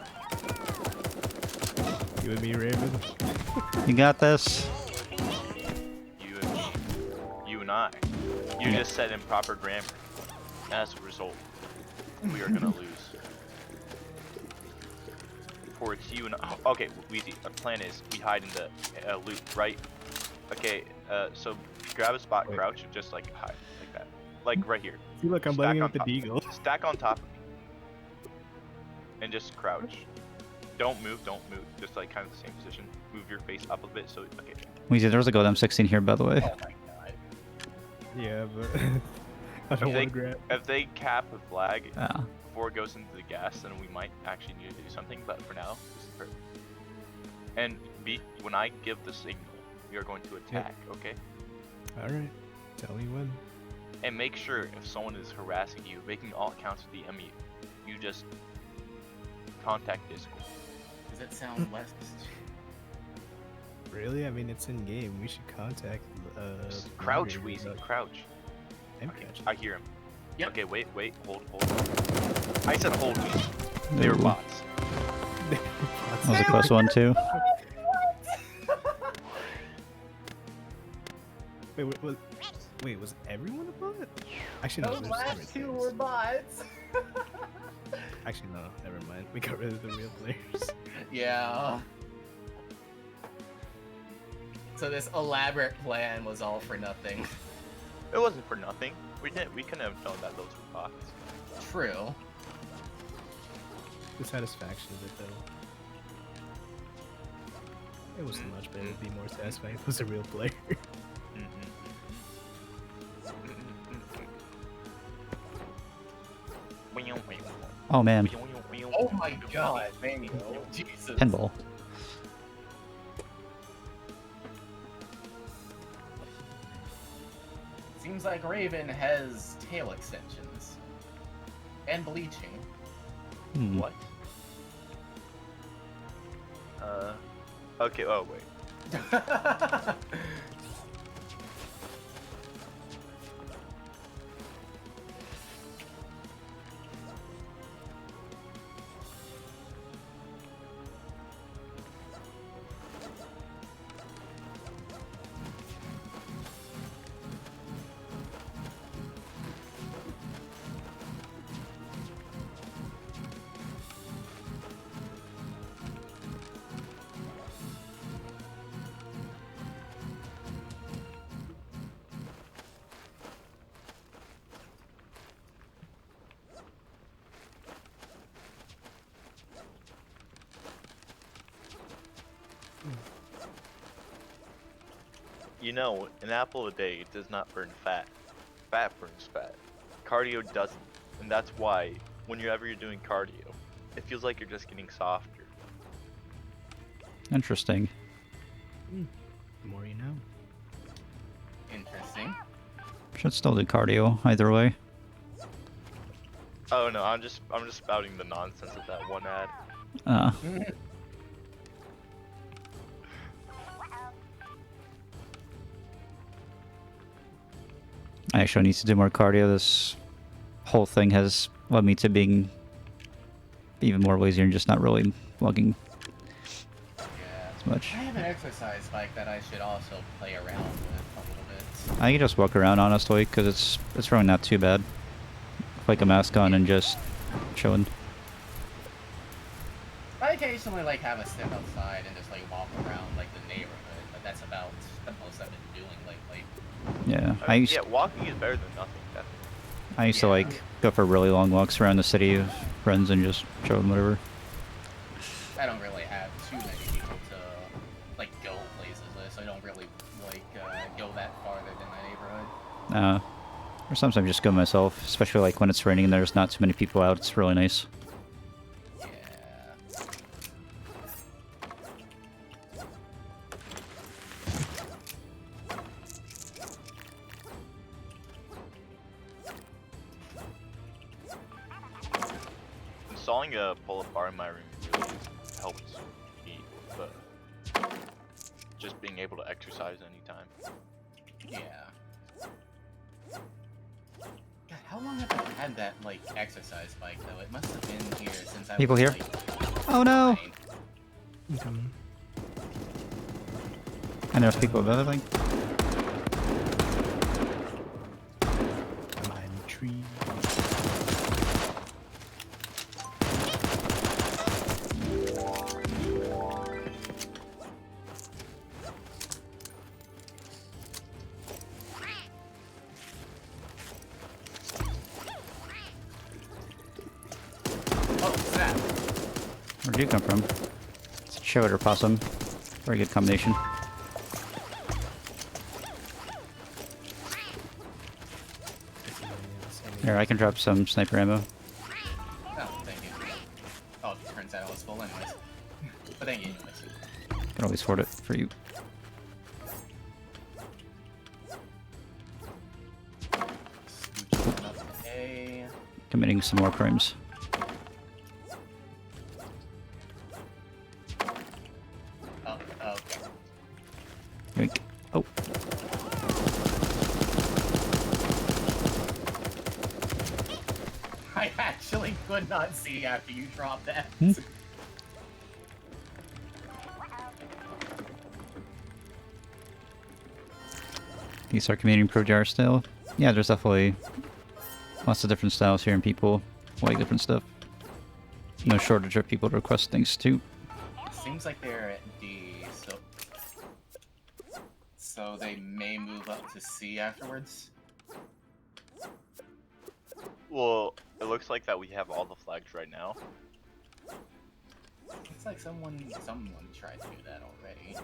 You and me, Raven. You got this. You and me. You and I. You Yeah. just said improper grammar. As a result, we are gonna lose. For it's you and I. Okay, Weezy, our plan is we hide in the loop, right? Okay, so grab a spot, Wait. crouch, and just like hide, like that. Like right here. See, look, I'm Stack blending on with the top. deagle. Stack on top of me. And just crouch. Don't move, just like kind of the same position. Move your face up a bit so, okay. Weezy, there's a Golem 16 here, by the way. Oh my god. Yeah, but I don't want to grab. If they cap the flag Ah. before it goes into the gas, then we might actually need to do something, but for now, this is perfect. And B, when I give the signal, we are going to attack, okay? Alright, tell me when. And make sure if someone is harassing you, making all accounts of the MU, you just contact Discord. Does it sound less? Really? I mean, it's in game. We should contact. Just crouch, moderators Weezy, about- crouch. I'm Okay, crouching. I hear him. Yep. Okay, wait, hold. I said hold, Weezy. They were Ooh. bots. That was a close one, too. Wait, was everyone a bot? Actually, no. Those there's last different two things. were bots. Actually, no. Never mind. We got rid of the real players. Yeah. So this elaborate plan was all for nothing. It wasn't for nothing. We couldn't have known that those were bots. True. The satisfaction of it, though. It was much better. It'd be more satisfying if it was a real player. Oh, man. Oh my god, Mango. Jesus. Pinball. Seems like Raven has tail extensions. And bleaching. Hmm. What? Okay, oh wait. You know, an apple a day does not burn fat. Fat burns fat. Cardio doesn't. And that's why, whenever you're doing cardio, it feels like you're just getting softer. Interesting. The more you know. Interesting. Should still do cardio, either way. Oh no, I'm just spouting the nonsense of that one ad. I actually need to do more cardio. This whole thing has led me to being even more lazy and just not really logging Yeah. as much. I have an exercise bike that I should also play around with a little bit. I can just walk around, honestly, because it's really not too bad. Like a mask on and just chilling. I occasionally like have a step outside and just like walk around like the neighborhood, but that's about the most I've been doing lately. Yeah, Yeah, walking is better than nothing, definitely. I used to Yeah. like go for really long walks around the city with friends and just chill and whatever. I don't really have too many people to like go places with, so I don't really like go that farther than my neighborhood. Or sometimes just go myself, especially like when it's raining and there's not too many people out. It's really nice. Yeah. Installing a pull-up bar in my room really helps me with just being able to exercise anytime. Yeah. God, how long have I had that like exercise bike though? It must have been here since I People was here? like, Oh no! 9. I'm coming. And there's people above, I think. I'm in the tree. Oh, snap. Where'd you come from? It's a chowder or possum. Very good combination. Here, I can drop some sniper ammo. Oh, thank you. Oh, it turns out I was full anyways. But thank you anyways. Can always afford it for you. Scooch on up to A. Committing some more crimes. Oh, okay. Yoink. Oh, I actually could not see after you dropped that. you start commuting pro jar style. Yeah, there's definitely lots of different styles here and people like different stuff. No shortage of people to request things too. Seems like they're at D, so they may move up to C afterwards. Well, it looks like that we have all the flags right now. It's like someone tried to do that already.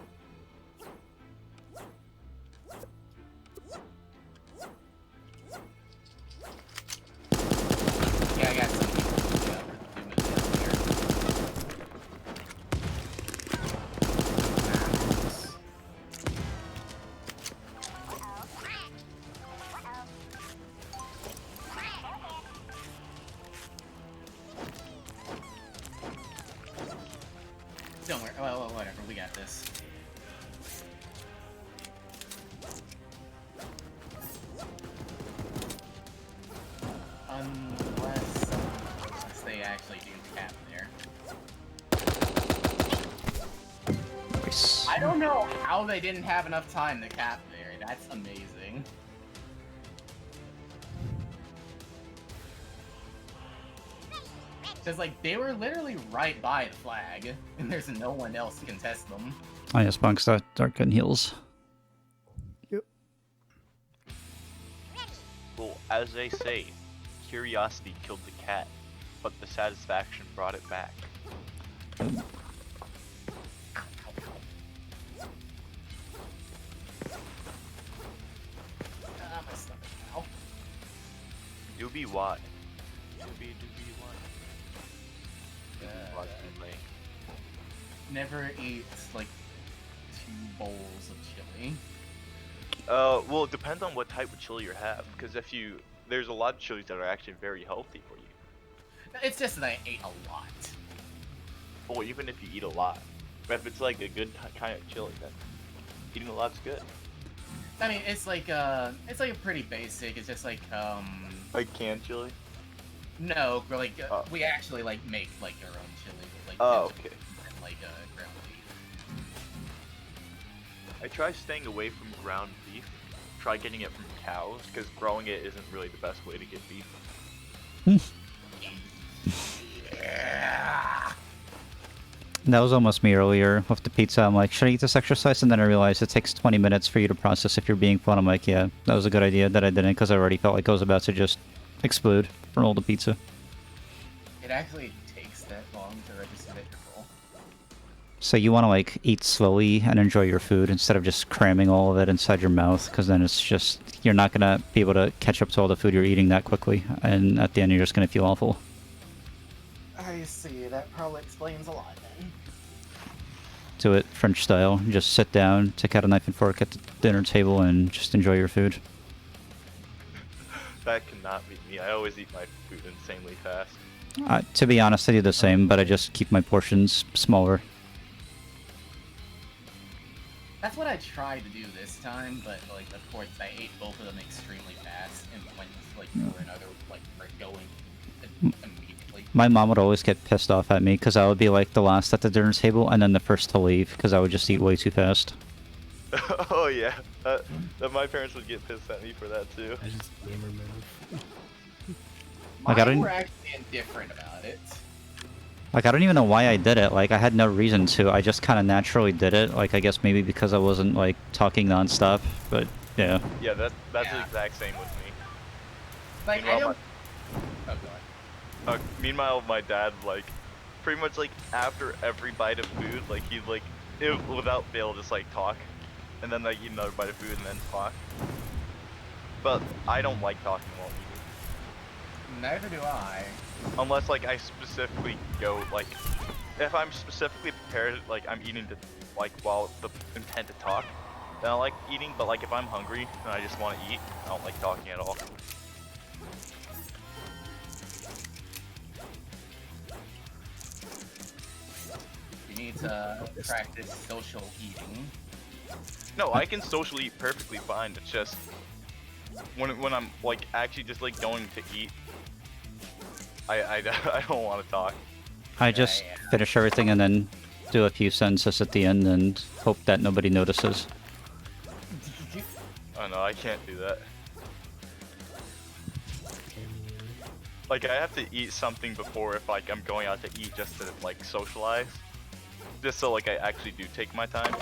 Yeah, I got some people who do move down there. Don't worry. Well, whatever. We got this. Unless they actually do cap there. Nice. I don't know how they didn't have enough time to cap there. That's amazing. Because, like, they were literally right by the flag, and there's no one else to contest them. Oh yeah, Spunk's dark gun heals. Well, as they say, curiosity killed the cat, but the satisfaction brought it back. My stomach now. Doobie why? Doobie why? Why's it late? Never eat, like, 2 bowls of chili. Well, it depends on what type of chili you have, because there's a lot of chilies that are actually very healthy for you. It's just that I ate a lot. Well, even if you eat a lot, but if it's like a good kind of chili, then eating a lot's good. I mean, it's like a pretty basic. It's just like Like canned chili? no, we're like we actually like make like our own chili with like Oh, okay. and like ground beef. I try staying away from ground beef. Try getting it from cows, because growing it isn't really the best way to get beef. Yeah. That was almost me earlier with the pizza. I'm like, should I eat this exercise? And then I realized it takes 20 minutes for you to process if you're being fun. I'm like, yeah, that was a good idea that I didn't, because I already felt like I was about to just explode from all the pizza. It actually takes that long to register that you're full. So you want to like eat slowly and enjoy your food instead of just cramming all of it inside your mouth, because then it's just, you're not going to be able to catch up to all the food you're eating that quickly. And at the end, you're just going to feel awful. I see. That probably explains a lot then. Do it French style. Just sit down, take out a knife and fork at the dinner table, and just enjoy your food. That cannot be me. I always eat my food insanely fast. To be honest, I do the same, but I just keep my portions smaller. That's what I tried to do this time, but like of course I ate both of them extremely fast and went like for another like going immediately. My mom would always get pissed off at me because I would be like the last at the dinner table and then the first to leave because I would just eat way too fast. Oh yeah, my parents would get pissed at me for that too. That's just a gamer move. Like, I Mine don't- were actually indifferent about it. Like, I don't even know why I did it. Like, I had no reason to. I just kind of naturally did it. Like, I guess maybe because I wasn't, like, talking nonstop. But, yeah. Yeah, that's Yeah. the exact same with me. Like, I Meanwhile, don't... Oh, go on. Meanwhile, my dad, like, pretty much, like, after every bite of food, like, he'd, like, without fail, just, like, talk. And then, like, eat another bite of food and then talk. But I don't like talking while eating. Neither do I. Unless, like, I specifically go, like, if I'm specifically prepared, like, I'm eating to, like, while the intent to talk, then I like eating, but, like, if I'm hungry and I just want to eat, I don't like talking at all. You need to practice social eating. No, I can socially eat perfectly fine, it's just, when I'm, like, actually just, like, going to eat, I don't want to talk. I just finish everything and then do a few sentences at the end and hope that nobody notices. Oh no, I can't do that. Like, I have to eat something before if, like, I'm going out to eat just to, like, socialize. Just so, like, I actually do take my time.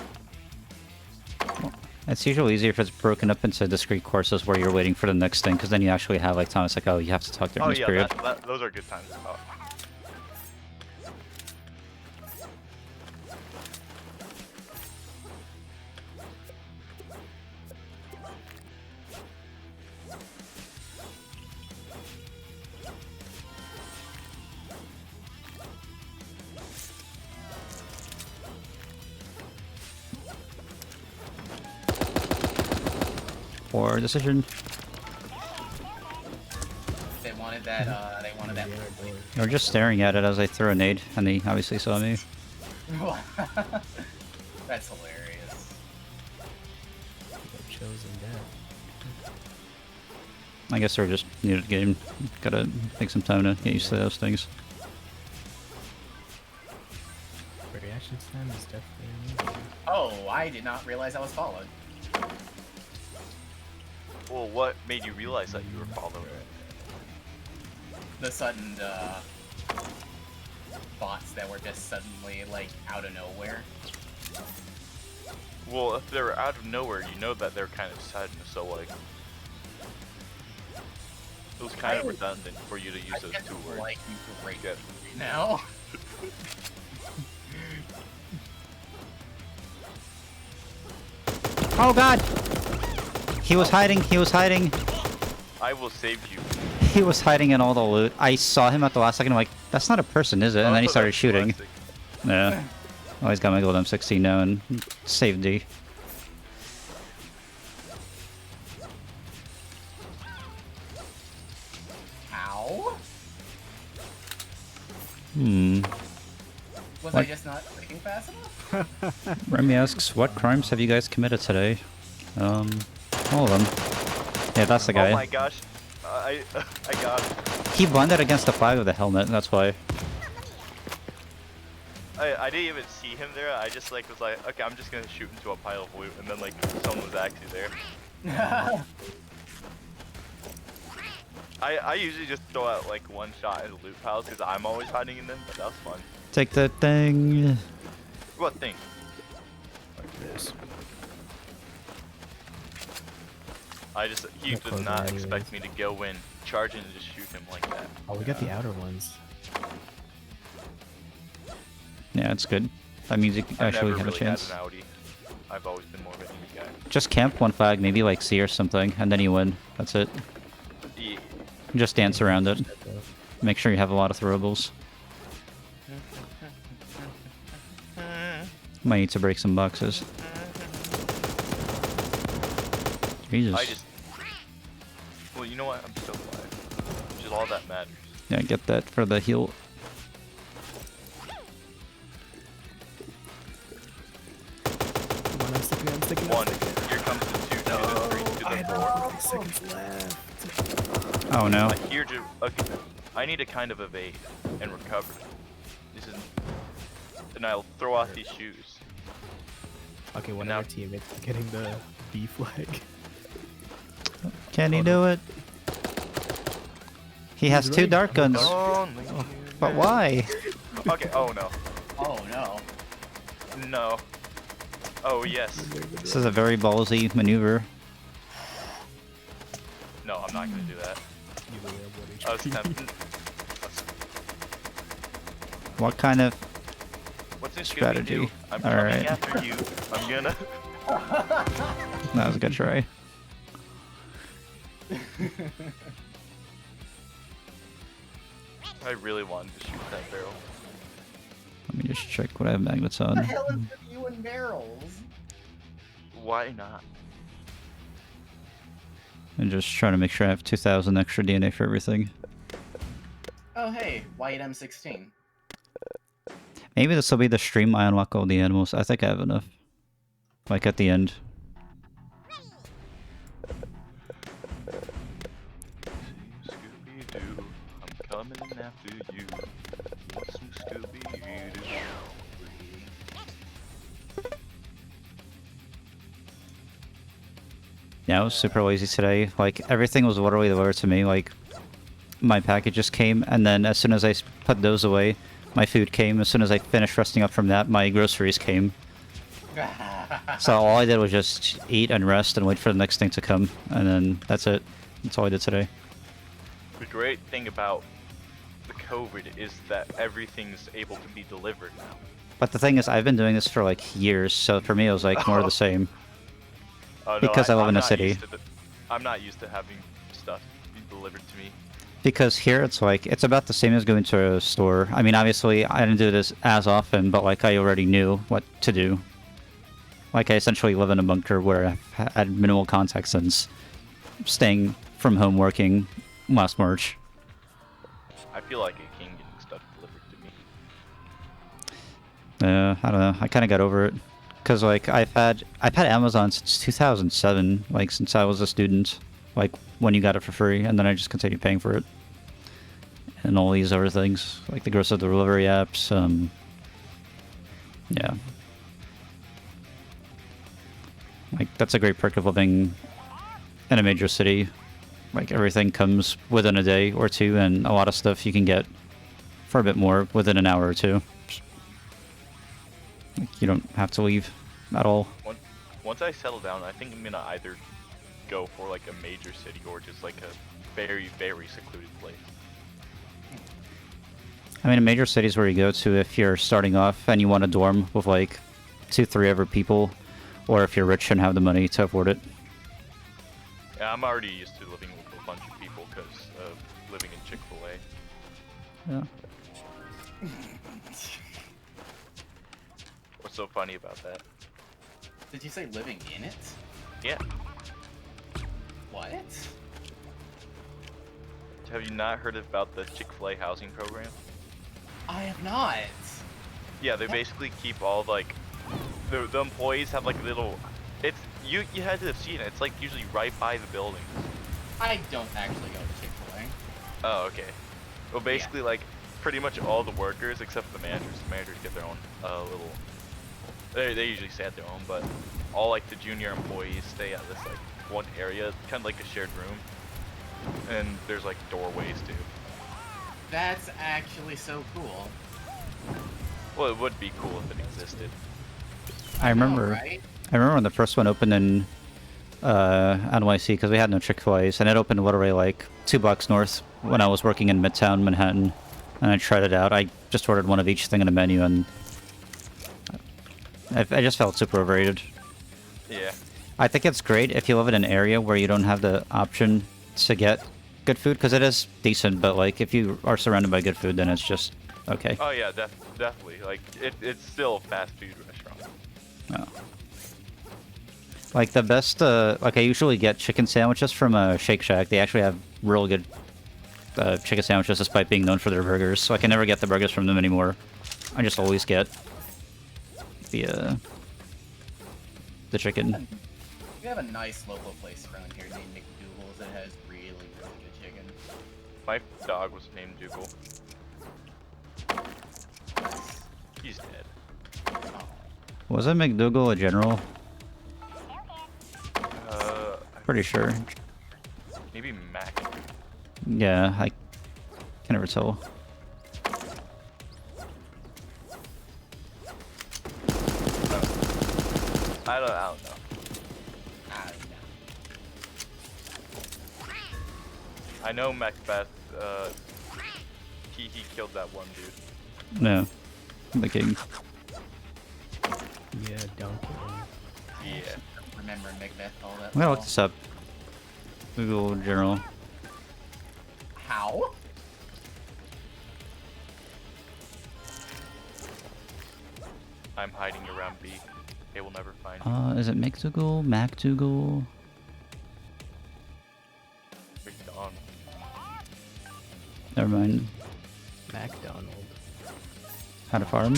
It's usually easier if it's broken up into discrete courses where you're waiting for the next thing, because then you actually have, like, time. It's like, oh, you have to talk during Oh this yeah, period. those are good times to talk. Poor decision. They wanted that, You were just staring at it as I threw a nade, and he obviously saw me. That's hilarious. Chosen death. I guess we're just new to the game. Gotta take some time to get used to those things. Reaction time is definitely amazing. Oh, I did not realize I was followed. Well, what made you realize that you were following? The sudden, bots that were just suddenly, like, out of nowhere. Well, if they're out of nowhere, you know that they're kind of sudden, so, like... It was kind of redundant for you to use those two words. Like you great right now. Oh god! He was hiding, he was hiding. I will save you. He was hiding in all the loot. I saw him at the last second, I'm like, that's not a person, is it? And then he started shooting. Classic. Yeah. Oh, he's got my gold M16 now and saved D. How? Was I What? just not clicking fast enough? Remy asks, what crimes have you guys committed today? All of them. Yeah, that's the guy. Oh my gosh. I got him. He blended against the flag of the helmet, that's why. I didn't even see him there. I just like was like, okay, I'm just gonna shoot into a pile of loot, and then like someone was actually there. I usually just throw out like one shot in the loot piles because I'm always hiding in them, but that's fun. Take the thing. What thing? Like this. He Not did close not anyways. expect me to go in, charge in, and just shoot him like that. Oh, we got the outer ones. Yeah, it's good. That means you I've actually never have a really chance. had an Audi. I've always been more of an Indy guy. Just camp one flag, maybe like C or something, and then you win. That's it. Yeah. Just dance around it. Make sure you have a lot of throwables. Might need to break some boxes. Jesus. Well, you know what? I'm still alive. Which is all that matters. Yeah, get that for the heal. Come on, I'm sticking. One. Here comes the two, to the three, to the four. 5 seconds left. Oh no. Here to okay. I need to kind of evade and recover. This is. Then I'll throw out these shoes. Okay, one Now- of our teammates is getting the B flag. Can he Oh, do no. it? He has He's two right. dark guns. Only But you why? know. Okay. Oh no. Oh no. No. Oh yes. This is a very ballsy maneuver. No, I'm not gonna do that. You literally have one I was HP. tempted. What kind of... What's this Strategy. I'm All coming right. after you. I'm gonna. That was a good try. I really wanted to shoot that barrel. Let me just check what I have magnets What the on. hell is with you and barrels? Why not? And just trying to make sure I have 2,000 extra DNA for everything. Oh hey, white M16. Maybe this will be the stream I unlock all the animals. I think I have enough. Like at the end. Scooby-Doo, I'm coming after you. Some Scooby-Doo. Yeah, I was super lazy today. Like, everything was literally delivered to me. Like, my package just came, and then as soon as I put those away, my food came. As soon as I finished resting up from that, my groceries came. So all I did was just eat and rest and wait for the next thing to come, and then that's it. That's all I did today. The great thing about the COVID is that everything's able to be delivered now. But the thing is, I've been doing this for like years, so for me it was like more of the same. No, Because I live I'm in a not city. used to I'm not used to having stuff be delivered to me. Because here it's like, it's about the same as going to a store. I mean, obviously, I didn't do this as often, but like I already knew what to do. Like I essentially live in a bunker where I've had minimal contact since staying from home working last March. I feel like a king getting stuff delivered to me. I don't know. I kind of got over it. Because like I've had Amazon since 2007, like since I was a student, like when you got it for free, and then I just continued paying for it. And all these other things, like the grocery delivery apps, yeah. Like that's a great perk of living in a major city. Like everything comes within a day or two, and a lot of stuff you can get for a bit more within an hour or two. Like, you don't have to leave at all. Once I settle down, I think I'm gonna either go for like a major city or just like a very, very secluded place. I mean, in major cities where you go to, if you're starting off and you want a dorm with like 2-3 other people, or if you're rich and have the money to afford it. Yeah, I'm already used to living with a bunch of people because of living in Chick-fil-A. Yeah. What's so funny about that? Did you say living in it? Yeah. What? Have you not heard about the Chick-fil-A housing program? I have not. Yeah, they basically keep all like the employees have like little. It's you had to have seen it. It's like usually right by the building. I don't actually go to Chick-fil-A. Oh, okay. Well, basically like pretty much all the workers except for the managers. The managers get their own little. They usually stay at their own, but all like the junior employees stay at this like one area, kind of like a shared room, and there's like doorways too. That's actually so cool. Well, it would be cool if it existed. I remember. Right? I remember when the first one opened in NYC, because we had no Chick-fil-A's, and it opened literally like 2 blocks north when I was working in Midtown Manhattan, and I tried it out. I just ordered one of each thing in a menu, and I just felt super overrated. Yeah. I think it's great if you live in an area where you don't have the option to get good food, because it is decent, but like if you are surrounded by good food, then it's just okay. Oh yeah, definitely. Like it's still a fast food restaurant. Oh. Like the best, like I usually get chicken sandwiches from Shake Shack. They actually have real good chicken sandwiches despite being known for their burgers. So I can never get the burgers from them anymore. I just always get the chicken. We have a nice local place around here named McDougal's that has really, really good chicken. My dog was named Dougal. He's dead. Oh. Wasn't McDougal a general? Pretty sure. Maybe Mac. Yeah, I can never tell. I don't know. I know Macbeth, he killed that one dude. No. The king. Yeah, don't kill him. Yeah. I don't remember Macbeth all that I'm gonna well. look this up. Google general. How? I'm hiding around B. They will never find me. Is it McDougal? MacDougal? McDonald. Never mind. MacDonald. How to farm?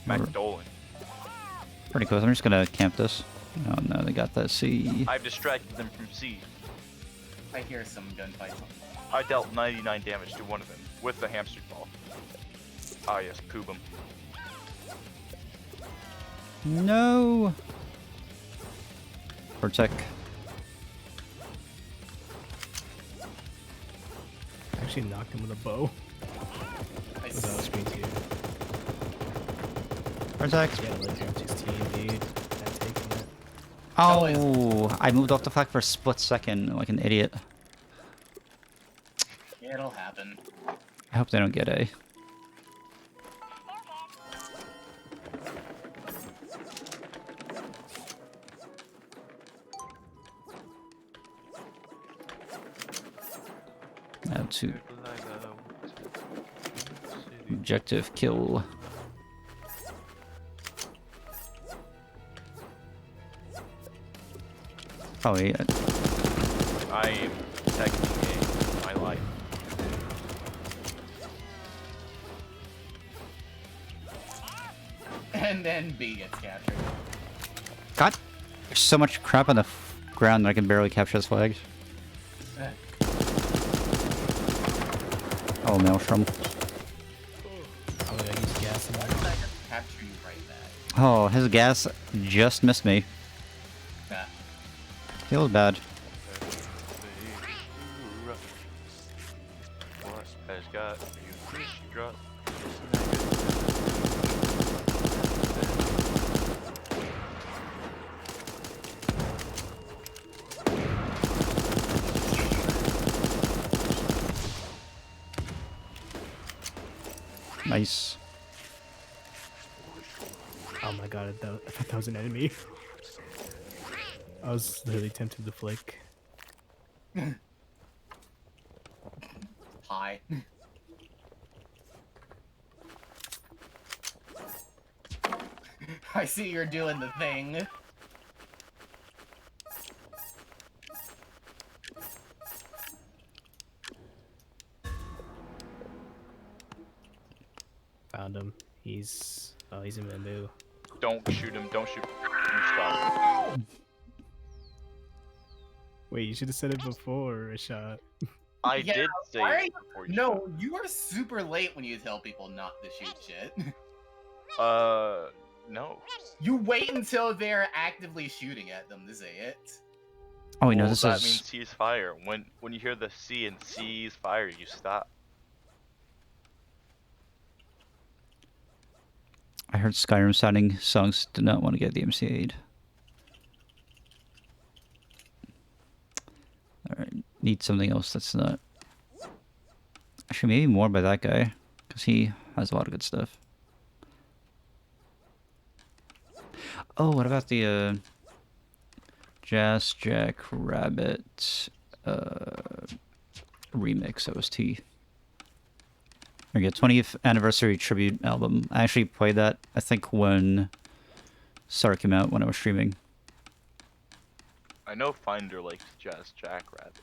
McDolan. Pretty close. I'm just gonna camp this. Oh no, they got that C. I've distracted them from C. I hear some gunfights. I dealt 99 damage to one of them with the hamster ball. Ah yes, Poobum. No! Protect. I actually knocked him with a bow. I Without a screen too. Protect. Yeah, legend 16, dude. I'm taking it. Oh! I moved off the flag for a split second like an idiot. Yeah, it'll happen. I hope they don't get A. Now to objective kill. Oh yeah. I am protecting my life. And then B gets captured. God, there's so much crap on the ground that I can barely capture this flag. Oh, Maelstrom. Oh my god, he's gassing Why me. did I just capture you right back? Oh, his gas just missed me. Nah. Feels bad. What has got you struck? Nice. Oh my god, I thought that was an enemy. I was literally tempted to flick. Hi. I see you're doing the thing. Found him. He's in bamboo. Don't shoot him, don't shoot him. You stop. Wait, you should have said it before a shot. I Yeah, did say why are it you- before you No, you are super late when you tell people not to shoot shit. shot. No. You wait until they're actively shooting at them to say it. Oh, wait, no, Well, this that is... means cease fire. When you hear the C and cease fire, you stop. I heard Skyrim sounding songs. Did not want to get the MCA'd. Alright, need something else that's not... Actually, maybe more by that guy. Because he has a lot of good stuff. Oh, what about the Jazz Jack Rabbit remix OST? There you go, 20th anniversary tribute album. I actually played that, I think, when Star came out, when I was streaming. I know Finder likes Jazz Jackrabbit.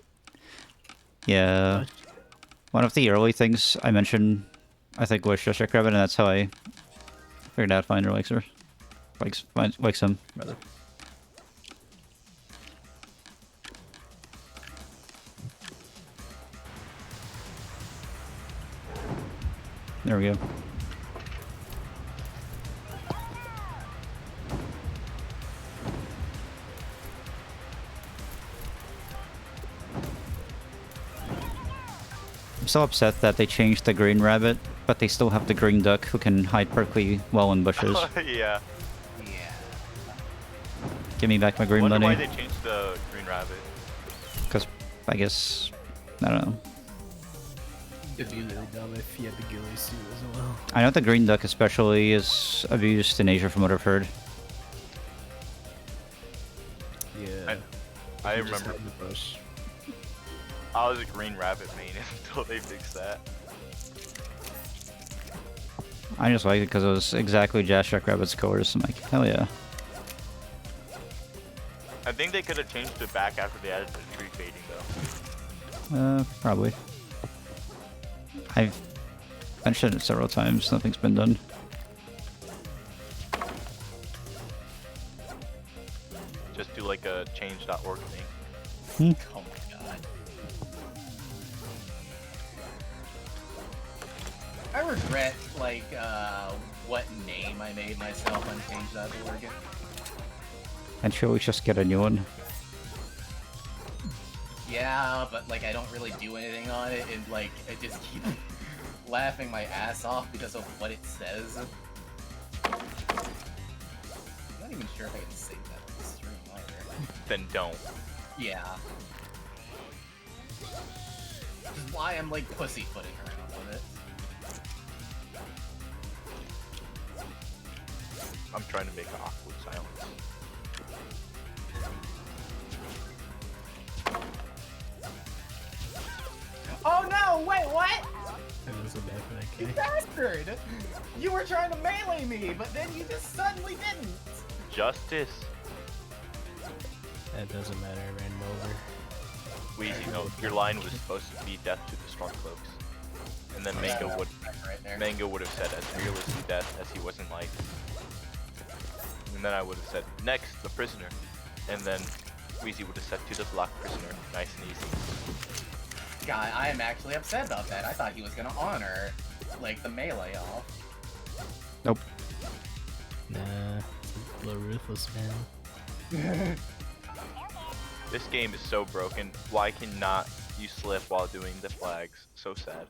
Yeah. What? One of the early things I mentioned, I think, was Jazz Jack Rabbit, and that's how I figured out Finder likes her. Likes him, rather. There we go. so upset that they changed the green rabbit, but they still have the green duck who can hide perfectly well in bushes. Yeah. Yeah. Give me back my I green wonder why money. they changed the green rabbit. Because I guess I don't know. It'd be really dumb if he had the ghillie suit as well. I know the green duck especially is abused in Asia from what I've heard. Yeah. I He just remember hid in the bush. I was a green rabbit main until they fixed that. I just like it because it was exactly Jack Rabbit's colors. I'm like, hell yeah. I think they could have changed it back after they added the tree fading though. Probably. I've mentioned it several times. Nothing's been done. Just do like a change.org thing. Oh my god. I regret, like, what name I made myself on change.org. And should we just get a new one? Yeah, but, like, I don't really do anything on it, and, like, I just keep laughing my ass off because of what it says. I'm not even sure if I can say that on the stream either. Then don't. Yeah. Which is why I'm, like, pussyfooting around with it. I'm trying to make an awkward silence. Oh no! Wait, what? That was so bad for that You guy. bastard! You were trying to melee me, but then you just suddenly didn't! Justice. That doesn't matter, I ran him over. Wheezy, no, your line was supposed to be death to the Stormcloaks. And then Yeah, right there. Mango would have said as fearless in death as he was in life. And then I would have said, next, the prisoner. And then Wheezy would have said to the black prisoner, nice and easy. God, I am actually upset about that. I thought he was gonna honor, like, the melee off. Nope. Nah, it's a little ruthless, man. This game is so broken. Why cannot you slip while doing the flags? So sad.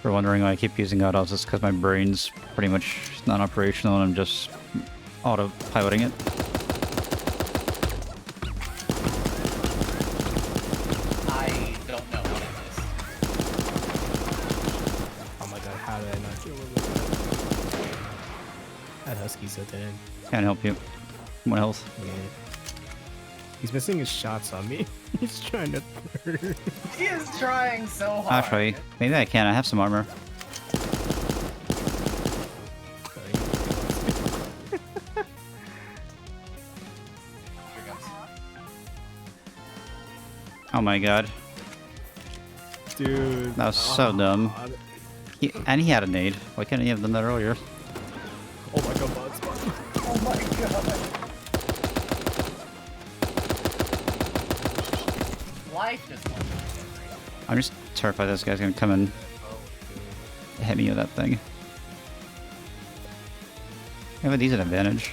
For wondering why I keep using autos, it's because my brain's pretty much non-operational and I'm just auto-piloting it. I don't know what it is. Oh my god, how did I not kill him with that? That husky's so dead. Can't help you. 1 health. Yeah. He's missing his shots on me. He's trying to third. He is trying so hard. Actually, maybe I can. I have some armor. Here comes. Oh my god. Dude. That was so dumb. And he had a nade. Why couldn't he have done that earlier? Oh my god, bot spawn. Oh my god. Life just went. I'm just terrified this guy's gonna come and hit me with that thing. Yeah, but he's an advantage.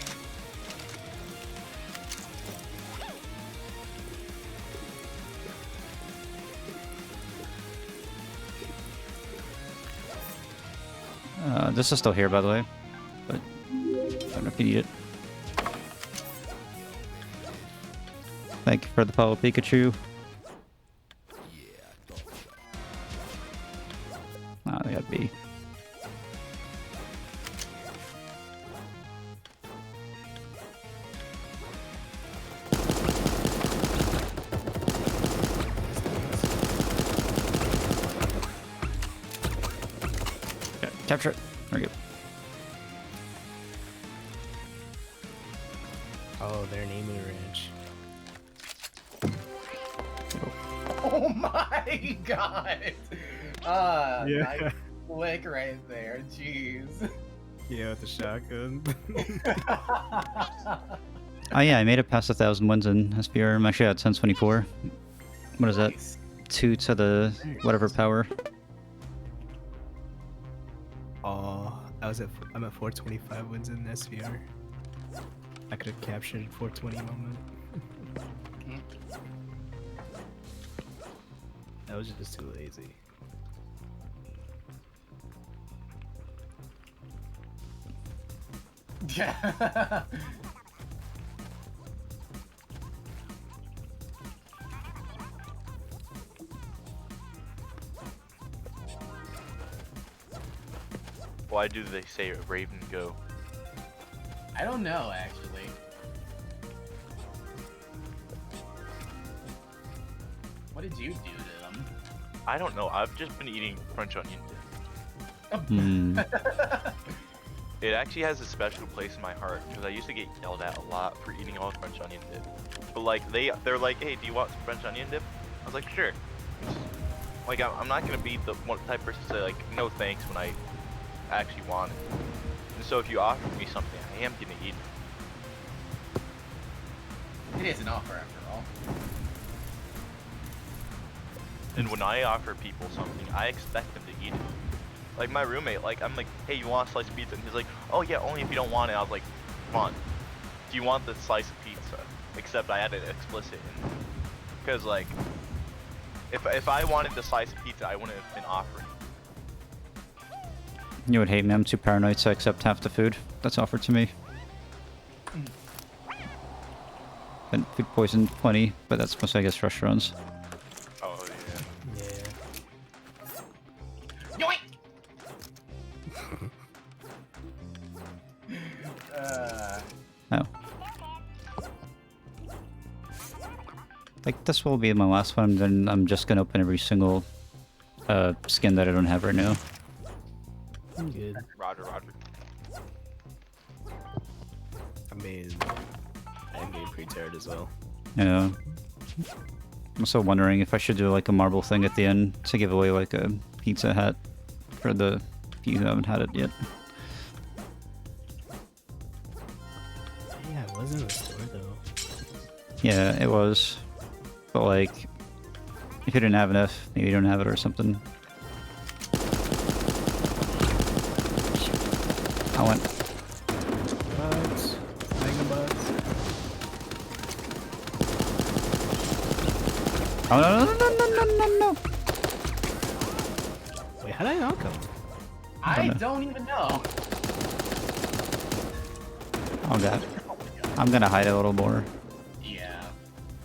This is still here, by the way, but I don't know if you need it. Thank you for the follow, Pikachu. Ah, they got B. Okay, capture it. There we go. Oh, they're naming a ranch. Oh my god! Yeah. Nice flick right there, jeez. Yeah, with the shotgun. Oh yeah, I made it past 1,000 wins in SPR. I'm actually at 1024. What is that? Nice. 2 to the whatever power. Oh, I'm at 425 wins in SVR. I could have captured 420 moment. I was just too lazy. Yeah. Why do they say Raven go? I don't know, actually. What did you do to them? I don't know. I've just been eating French onion dip. Hmm. It actually has a special place in my heart because I used to get yelled at a lot for eating all French onion dip. But like they're like, hey, do you want some French onion dip? I was like, sure. Like I'm not gonna be the one type of person to say like no thanks when I actually want it. And so if you offer me something, I am gonna eat it. It is an offer after all. And when I offer people something, I expect them to eat it. Like my roommate, like I'm like, hey, you want a slice of pizza? And he's like, oh yeah, only if you don't want it. I was like, come on, do you want the slice of pizza? Except I added explicit in, because like, if I wanted the slice of pizza, I wouldn't have been offering. You would hate me. I'm too paranoid to accept half the food that's offered to me. Been food poisoned plenty, but that's mostly I guess restaurants. Oh yeah. Yeah. Yoink! Oh. Like this will be my last one, then I'm just gonna open every single skin that I don't have right now. I'm good. Roger. I mean, I'm getting pretty tired as well. Yeah. I'm also wondering if I should do like a marble thing at the end to give away like a pizza hat for the few who haven't had it yet. Yeah, it wasn't in the store though. Yeah, it was. But like, if you didn't have enough, maybe you don't have it or something. I went. Bugs. Mega bugs. Oh no. Wait, how did I not come? I know. don't even know. Oh god. I'm gonna hide a little more. Yeah.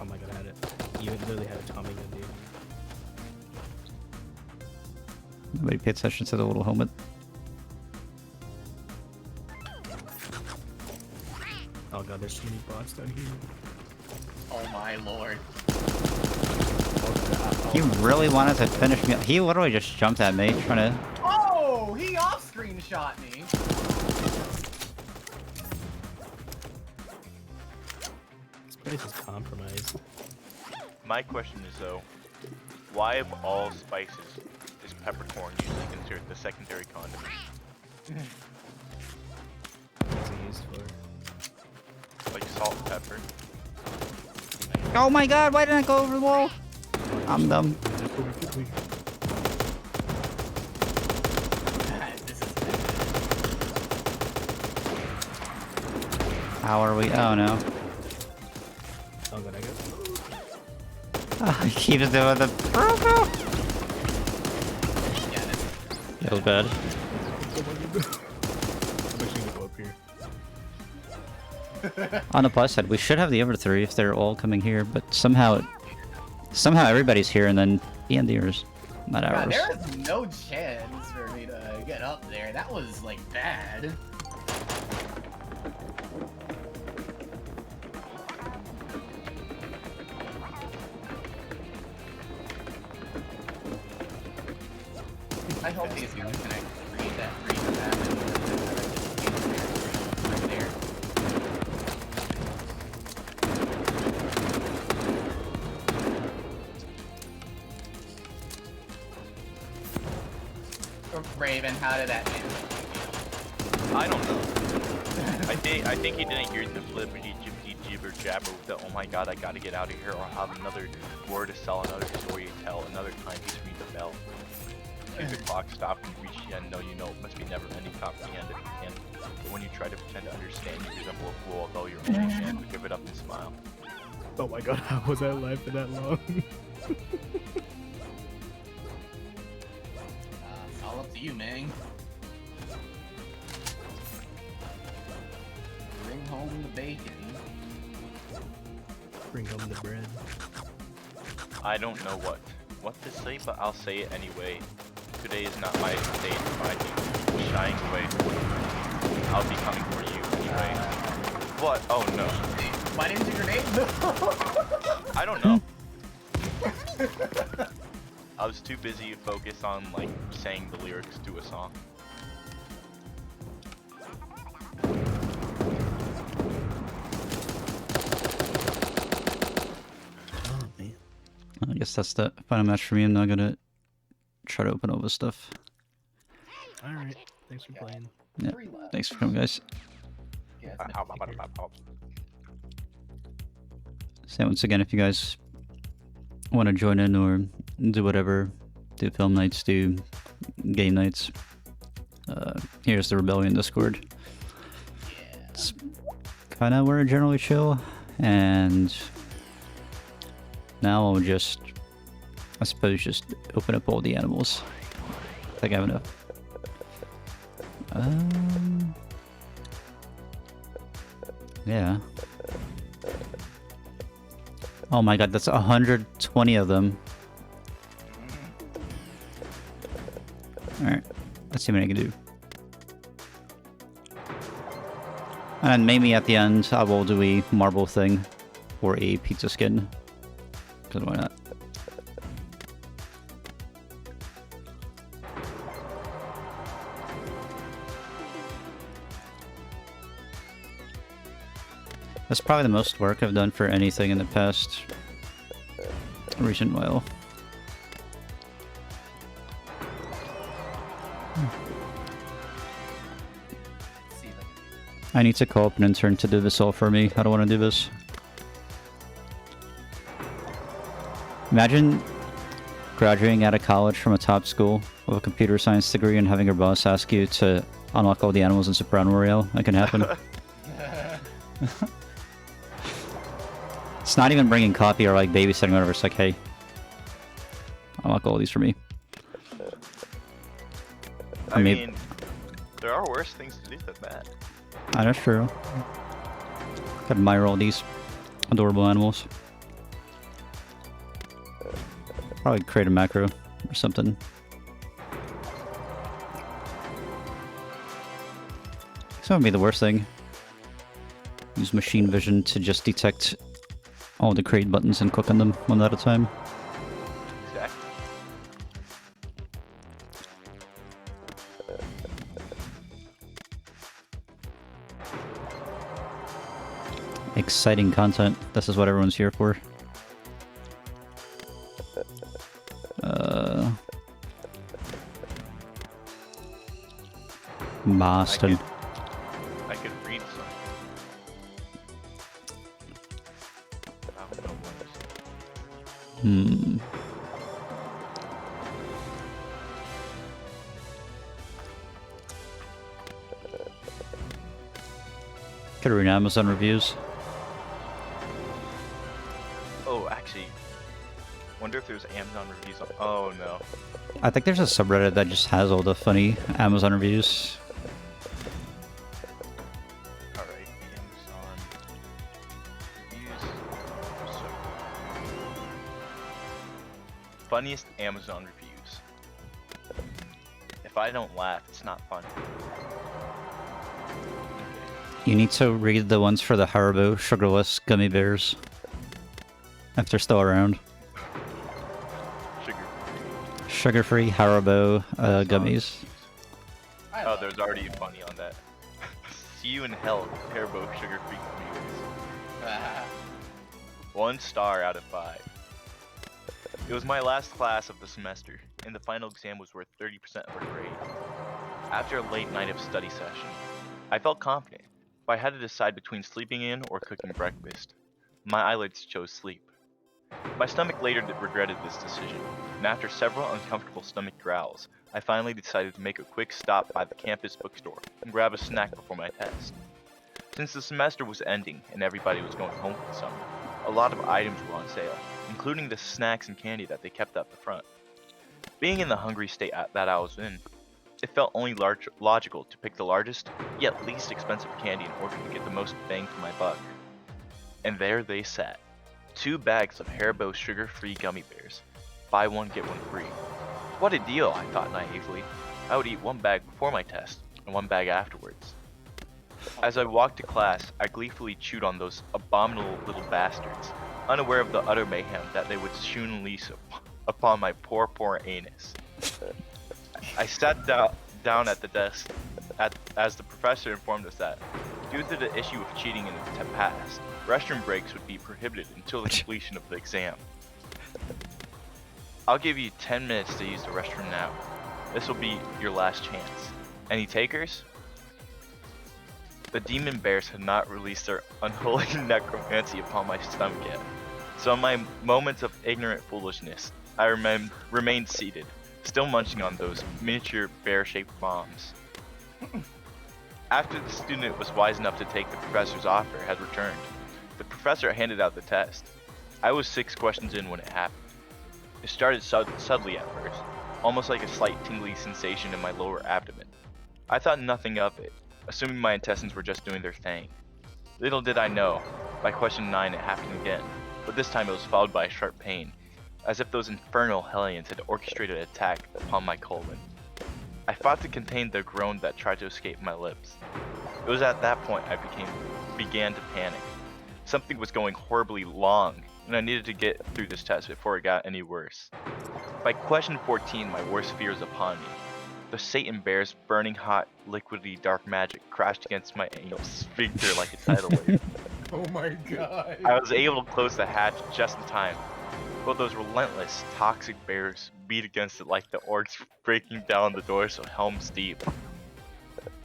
Oh my god, I had it. You literally had a Tommy gun, dude. Nobody paid attention to the little helmet. Oh god, there's too many bots down here. Oh my lord. He really wanted to finish me. He literally just jumped at me, trying to. Oh, he off-screen shot me. This place is compromised. My question is though, why of all spices is peppercorn usually considered the secondary condiment? What's it used for? Like salt and pepper? Oh my god! Why didn't I go over the wall? I'm dumb. This is How are we? Oh no. Oh god, I got. Oh, he keeps doing the. yeah, that's It was bad. I'm actually gonna go up here. On the plus side, we should have the other three if they're all coming here, but somehow everybody's here and then the end is not God, ours. there is no chance for me to get up there. That was like bad. I hope these guys can create that freedom happen. Right there. Raven, how did that end? I don't know. I think he didn't hear the flippity jibbity jibber jabber with the oh my god I gotta get out of here or I'll have another word to sell, another story to tell, another time he's ring the bell. hear the clock stop and you reach the end, know you know it must be never ending, comprehend if you can. But when you try to pretend to understand, you resemble a fool, although you're only a man, so give it up and smile. Oh my god, how was I alive for that long? It's all up to you, man. Bring home the bacon. Bring home the bread. I don't know what to say, but I'll say it anyway. Today is not my day to find you. Shying away. I'll be coming for you anyway. What? Oh no. Why didn't you grenade? I don't know. I was too busy to focus on like saying the lyrics to a song. Oh man. I guess that's the final match for me. I'm not gonna try to open all this stuff. Alright, thanks for playing. Yeah. 3 left. Thanks for coming, guys. Yeah, So once again, if you guys want to join in or do whatever, do film nights, do game nights, here's the Rebellion Discord. It's kind of where I generally chill, and now I'll just, I suppose, just open up all the animals. I think I have enough. Yeah. Oh my god, that's 120 of them. Alright, let's see what I can do. And then maybe at the end I will do a marble thing or a pizza skin. Because why not? That's probably the most work I've done for anything in the past recent while. I need to call up an intern to do this all for me. I don't want to do this. Imagine graduating out of college from a top school with a computer science degree and having your boss ask you to unlock all the animals in Super Animal Royale. That can happen. It's not even bringing coffee or like babysitting or whatever. It's like, hey, unlock all these for me. I mean, there are worse things to do than that. That's true. Gotta admire all these adorable animals. Probably create a macro or something. This would be the worst thing. Use machine vision to just detect all the create buttons and click on them one at a time. Exactly. Exciting content. This is what everyone's here for. Boston. I could read some. I don't know what. Could read Amazon reviews. Oh, actually, wonder if there's Amazon reviews on. Oh no. I think there's a subreddit that just has all the funny Amazon reviews. Alright, Amazon reviews. So, funniest Amazon reviews. If I don't laugh, it's not funny. You need to read the ones for the Haribo sugarless gummy bears. If they're still around. Sugar-free Haribo gummies. Oh, there's already funny on that. See you in hell, Haribo sugar-free gummies. 1 star out of 5. It was my last class of the semester, and the final exam was worth 30% of a grade. After a late night of study session, I felt confident, but I had to decide between sleeping in or cooking breakfast. My eyelids chose sleep. My stomach later regretted this decision, and after several uncomfortable stomach growls, I finally decided to make a quick stop by the campus bookstore and grab a snack before my test. Since the semester was ending and everybody was going home for the summer, a lot of items were on sale, including the snacks and candy that they kept up the front. Being in the hungry state that I was in, it felt only logical to pick the largest, yet least expensive candy in order to get the most bang for my buck. And there they sat. 2 bags of Haribo sugar-free gummy bears. Buy one, get one free. What a deal, I thought naively. I would eat 1 bag before my test, and 1 bag afterwards. As I walked to class, I gleefully chewed on those abominable little bastards, unaware of the utter mayhem that they would soon unleash upon my poor anus. I sat down at the desk as the professor informed us that, due to the issue of cheating in the past, restroom breaks would be prohibited until the completion of the exam. I'll give you 10 minutes to use the restroom now. This will be your last chance. Any takers? The demon bears had not released their unholy necromancy upon my stomach yet, so in my moments of ignorant foolishness, I remained seated, still munching on those miniature bear-shaped bombs. After the student was wise enough to take the professor's offer had returned, the professor handed out the test. I was 6 questions in when it happened. It started subtly at first, almost like a slight tingly sensation in my lower abdomen. I thought nothing of it, assuming my intestines were just doing their thing. Little did I know, by question 9 it happened again, but this time it was followed by a sharp pain, as if those infernal hellions had orchestrated an attack upon my colon. I fought to contain the groan that tried to escape my lips. It was at that point I began to panic. Something was going horribly wrong, and I needed to get through this test before it got any worse. By question 14, my worst fear was upon me. The Satan bear's burning hot, liquidy dark magic crashed against my anal sphincter like a tidal wave. Oh my god. I was able to close the hatch just in time, but those relentless, toxic bears beat against it like the orcs breaking down the doors of Helm's Deep.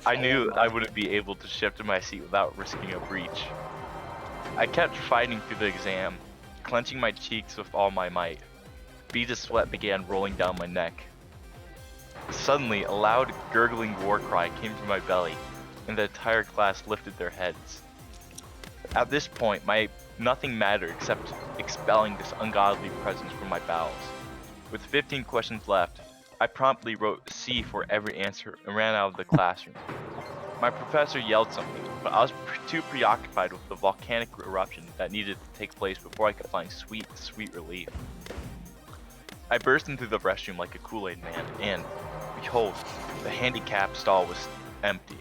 I knew I wouldn't be able to shift to my seat without risking a breach. I kept fighting through the exam, clenching my cheeks with all my might. Beads of sweat began rolling down my neck. Suddenly, a loud, gurgling war cry came from my belly, and the entire class lifted their heads. At this point, nothing mattered except expelling this ungodly presence from my bowels. With 15 questions left, I promptly wrote C for every answer and ran out of the classroom. My professor yelled something, but I was too preoccupied with the volcanic eruption that needed to take place before I could find sweet relief. I burst into the restroom like a Kool-Aid man, and, behold, the handicap stall was empty.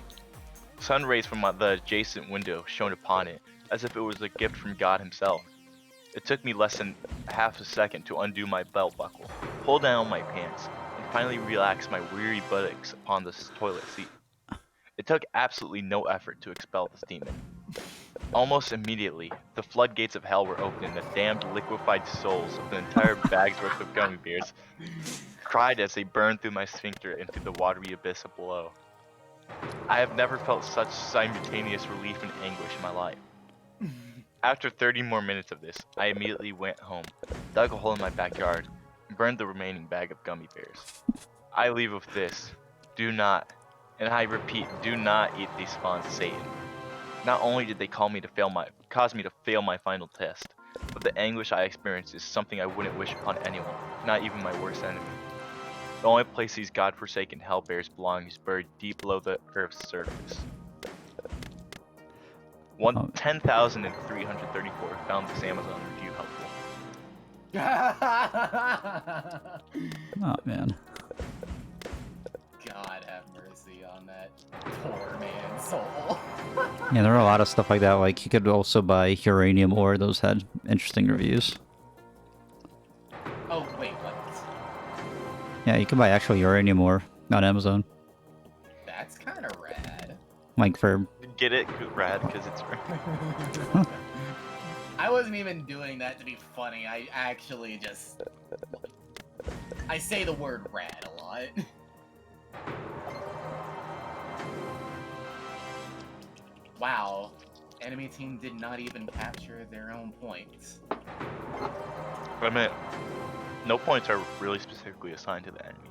Sun rays from the adjacent window shone upon it, as if it was a gift from God himself. It took me less than half a second to undo my belt buckle, pull down my pants, and finally relax my weary buttocks upon the toilet seat. It took absolutely no effort to expel this demon. Almost immediately, the floodgates of hell were opened and the damned liquefied souls of the entire bag's worth of gummy bears cried as they burned through my sphincter into the watery abyss below. I have never felt such simultaneous relief and anguish in my life. After 30 more minutes of this, I immediately went home, dug a hole in my backyard, and burned the remaining bag of gummy bears. I leave with this: do not, and I repeat, do not eat these spawns of Satan. Not only did they cause me to fail my final test, but the anguish I experienced is something I wouldn't wish upon anyone, not even my worst enemy. The only place these godforsaken hell bears belong is buried deep below the earth's surface. 10,334 found this Amazon review helpful. Oh man. God have mercy on that poor man's soul. Yeah, there are a lot of stuff like that. Like, you could also buy uranium ore. Those had interesting reviews. Oh, wait, what? Yeah, you can buy actual uranium ore on Amazon. That's kind of rad. Like, for... Get it? Rad, because it's rad. I wasn't even doing that to be funny. I actually just... I say the word rad a lot. Wow. enemy team did not even capture their own points. I mean, no points are really specifically assigned to the enemy.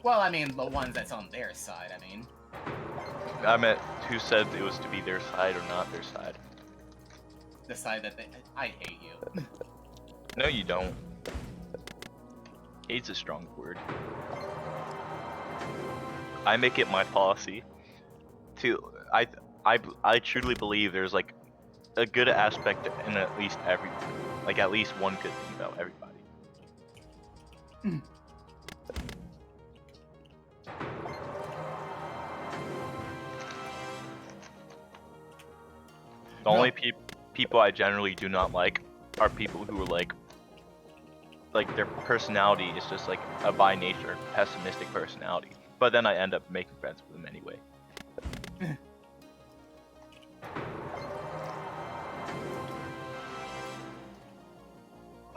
Well, I mean, the ones that's on their side, I mean. I meant who said it was to be their side or not their side. The side that they... I hate you. No, you don't. Hate's a strong word. I make it my policy to... I truly believe there's like a good aspect in at least everybody. Like at least one good thing about everybody. The only people I generally do not like are people who are like their personality is just like a by nature pessimistic personality. But then I end up making friends with them anyway.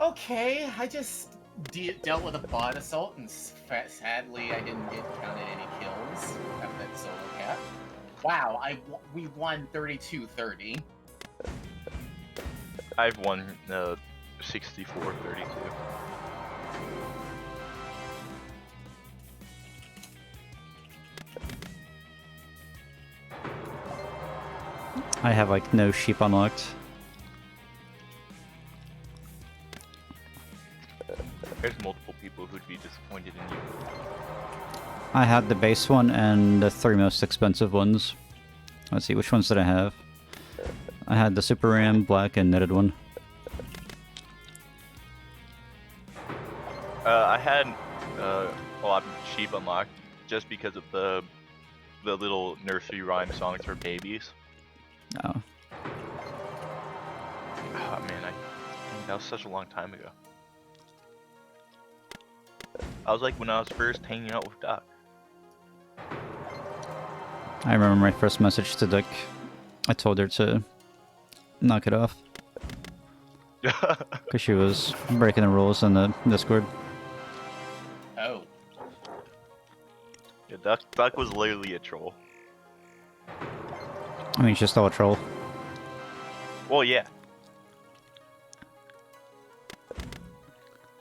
Okay, I just dealt with a bot assault, and sadly I didn't get counted any kills after that solo cap. Wow, we won 32-30. I've won 64-32. I have like no sheep unlocked. There's multiple people who'd be disappointed in you. I had the base one and the 3 most expensive ones. Let's see, which ones did I have? I had the Super Ram, Black, and Knitted one. I had a lot of sheep unlocked just because of the little nursery rhyme songs for babies. Oh. Oh man, that was such a long time ago. I was like when I was first hanging out with Doc. I remember my first message to Dick. I told her to knock it off. Because she was breaking the rules in the Discord. Oh. Yeah, Doc was literally a troll. I mean, she's still a troll. Well, yeah.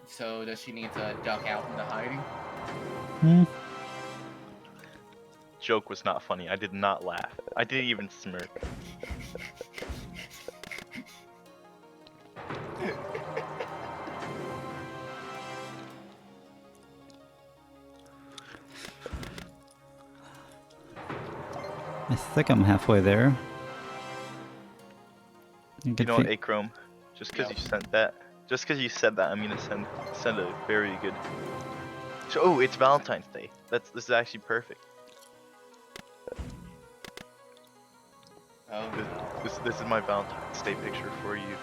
So does she need to duck out into hiding? Hmm. Joke was not funny. I did not laugh. I didn't even smirk. I think I'm halfway there. You know what, Achrome? Just because you sent that, just because you said that, I'm gonna send a very good. So, oh, it's Valentine's Day. This is actually perfect. Oh no. This is my Valentine's Day picture for you.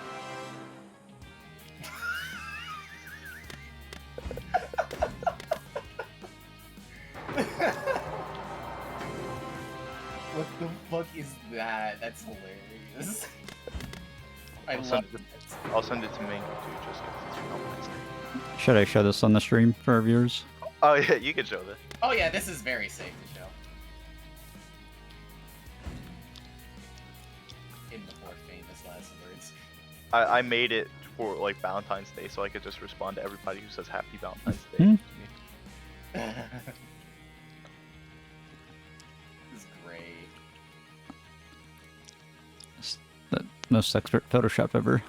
What the fuck is that? That's hilarious. I'll send it to Mango too, just because it's Valentine's Day. Should I show this on the stream for our viewers? Oh yeah, you can show this. Oh yeah, this is very safe to show. In the more famous last words. I made it for like Valentine's Day, so I could just respond to everybody who says Happy Valentine's Day Hmm. to me. This is great. It's the most expert Photoshop ever.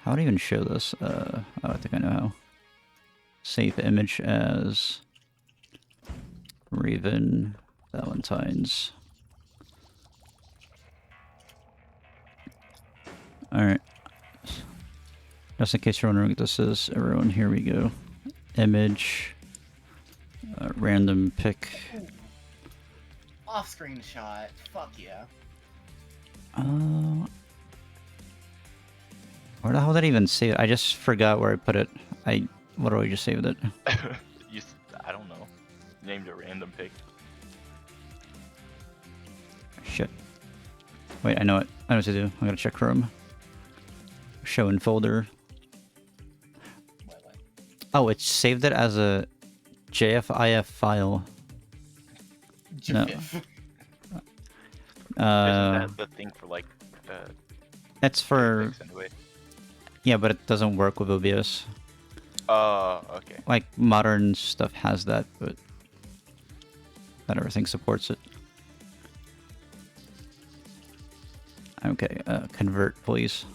How would I even show this? Oh, I think I know how. Save image as Raven Valentine's. Alright. Just in case you're wondering what this is, everyone, here we go. Image. Random pick. Off-screen shot. Fuck yeah. Where the hell did I even save it? I just forgot where I put it. What do I just saved it? I don't know. Named a random pick. Shit. Wait, I know it. I know what to do. I'm gonna check Chrome. Show in folder. Oh, it saved it as a JFIF file. No. Jafif. Isn't that the thing for like It's for... fix anyway? Yeah, but it doesn't work with OBS. Okay. Like, modern stuff has that, but not everything supports it. Okay, convert, please.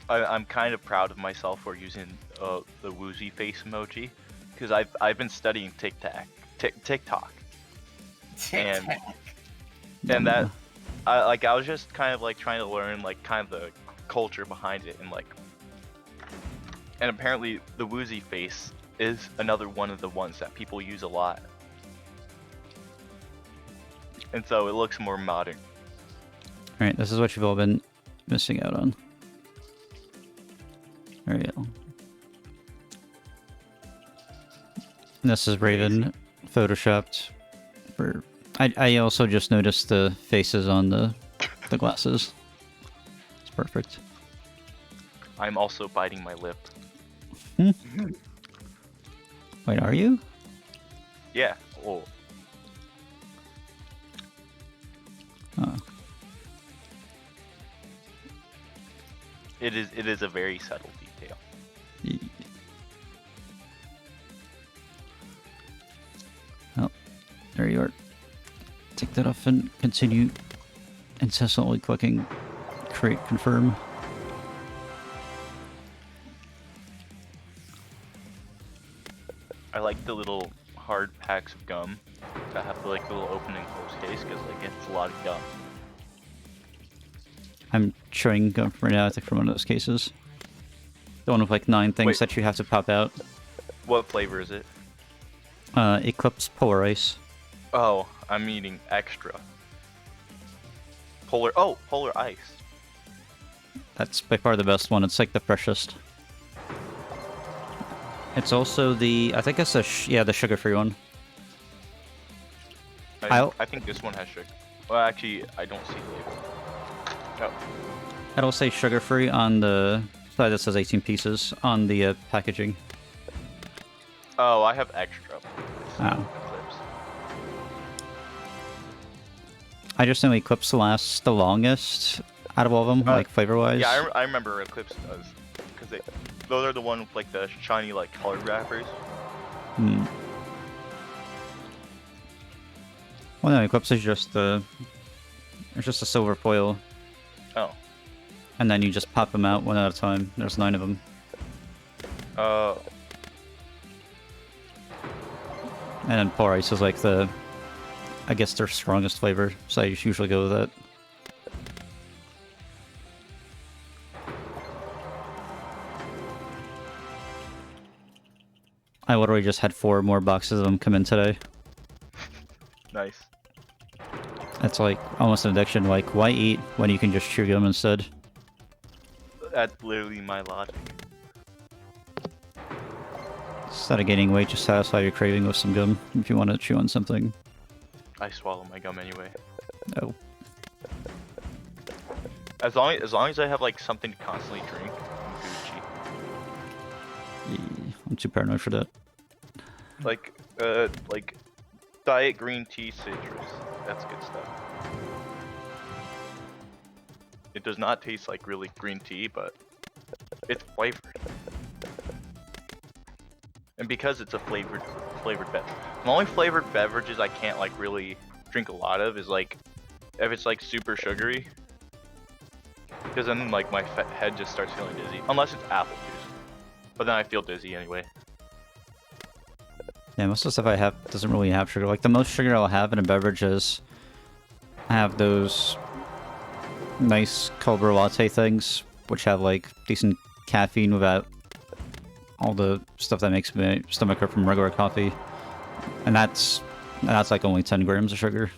I'm kind of proud of myself for using the woozy face emoji, because I've been studying TikTok, and that I was just kind of like trying to learn like kind of the culture behind it, and apparently the woozy face is another one of the ones that people use a lot, and so it looks more modern. Alright, this is what you've all been missing out on. There you go. And this is Raven photoshopped for... I also just noticed the faces on the glasses. It's perfect. I'm also biting my lip. Wait, are you? Yeah. Oh. Oh. It is a very subtle detail. Oh, there you are. Take that off and continue incessantly clicking create confirm. I like the little hard packs of gum that have like the little open and close case, because like it's a lot of gum. I'm chewing gum right now, I think, from one of those cases. The one with like 9 things that you have to pop out. What flavor is it? Eclipse Polar Ice. Oh, I'm eating extra. Polar ice. That's by far the best one. It's like the freshest. It's also the... I think it's the the sugar-free one. I think this one has sugar. Well, actually, I don't see the label. Oh. It'll say sugar-free on the side that says 18 pieces on the packaging. Oh, I have extra. Oh. I just know Eclipse lasts the longest out of all of them, like flavor-wise. Yeah, I remember Eclipse does, because those are the one with like the shiny like colored wrappers. Hmm. Well, no, Eclipse is just the... It's just a silver foil. Oh. And then you just pop them out one at a time. There's 9 of them. Oh. And then Polar Ice is like the... I guess their strongest flavor, so I usually go with that. I literally just had 4 more boxes of them come in today. Nice. It's like almost an addiction. Like, why eat when you can just chew gum instead? That's literally my logic. Instead of gaining weight, just satisfy your craving with some gum if you want to chew on something. I swallow my gum anyway. Oh. As long as I have like something to constantly drink, I'm Gucci. I'm too paranoid for that. Like diet green tea citrus. That's good stuff. It does not taste like really green tea, but it's flavored. And because it's a flavored beverage. The only flavored beverages I can't like really drink a lot of is like if it's like super sugary, because then like my head just starts feeling dizzy. Unless it's apple juice, but then I feel dizzy anyway. Yeah, most of the stuff I have doesn't really have sugar. Like the most sugar I'll have in a beverage is I have those nice cold brew latte things, which have like decent caffeine without all the stuff that makes my stomach hurt from regular coffee. And that's like only 10 grams of sugar.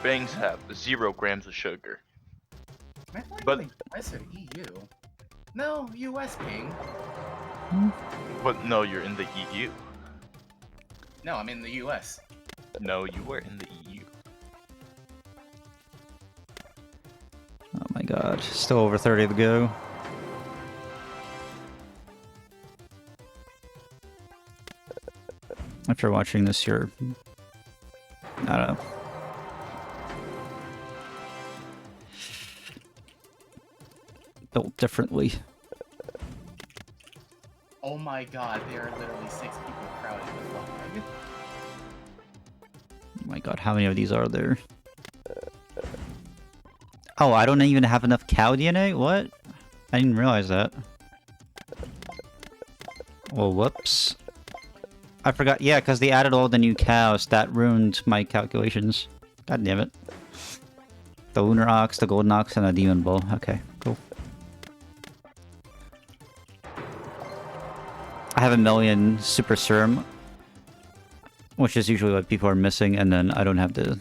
Bangs have 0 grams of sugar. But US or EU? No, US ping. But no, you're in the EU. No, I'm in the US. No, you were in the EU. Oh my god, still over 30 to go. If you're watching this, you're... I don't know. Built differently. Oh my god, there are literally 6 people crowded with Clogg. Oh my god, how many of these are there? Oh, I don't even have enough cow DNA? What? I didn't realize that. Well, whoops. I forgot. Yeah, because they added all the new cows. That ruined my calculations. God damn it. The lunar ox, the golden ox, and a demon bull. Okay, cool. I have 1,000,000 super serum, which is usually what people are missing, and then I don't have the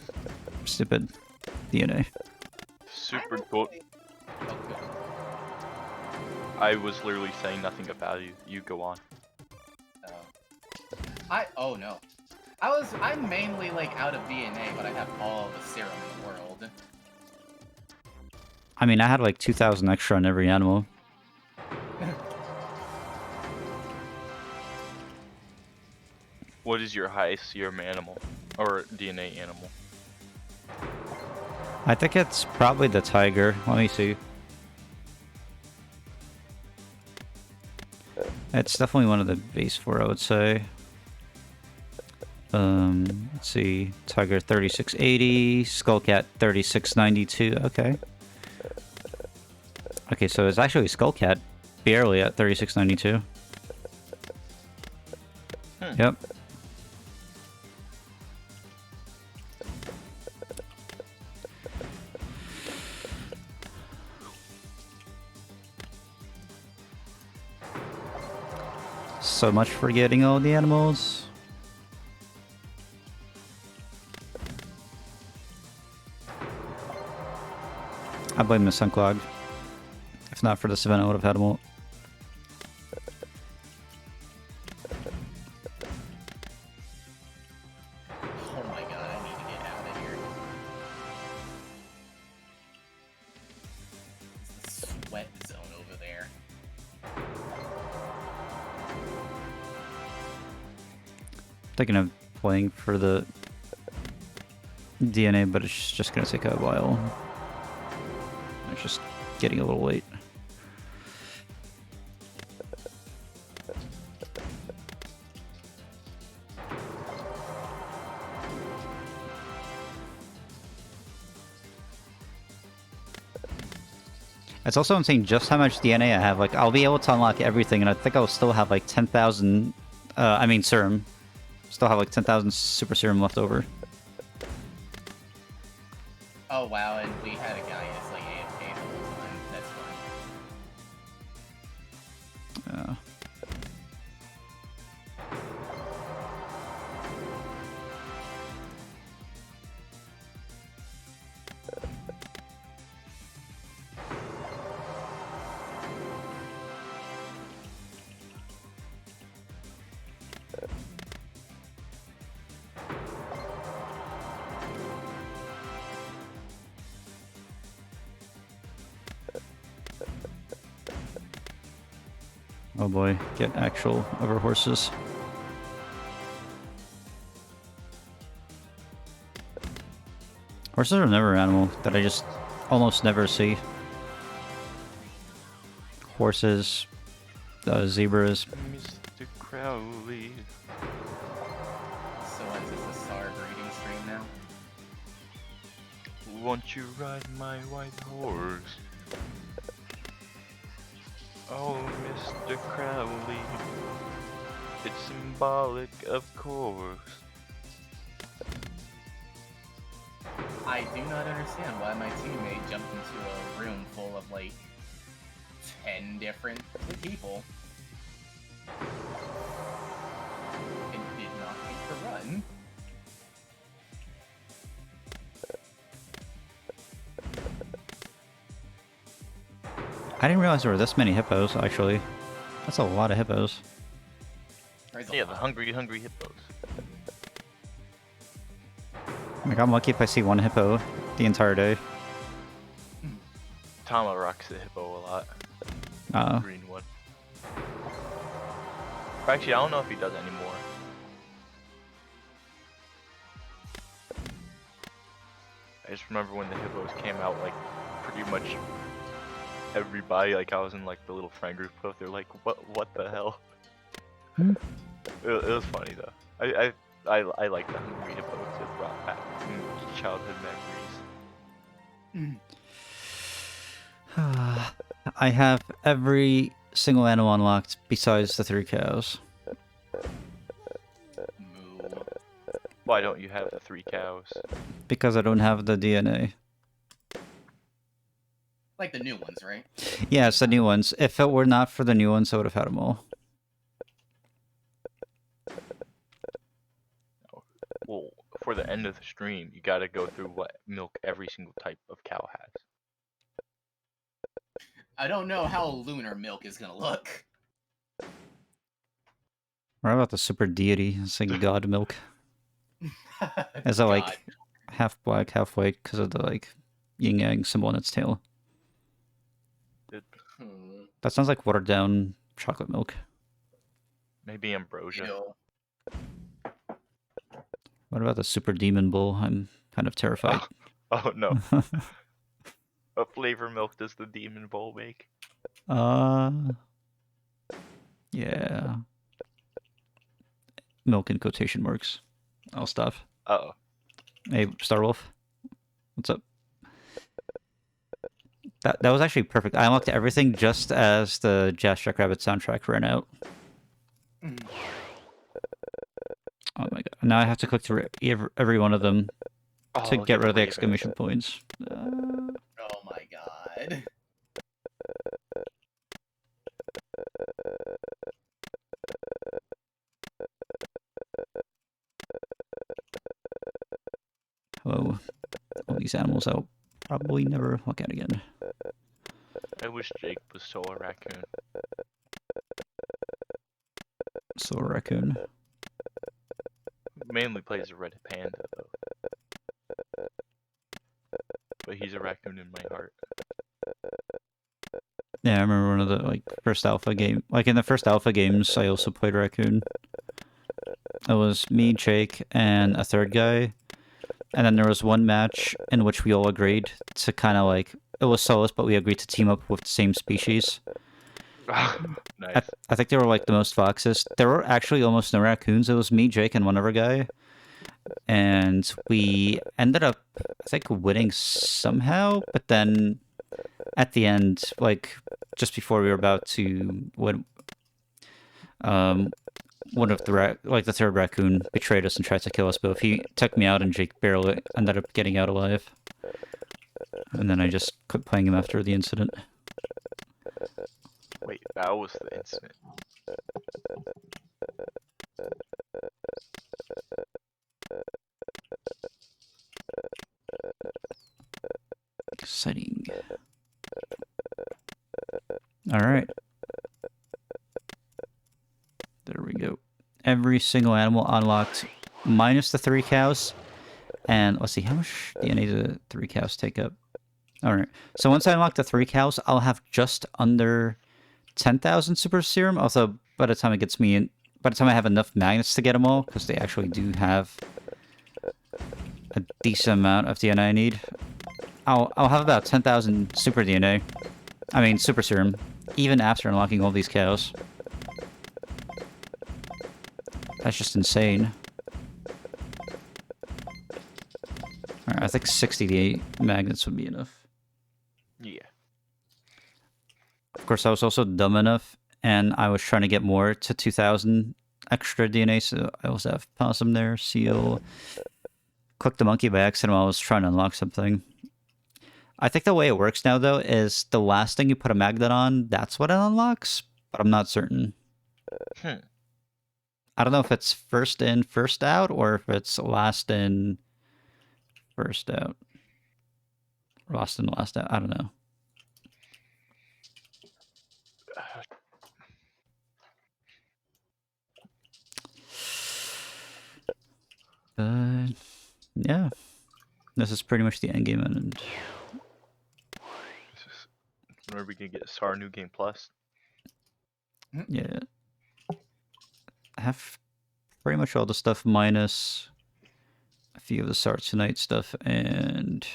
stupid DNA. Super cool. Okay. I was literally saying nothing about you. You go on. Oh no. I'm mainly like out of DNA, but I have all the serum in the world. I mean, I had like 2,000 extra on every animal. What is your highest serum animal? Or DNA animal? I think it's probably the tiger. Let me see. It's definitely one of the base 4, I would say. Let's see. Tiger 3680, Skullcat 3692. Okay. Okay, so it's actually Skullcat barely at 3692. Yep. So much for getting all the animals. I blame the sun Clogg. If not for this event, I would have had them all. Oh my god, I need to get out of here. It's the sweat zone over there. Thinking of playing for the DNA, but it's just gonna take a while. It's just getting a little late. It's also insane just how much DNA I have. Like, I'll be able to unlock everything, and I think I'll still have like 10,000. I mean, serum. Still have like 10,000 super serum left over. Oh wow, and we had a guy that's like AFK the whole time. That's fun. Oh boy, get actual over horses. Horses are never an animal that I just almost never see. Horses, zebras. Mr. Crowley. So is this a SAR breeding stream now? Won't you ride my white horse? Oh, Mr. Crowley. It's symbolic, of course. I do not understand why my teammate jumped into a room full of like 10 different people and did not take the run. I didn't realize there were this many hippos, actually. That's a lot of hippos. Yeah, the hungry hippos. Like, I'm lucky if I see one hippo the entire day. Tama rocks the hippo a lot. Green one. Actually, I don't know if he does anymore. just remember when the hippos came out, like pretty much everybody, like I was in like the little friend group of, they're like, what the hell? Hmm. It was funny though. I like the hungry hippos. It brought back childhood memories. I have every single animal unlocked besides the 3 cows. Moo. Why don't you have the 3 cows? Because I don't have the DNA. Like the new ones, right? Yeah, it's the new ones. If it were not for the new ones, I would have had them all. Well, for the end of the stream, you gotta go through what milk every single type of cow has. I don't know how lunar milk is gonna look. What about the super deity? It's like god milk. Is it God. like half black, half white because of the like yin yang symbol on its tail? Hmm. That sounds like watered down chocolate milk. Maybe ambrosia. Ew. What about the super demon bull? I'm kind of terrified. Oh no. What flavor milk does the demon bowl make? Yeah. Milk in quotation marks. I'll stop. Uh-oh. Hey, Starwolf. What's up? That was actually perfect. I unlocked everything just as the Jazz Jackrabbit soundtrack ran out. Oh my god. Now I have to click through every one of them to get rid of the exclamation points. Oh my god. Hello. All these animals I'll probably never look at again. I wish Jake was so a raccoon. So a raccoon. Mainly plays a red panda though. But he's a raccoon in my heart. Yeah, I remember one of the like first alpha game. Like in the first alpha games, I also played raccoon. It was me, Jake, and a third guy. And then there was one match in which we all agreed to kind of like, it was solos, but we agreed to team up with the same species. Nice. I think they were like the most foxes. There were actually almost no raccoons. It was me, Jake, and one other guy. And we ended up, I think, winning somehow. But then at the end, like just before we were about to win, one of the third raccoon betrayed us and tried to kill us both. He took me out, and Jake barely ended up getting out alive. And then I just quit playing him after the incident. Wait, that was the incident. Exciting. Alright. There we go. Every single animal unlocked, minus the 3 cows. And let's see, how much DNA do the 3 cows take up? Alright. So once I unlock the 3 cows, I'll have just under 10,000 super serum. Also, by the time it gets me in, by the time I have enough magnets to get them all, because they actually do have a decent amount of DNA I need, I'll have about 10,000 super DNA. I mean, super serum, even after unlocking all these cows. That's just insane. Alright, I think 68 magnets would be enough. Yeah. Of course, I was also dumb enough, and I was trying to get more to 2,000 extra DNA, so I also have possum there, seal. Clicked the monkey by accident while I was trying to unlock something. I think the way it works now, though, is the last thing you put a magnet on, that's what it unlocks, but I'm not certain. I don't know if it's first in, first out, or if it's last in, first out. Lost in, last out. I don't know. But yeah, this is pretty much the end game, and Whenever we can get SAR New Game Plus. yeah, I have pretty much all the stuff minus. I few of the Sartsunite stuff and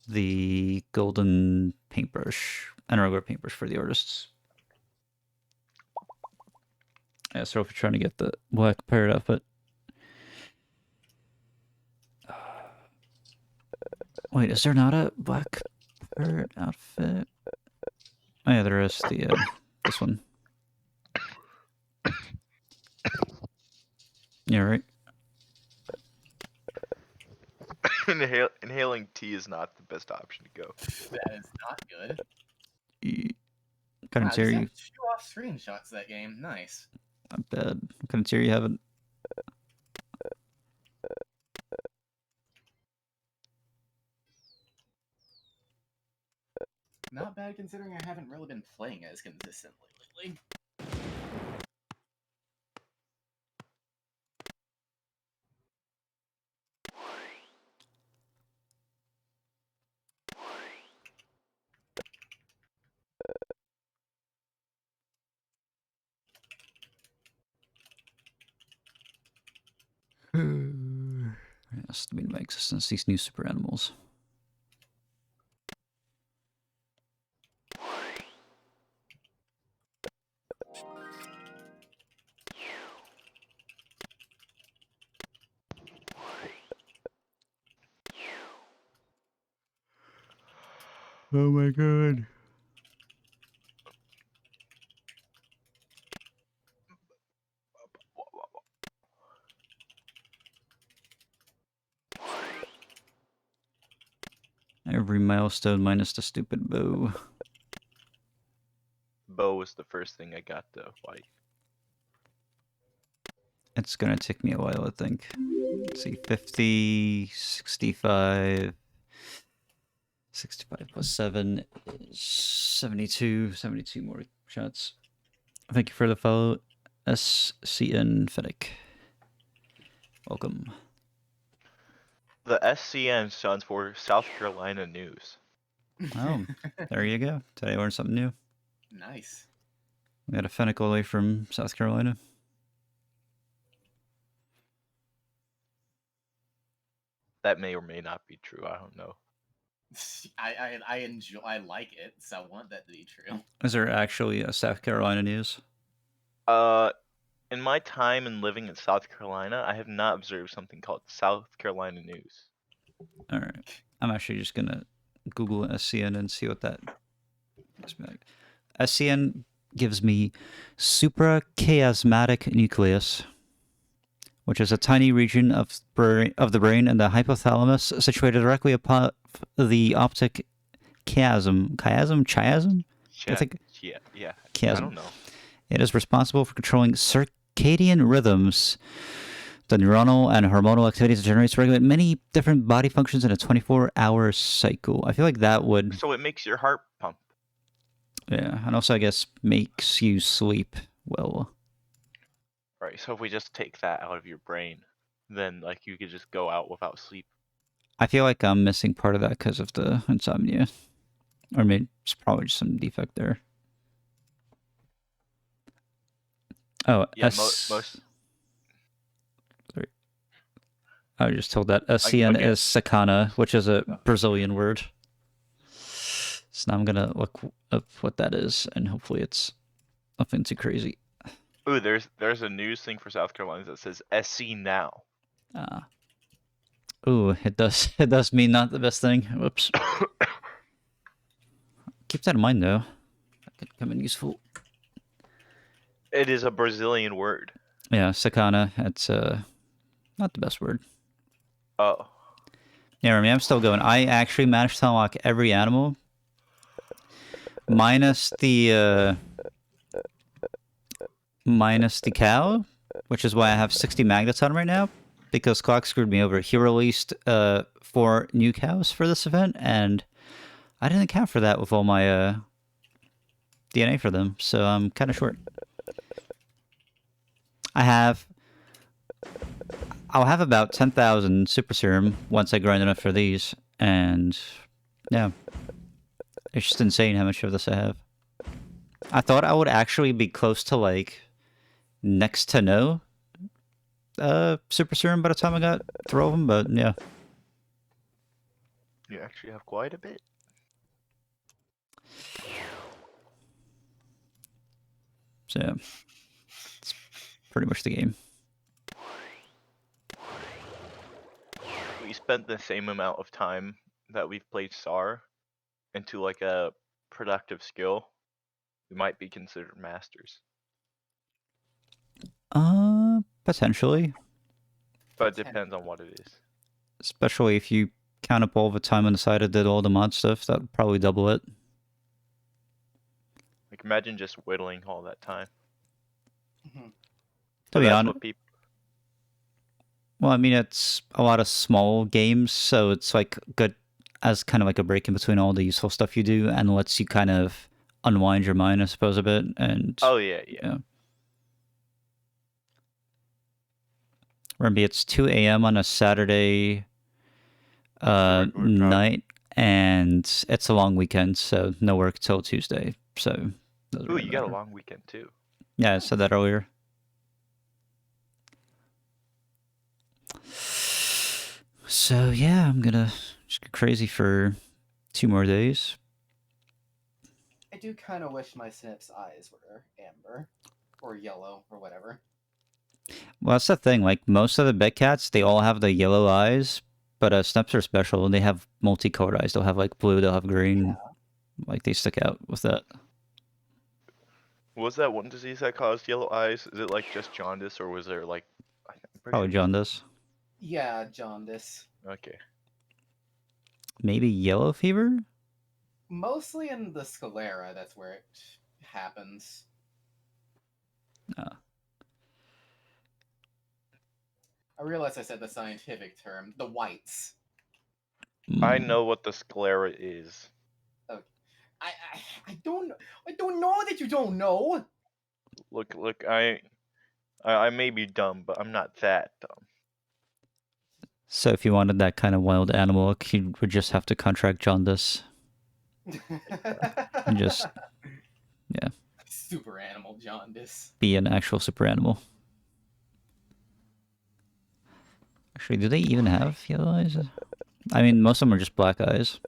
the golden paintbrush and a regular paintbrush for the artists. Yeah, so if you're trying to get the black parrot outfit. Wait, is there not a black parrot outfit? Oh yeah, there is. The this one. Yeah, right. Inhaling tea is not the best option to go. That is not good. Couldn't Wow, hear just you. have to show off screenshots of that game. Nice. Not bad. Couldn't hear you haven't. Not bad considering I haven't really been playing as consistently lately. Yes, the mean of my existence, these new super animals. Oh my god. Every milestone minus the stupid bow. Bow was the first thing I got though. Like, It's gonna take me a while, I think. Let's see, 50, 65. 65 plus 7 is 72. 72 more shots. Thank you for the follow, SCN Fennec. Welcome. the SCN stands for South Carolina News. Oh, there you go. Today I learned something new. Nice. We got a Fennec all the way from South Carolina. That may or may not be true. I don't know. I enjoy. I like it, so I want that to be true. Is there actually a South Carolina news? In my time in living in South Carolina, I have not observed something called South Carolina News. All right. I'm actually just going to Google SCN and see what that gives me. SCN gives me suprachiasmatic nucleus, which is a tiny region of the brain and the hypothalamus situated directly above the optic chiasm. Chiasm? I think Yeah. chiasm. I don't know. It is responsible for controlling circadian rhythms, the neuronal and hormonal activities it generates to regulate many different body functions in a 24-hour cycle. I feel like that would... So it makes your heart pump. Yeah, and also I guess makes you sleep well. Right, so if we just take that out of your brain, then like you could just go out without sleep. I feel like I'm missing part of that because of the insomnia. Or maybe it's probably just some defect there. Oh, Yeah, most... Sorry. I was just told that SCN is sacana, which is a Brazilian word. So now I'm going to look up what that is, and hopefully it's nothing too crazy. Ooh, there's a news thing for South Carolina that says SC now. Ooh, it does mean not the best thing. Whoops. Keep that in mind though. That could come in useful. It is a Brazilian word. Yeah, sacana. It's not the best word. Oh. Yeah, I mean, I'm still going. I actually managed to unlock every animal, minus the cow, which is why I have 60 magnets on him right now, because Clogg screwed me over. He released 4 new cows for this event, and I didn't account for that with all my DNA for them, so I'm kind of short. I'll have about 10,000 super serum once I grind enough for these, and yeah, it's just insane how much of this I have. I thought I would actually be close to like next to no super serum by the time I got through all of them, but yeah. You actually have quite a bit. So yeah, it's pretty much the game. We spent the same amount of time that we've played SAR into like a productive skill. We might be considered masters. Potentially. But it depends on what it is. Especially if you count up all the time on the side that did all the mod stuff, that would probably double it. Like imagine just whittling all that time. Mhm. To be that's honest, what people. well, I mean, it's a lot of small games, so it's like good as kind of like a break in between all the useful stuff you do, and lets you kind of unwind your mind, I suppose, a bit. And Oh yeah. Remember, it's 2 a.m. on a Saturday Regular job. night, and it's a long weekend, so no work till Tuesday. So, doesn't Ooh, really you got a matter. long weekend too. Yeah, I said that earlier. So yeah, I'm gonna just go crazy for 2 more days. I do kind of wish my Snip's eyes were amber or yellow or whatever. Well, that's the thing. Like most of the big cats, they all have the yellow eyes, but Snips are special. They have multicolored eyes. They'll have like blue. They'll have green. Yeah. Like they stick out with that. Was that one disease that caused yellow eyes? Is it like just jaundice, or was there like? I'm pretty Probably sure. jaundice. Yeah, jaundice. Okay. Maybe yellow fever. Mostly in the sclera, that's where it happens. I realize I said the scientific term, the whites. I know what the sclera is. I don't know that you don't know. Look, I may be dumb, but I'm not that dumb. So if you wanted that kind of wild animal look, you would just have to contract jaundice. And just, yeah. Super animal jaundice. Be an actual super animal. Actually, do they even have yellow eyes? I mean, most of them are just black eyes.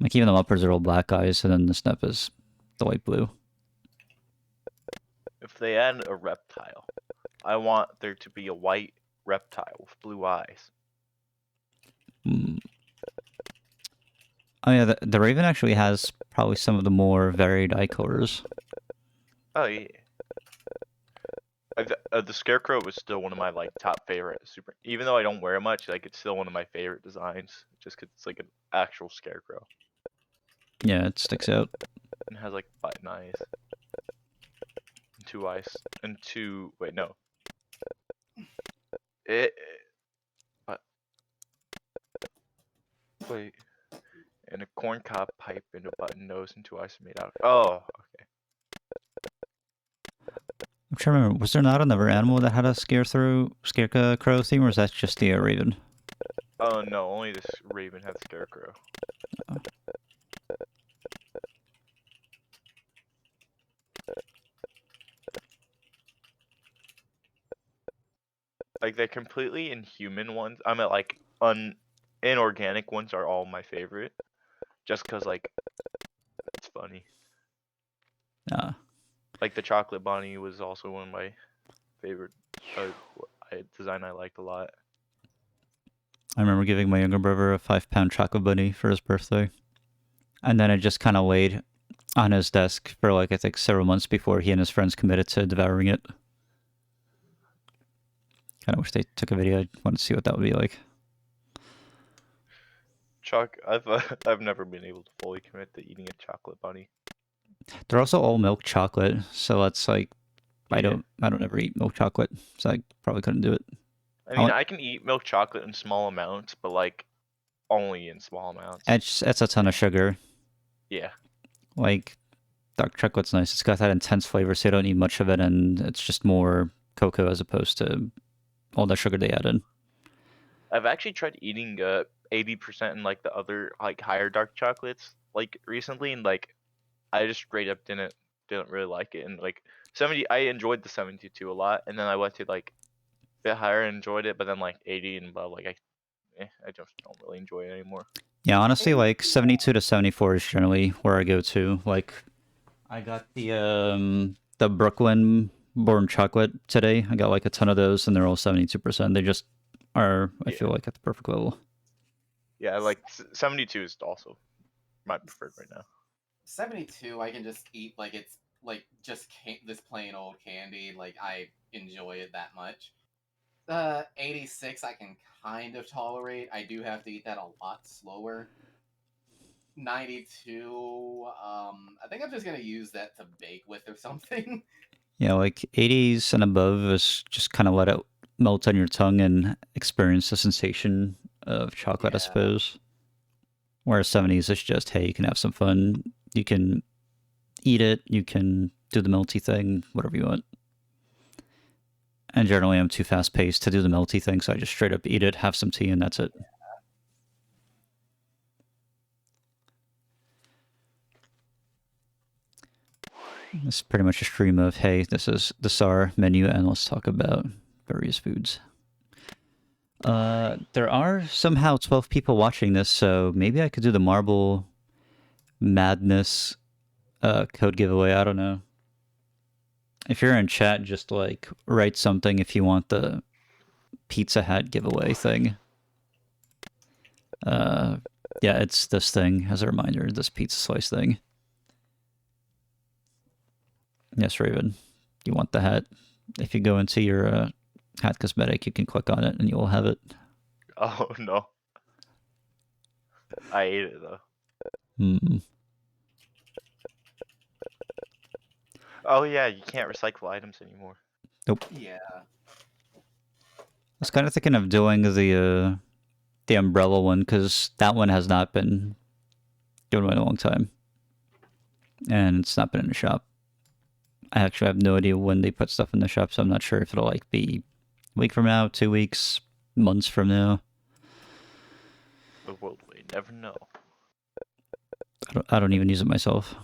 Like even the uppers are all black eyes, and then the snap is the light blue. If they add a reptile, I want there to be a white reptile with blue eyes. Oh yeah, the Raven actually has probably some of the more varied eye colors. Oh yeah. The Scarecrow was still one of my like top favorite super. Even though I don't wear it much, like it's still one of my favorite designs. Just 'cause it's like an actual Scarecrow. Yeah, it sticks out. And has like button eyes. And 2 eyes. And 2. Wait, no. But. Wait. And a corncob pipe and a button nose and 2 eyes made out of. Oh, okay. I'm trying to remember, was there not another animal that had a scarecrow theme, or is that just the Raven? Oh no, only this Raven had Scarecrow. Oh. Like the completely inhuman ones, I mean like inorganic ones are all my favorite. Just cause like it's funny. Like the chocolate bunny was also one of my favorite design I liked a lot. I remember giving my younger brother a 5-pound chocolate bunny for his birthday. And then it just kind of laid on his desk for like, I think, several months before he and his friends committed to devouring it. Kind of wish they took a video. I want to see what that would be like. I've never been able to fully commit to eating a chocolate bunny. They're also all milk chocolate, so that's like, I don't ever eat milk chocolate, so I probably couldn't do it. I mean, I can eat milk chocolate in small amounts, but like only in small amounts. It's a ton of sugar. Yeah. Like dark chocolate's nice. It's got that intense flavor, so you don't need much of it, and it's just more cocoa as opposed to all the sugar they added. I've actually tried eating 80% in like the other like higher dark chocolates like recently, and like I just straight up didn't didn't really like it, and like 70, I enjoyed the 72 a lot, and then I went to like a bit higher and enjoyed it, but then like 80 and above, like I just don't really enjoy it anymore. Yeah, honestly, like 82, 72 to 74 is generally where I go to. Like, I got the Brooklyn Born Chocolate today. I got like a ton of those, and they're all 72%. They just are, I Yeah. feel like, at the perfect level. Yeah, like 72 is also my preferred right now. 72, I can just eat like it's like just this plain old candy. Like I enjoy it that much. 86, I can kind of tolerate. I do have to eat that a lot slower. 92, I think I'm just gonna use that to bake with or something. Yeah, like 80s and above is just kind of let it melt on your tongue and experience the sensation of chocolate, I Yeah. suppose. Whereas 70s is just, hey, you can have some fun. You can eat it. You can do the melty thing, whatever you want. And generally, I'm too fast paced to do the melty thing, so I just straight up eat it, have some tea, and that's it. This is pretty much a stream of, hey, this is the SAR menu, and let's talk about various foods. There are somehow 12 people watching this, so maybe I could do the Marble Madness code giveaway. I don't know. If you're in chat, just like write something if you want the Pizza Hat giveaway thing. Yeah, it's this thing as a reminder, this pizza slice thing. Yes, Raven, you want the hat. If you go into your hat cosmetic, you can click on it and you will have it. Oh no. I ate it though. Hmm. Oh yeah, you can't recycle items anymore. Nope. Yeah. I was kind of thinking of doing the umbrella one, because that one has not been doing it in a long time. And it's not been in the shop. I actually have no idea when they put stuff in the shop, so I'm not sure if it'll like be a week from now, 2 weeks, months from now. The world may never know. I don't even use it myself.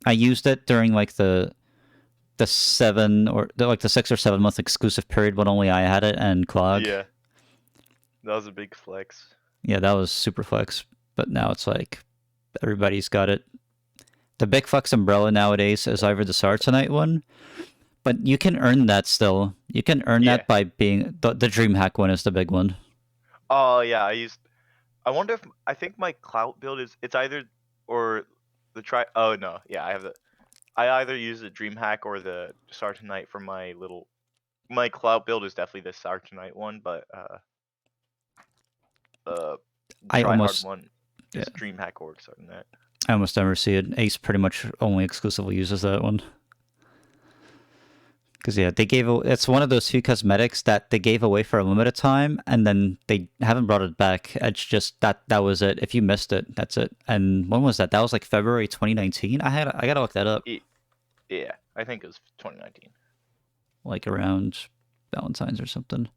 I used it during like the 7 or like the 6 or 7 month exclusive period when only I had it and Clogg. Yeah. That was a big flex. Yeah, that was super flex. But now it's like everybody's got it. The big flex umbrella nowadays is either the SAR Tonight one, but you can earn that still. You can earn that by being the DreamHack one is the big one. Oh yeah, I wonder if I think my clout build it's either or the try. Oh no, yeah, I either use the DreamHack or the Sartanite for my little. My clout build is definitely the Sartanite one, but the I tryhard almost one is DreamHack or Sartanite. I almost never see it. Ace pretty much only exclusively uses that one. Because yeah, it's one of those few cosmetics that they gave away for a limited time, and then they haven't brought it back. It's just that was it. If you missed it, that's it. And when was that? That was like February 2019. I gotta look that up. Yeah, I think it was 2019. Like around Valentine's or something.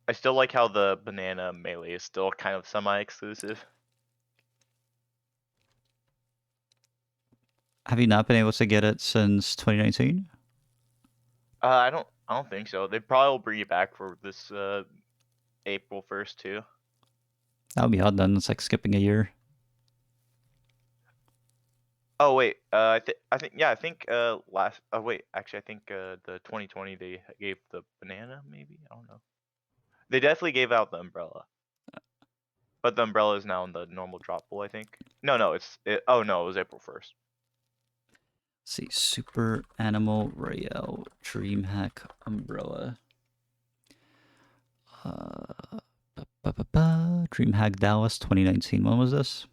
I still like how the banana melee is still kind of semi-exclusive. Have you not been able to get it since 2019? I don't think so. They probably will bring it back for this April 1st too. That would be odd then. It's like skipping a year. Oh wait, I think last. Oh wait, actually, I think the 2020 they gave the banana. Maybe I don't know. They definitely gave out the umbrella, but the umbrella is now in the normal drop pool. I think. No, oh no, it was April 1st. Let's see, Super Animal Royale DreamHack Umbrella. DreamHack Dallas 2019. When was this?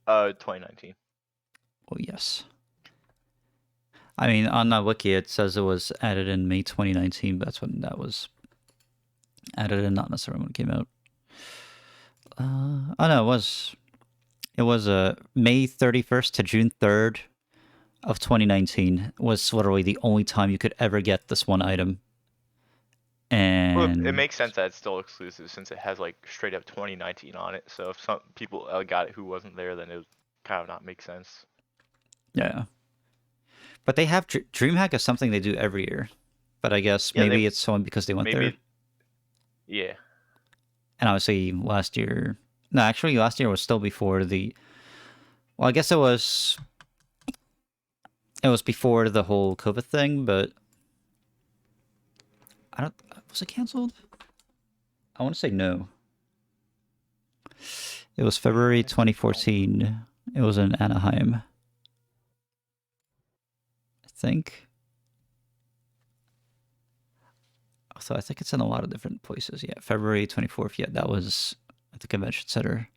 2019. Oh yes. I mean, on the wiki it says it was added in May 2019, but that's when that was added in, not necessarily when it came out. Oh no, it was May 31st to June 3rd of 2019 was literally the only time you could ever get this one item. And well, it makes sense that it's still exclusive since it has like straight up 2019 on it. So if some people got it who wasn't there, then it would kind of not make sense. Yeah. But they have DreamHack is something they do every year. But I guess Yeah, maybe it's only because they went there. Yeah. And obviously last year... No, actually last year was still before the... Well, I guess it was before the whole COVID thing, but... I don't... Was it canceled? I want to say no. It was February 2014. It was in Anaheim. I think. So I think it's in a lot of different places. Yeah, February 24th. Yeah, that was at the convention center.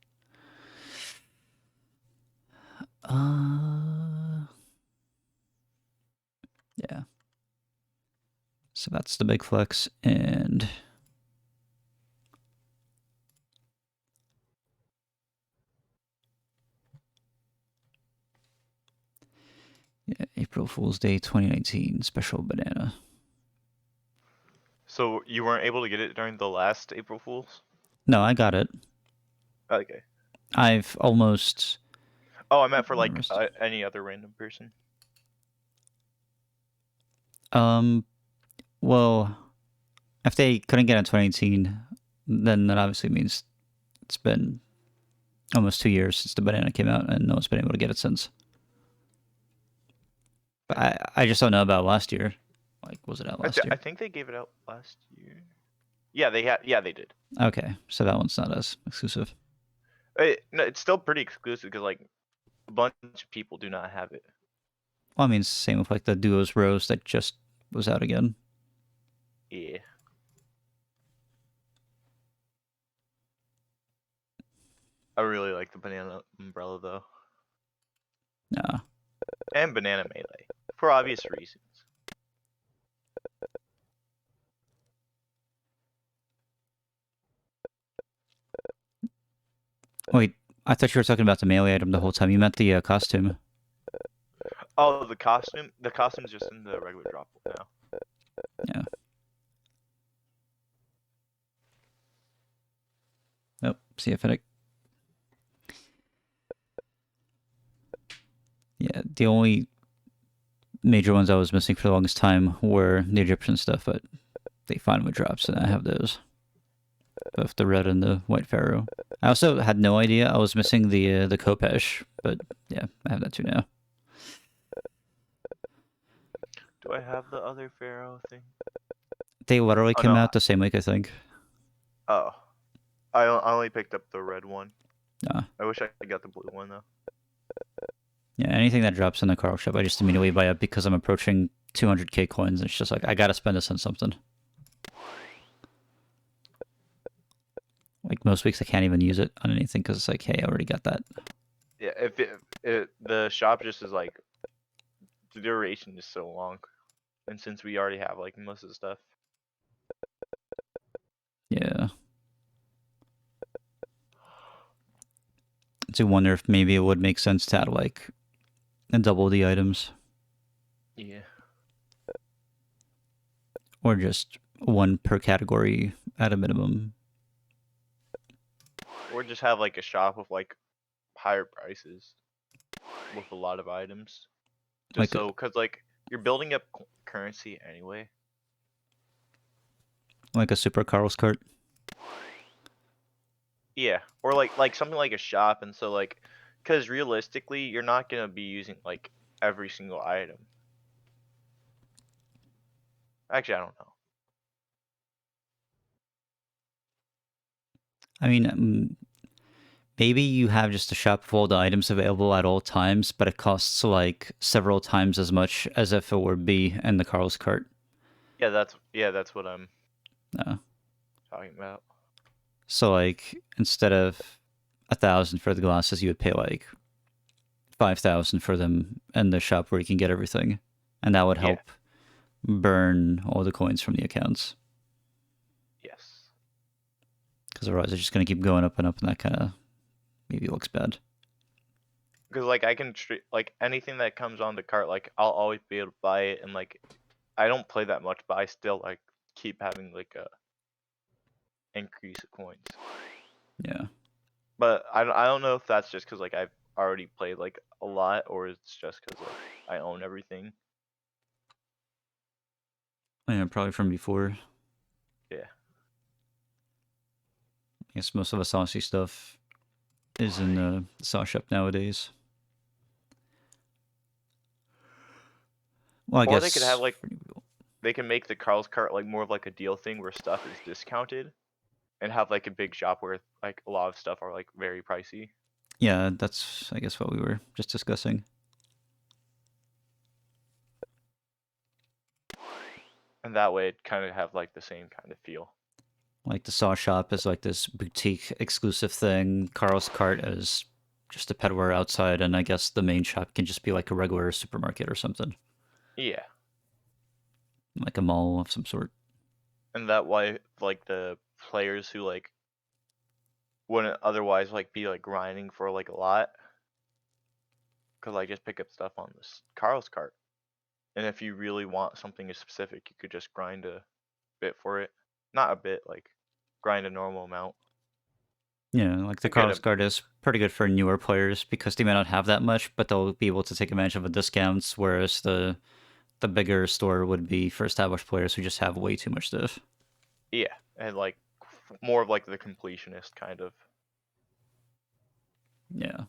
Yeah. So that's the big flex, and yeah, April Fool's Day 2019 special banana. So you weren't able to get it during the last April Fools? No, I got it. Okay. I've almost... Oh, I meant for like any other random person. Well, if they couldn't get it in 2018, then that obviously means it's been almost 2 years since the banana came out, and no one's been able to get it since. But I just don't know about last year. Like, was it out last year? I think they gave it out last year. Yeah, they had. Yeah, they did. Okay, so that one's not as exclusive. No, it's still pretty exclusive because like a bunch of people do not have it. Well, I mean, same with like the Duos Rose that just was out again. Yeah. I really like the banana umbrella though. No. And banana melee for obvious reasons. Wait, I thought you were talking about the melee item the whole time. You meant the costume. Oh, the costume? The costume's just in the regular drop now. Yeah. Oh, see if it... Yeah, the only major ones I was missing for the longest time were the Egyptian stuff, but they finally dropped, so I have those. Both the red and the white pharaoh. I also had no idea I was missing the Kopesh, but yeah, I have that too now. Do I have the other pharaoh thing? They literally came out the same week, I think. Oh. I only picked up the red one. Nah. I wish I got the blue one, though. Yeah, anything that drops in the Carl shop, I just immediately buy it because I'm approaching 200k coins. It's just like, I gotta spend this on something. Like, most weeks I can't even use it on anything because it's like, hey, I already got that. Yeah, if the shop just is like, the duration is so long. And since we already have like most of the stuff. Yeah. To wonder if maybe it would make sense to add like double the items. Yeah. Or just one per category at a minimum. Or just have like a shop with like higher prices with a lot of items. Just like so, cause like you're building up currency anyway. Like a super Carl's cart. Yeah, or like something like a shop, and so like, cause realistically, you're not gonna be using like every single item. Actually, I don't know. I mean, maybe you have just a shop with all the items available at all times, but it costs like several times as much as if it were B in the Carl's cart. Yeah, that's what I'm talking about. So like, instead of 1,000 for the glasses, you would pay like 5,000 for them in the shop where you can get everything, and that would help burn all the coins from the accounts. Yes. Because otherwise, it's just gonna keep going up and up, and that kind of maybe looks bad. Because like I can like anything that comes on the cart, like I'll always be able to buy it, and like I don't play that much, but I still like keep having like a increase of coins. Yeah. But I don't know if that's just because like I've already played like a lot, or it's just because like, I own everything. Yeah, probably from before. Yeah. I guess most of the saucy stuff is in the sauce shop nowadays. Well, I Or guess they could have like for new people. they can make the Carl's Cart like more of like a deal thing where stuff is discounted, and have like a big shop where like a lot of stuff are like very pricey. Yeah, that's I guess what we were just discussing. And that way it kind of have like the same kind of feel. Like the saw shop is like this boutique exclusive thing. Carl's Cart is just a pedware outside, and I guess the main shop can just be like a regular supermarket or something, Yeah. like a mall of some sort. And that way like the players who like wouldn't otherwise like be like grinding for like a lot could like just pick up stuff on this Carl's Cart. And if you really want something specific, you could just grind a bit for it. Not a bit, like grind a normal amount. Yeah, like the And get Carlos a card is pretty good for newer players because they may not have that much, but they'll be able to take advantage of the discounts, whereas the bigger store would be for established players who just have way too much stuff. yeah, and like more of like the completionist kind of. Yeah.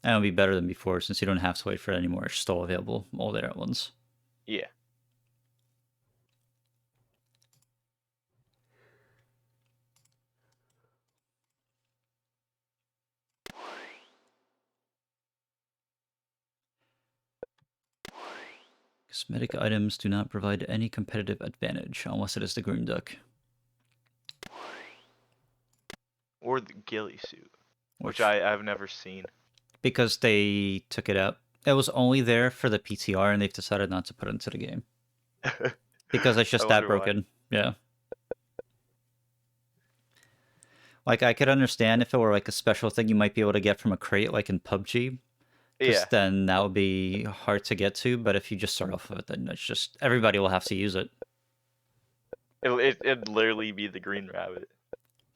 And it'll be better than before since you don't have to wait for it anymore. It's still available all there at once. Yeah. Cosmetic items do not provide any competitive advantage unless it is the green duck. Or the ghillie suit, which Which I've never seen. because they took it out. It was only there for the PTR and they've decided not to put it into the game. Because it's just that wonder why. broken. Yeah. Like, I could understand if it were like a special thing you might be able to get from a crate, like in PUBG. Because Yeah, then that would be hard to get to. But if you just start off with it, then it's just everybody will have to use it. it'd literally be the green rabbit.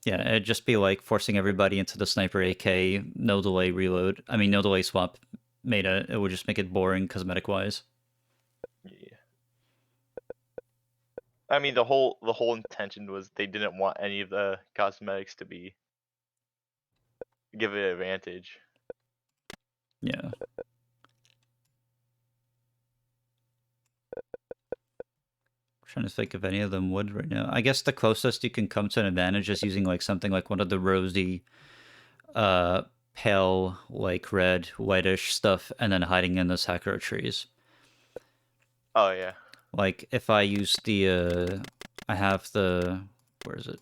Yeah, it'd just be like forcing everybody into the sniper AK, no delay reload. I mean, no delay swap meta. It would just make it boring cosmetic wise. Yeah. I mean, the whole intention was they didn't want any of the cosmetics to be give it an advantage. Yeah. Trying to think if any of them would right now. I guess the closest you can come to an advantage is using like something like one of the rosy, pale, like red, whitish stuff, and then hiding in the sakura trees. Oh yeah. Like if I use the, I have the, where is it?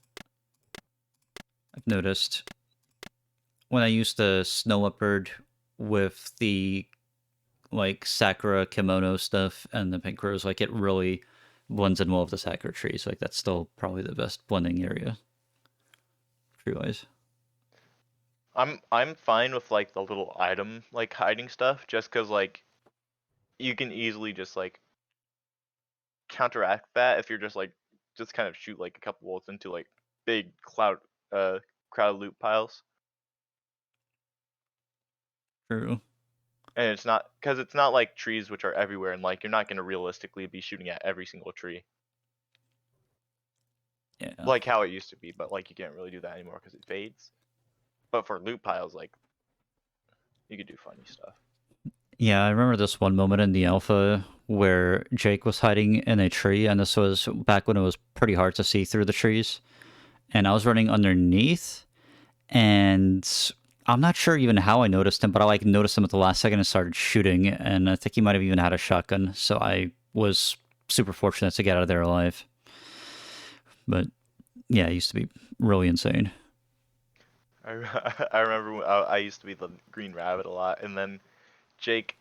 I've noticed when I use the snow leopard with the like sakura kimono stuff and the pink rose, like it really blends in well with the sakura trees. Like that's still probably the best blending area, tree wise. I'm fine with like the little item like hiding stuff, just because like you can easily just like counteract that if you're just like just kind of shoot like a couple bolts into like big crowd loot piles. True. And it's not because it's not like trees which are everywhere, and like you're not gonna realistically be shooting at every single tree Yeah. like how it used to be. But like you can't really do that anymore because it fades. But for loot piles, like you could do funny stuff. Yeah, I remember this one moment in the alpha where Jake was hiding in a tree, and this was back when it was pretty hard to see through the trees. And I was running underneath, and I'm not sure even how I noticed him, but I like noticed him at the last second and started shooting, and I think he might have even had a shotgun, so I was super fortunate to get out of there alive. But yeah, it used to be really insane. I remember when I used to be the green rabbit a lot, and then Jake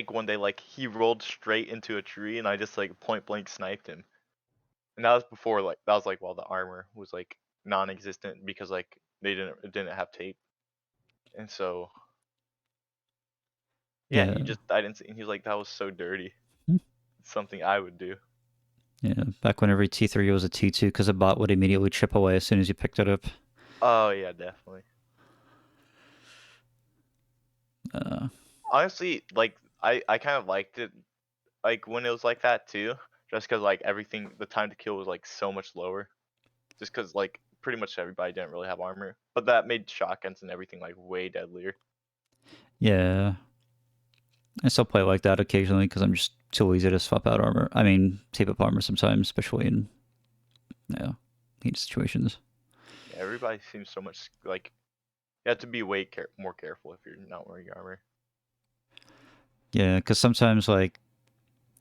one day like he rolled straight into a tree, and I just like point blank sniped him. And that was before like that was like while the armor was like non-existent because like it didn't have tape. And so yeah, Yeah. I didn't see, and he was like that was so dirty. Hmm. It's something I would do. Yeah, back when every T3 was a T2 because a bot would immediately chip away as soon as you picked it up. Oh yeah, definitely. honestly, like I kind of liked it, like when it was like that too, just because like everything, the time to kill was like so much lower, just because like pretty much everybody didn't really have armor, but that made shotguns and everything like way deadlier. Yeah. I still play like that occasionally because I'm just too lazy to swap out armor. I mean, tape up armor sometimes, especially in, heat situations. Yeah, everybody seems so much like you have to be way more careful if you're not wearing armor. Yeah, because sometimes, like,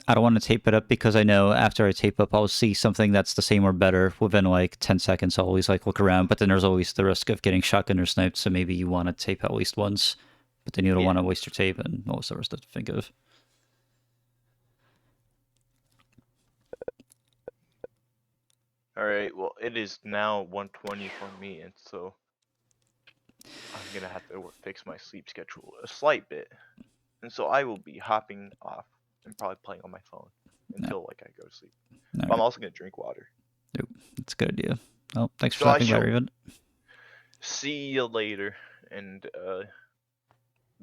I don't want to tape it up because I know after I tape up, I'll see something that's the same or better within, like, 10 seconds. I'll always, like, look around, but then there's always the risk of getting shotgun or sniped, so maybe you want to tape at least once, but then you don't want to waste your tape and all this other stuff to think of. Alright, well, it is now 1:20 for me, and so I'm gonna have to fix my sleep schedule a slight bit. And so I will be hopping off and probably playing on my phone until like I go to sleep. But I'm also gonna drink water. Nope, that's a good idea. Well, thanks for So I stopping by, shall Raven. see you later, and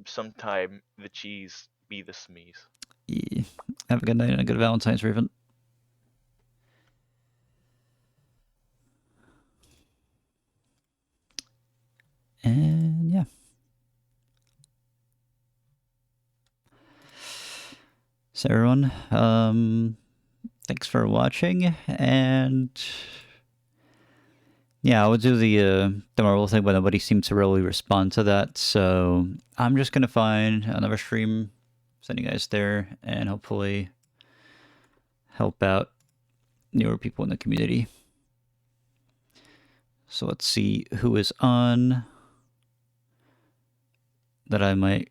sometime the cheese be the smeeze. Yeah. Have a good night and a good Valentine's, Raven. And yeah. So everyone, thanks for watching, and yeah, I would do the Marvel thing, but nobody seemed to really respond to that, so I'm just gonna find another stream, send you guys there, and hopefully help out newer people in the community. So let's see who is on that I might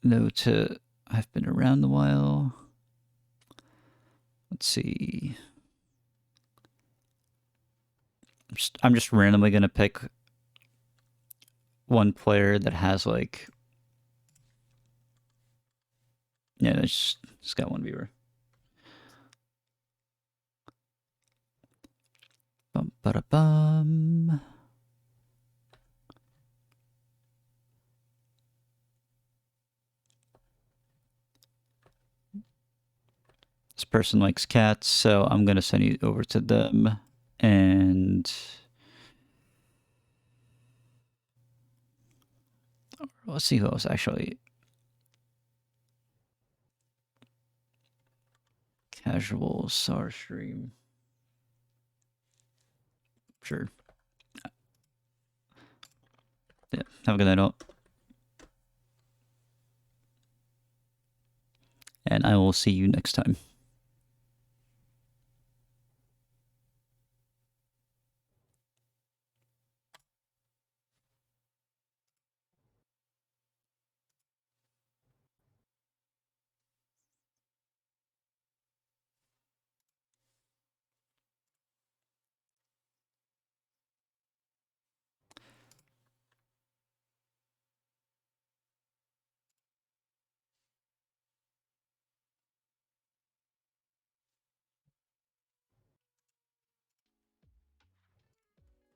know to have been around a while. Let's see. I'm just randomly gonna pick one player that has like, yeah, it's got one viewer. Bum ba da bum. This person likes cats, so I'm gonna send you over to them, and let's see who else actually. Casual SAR stream. Sure. Yeah. Have a good night, all. And I will see you next time.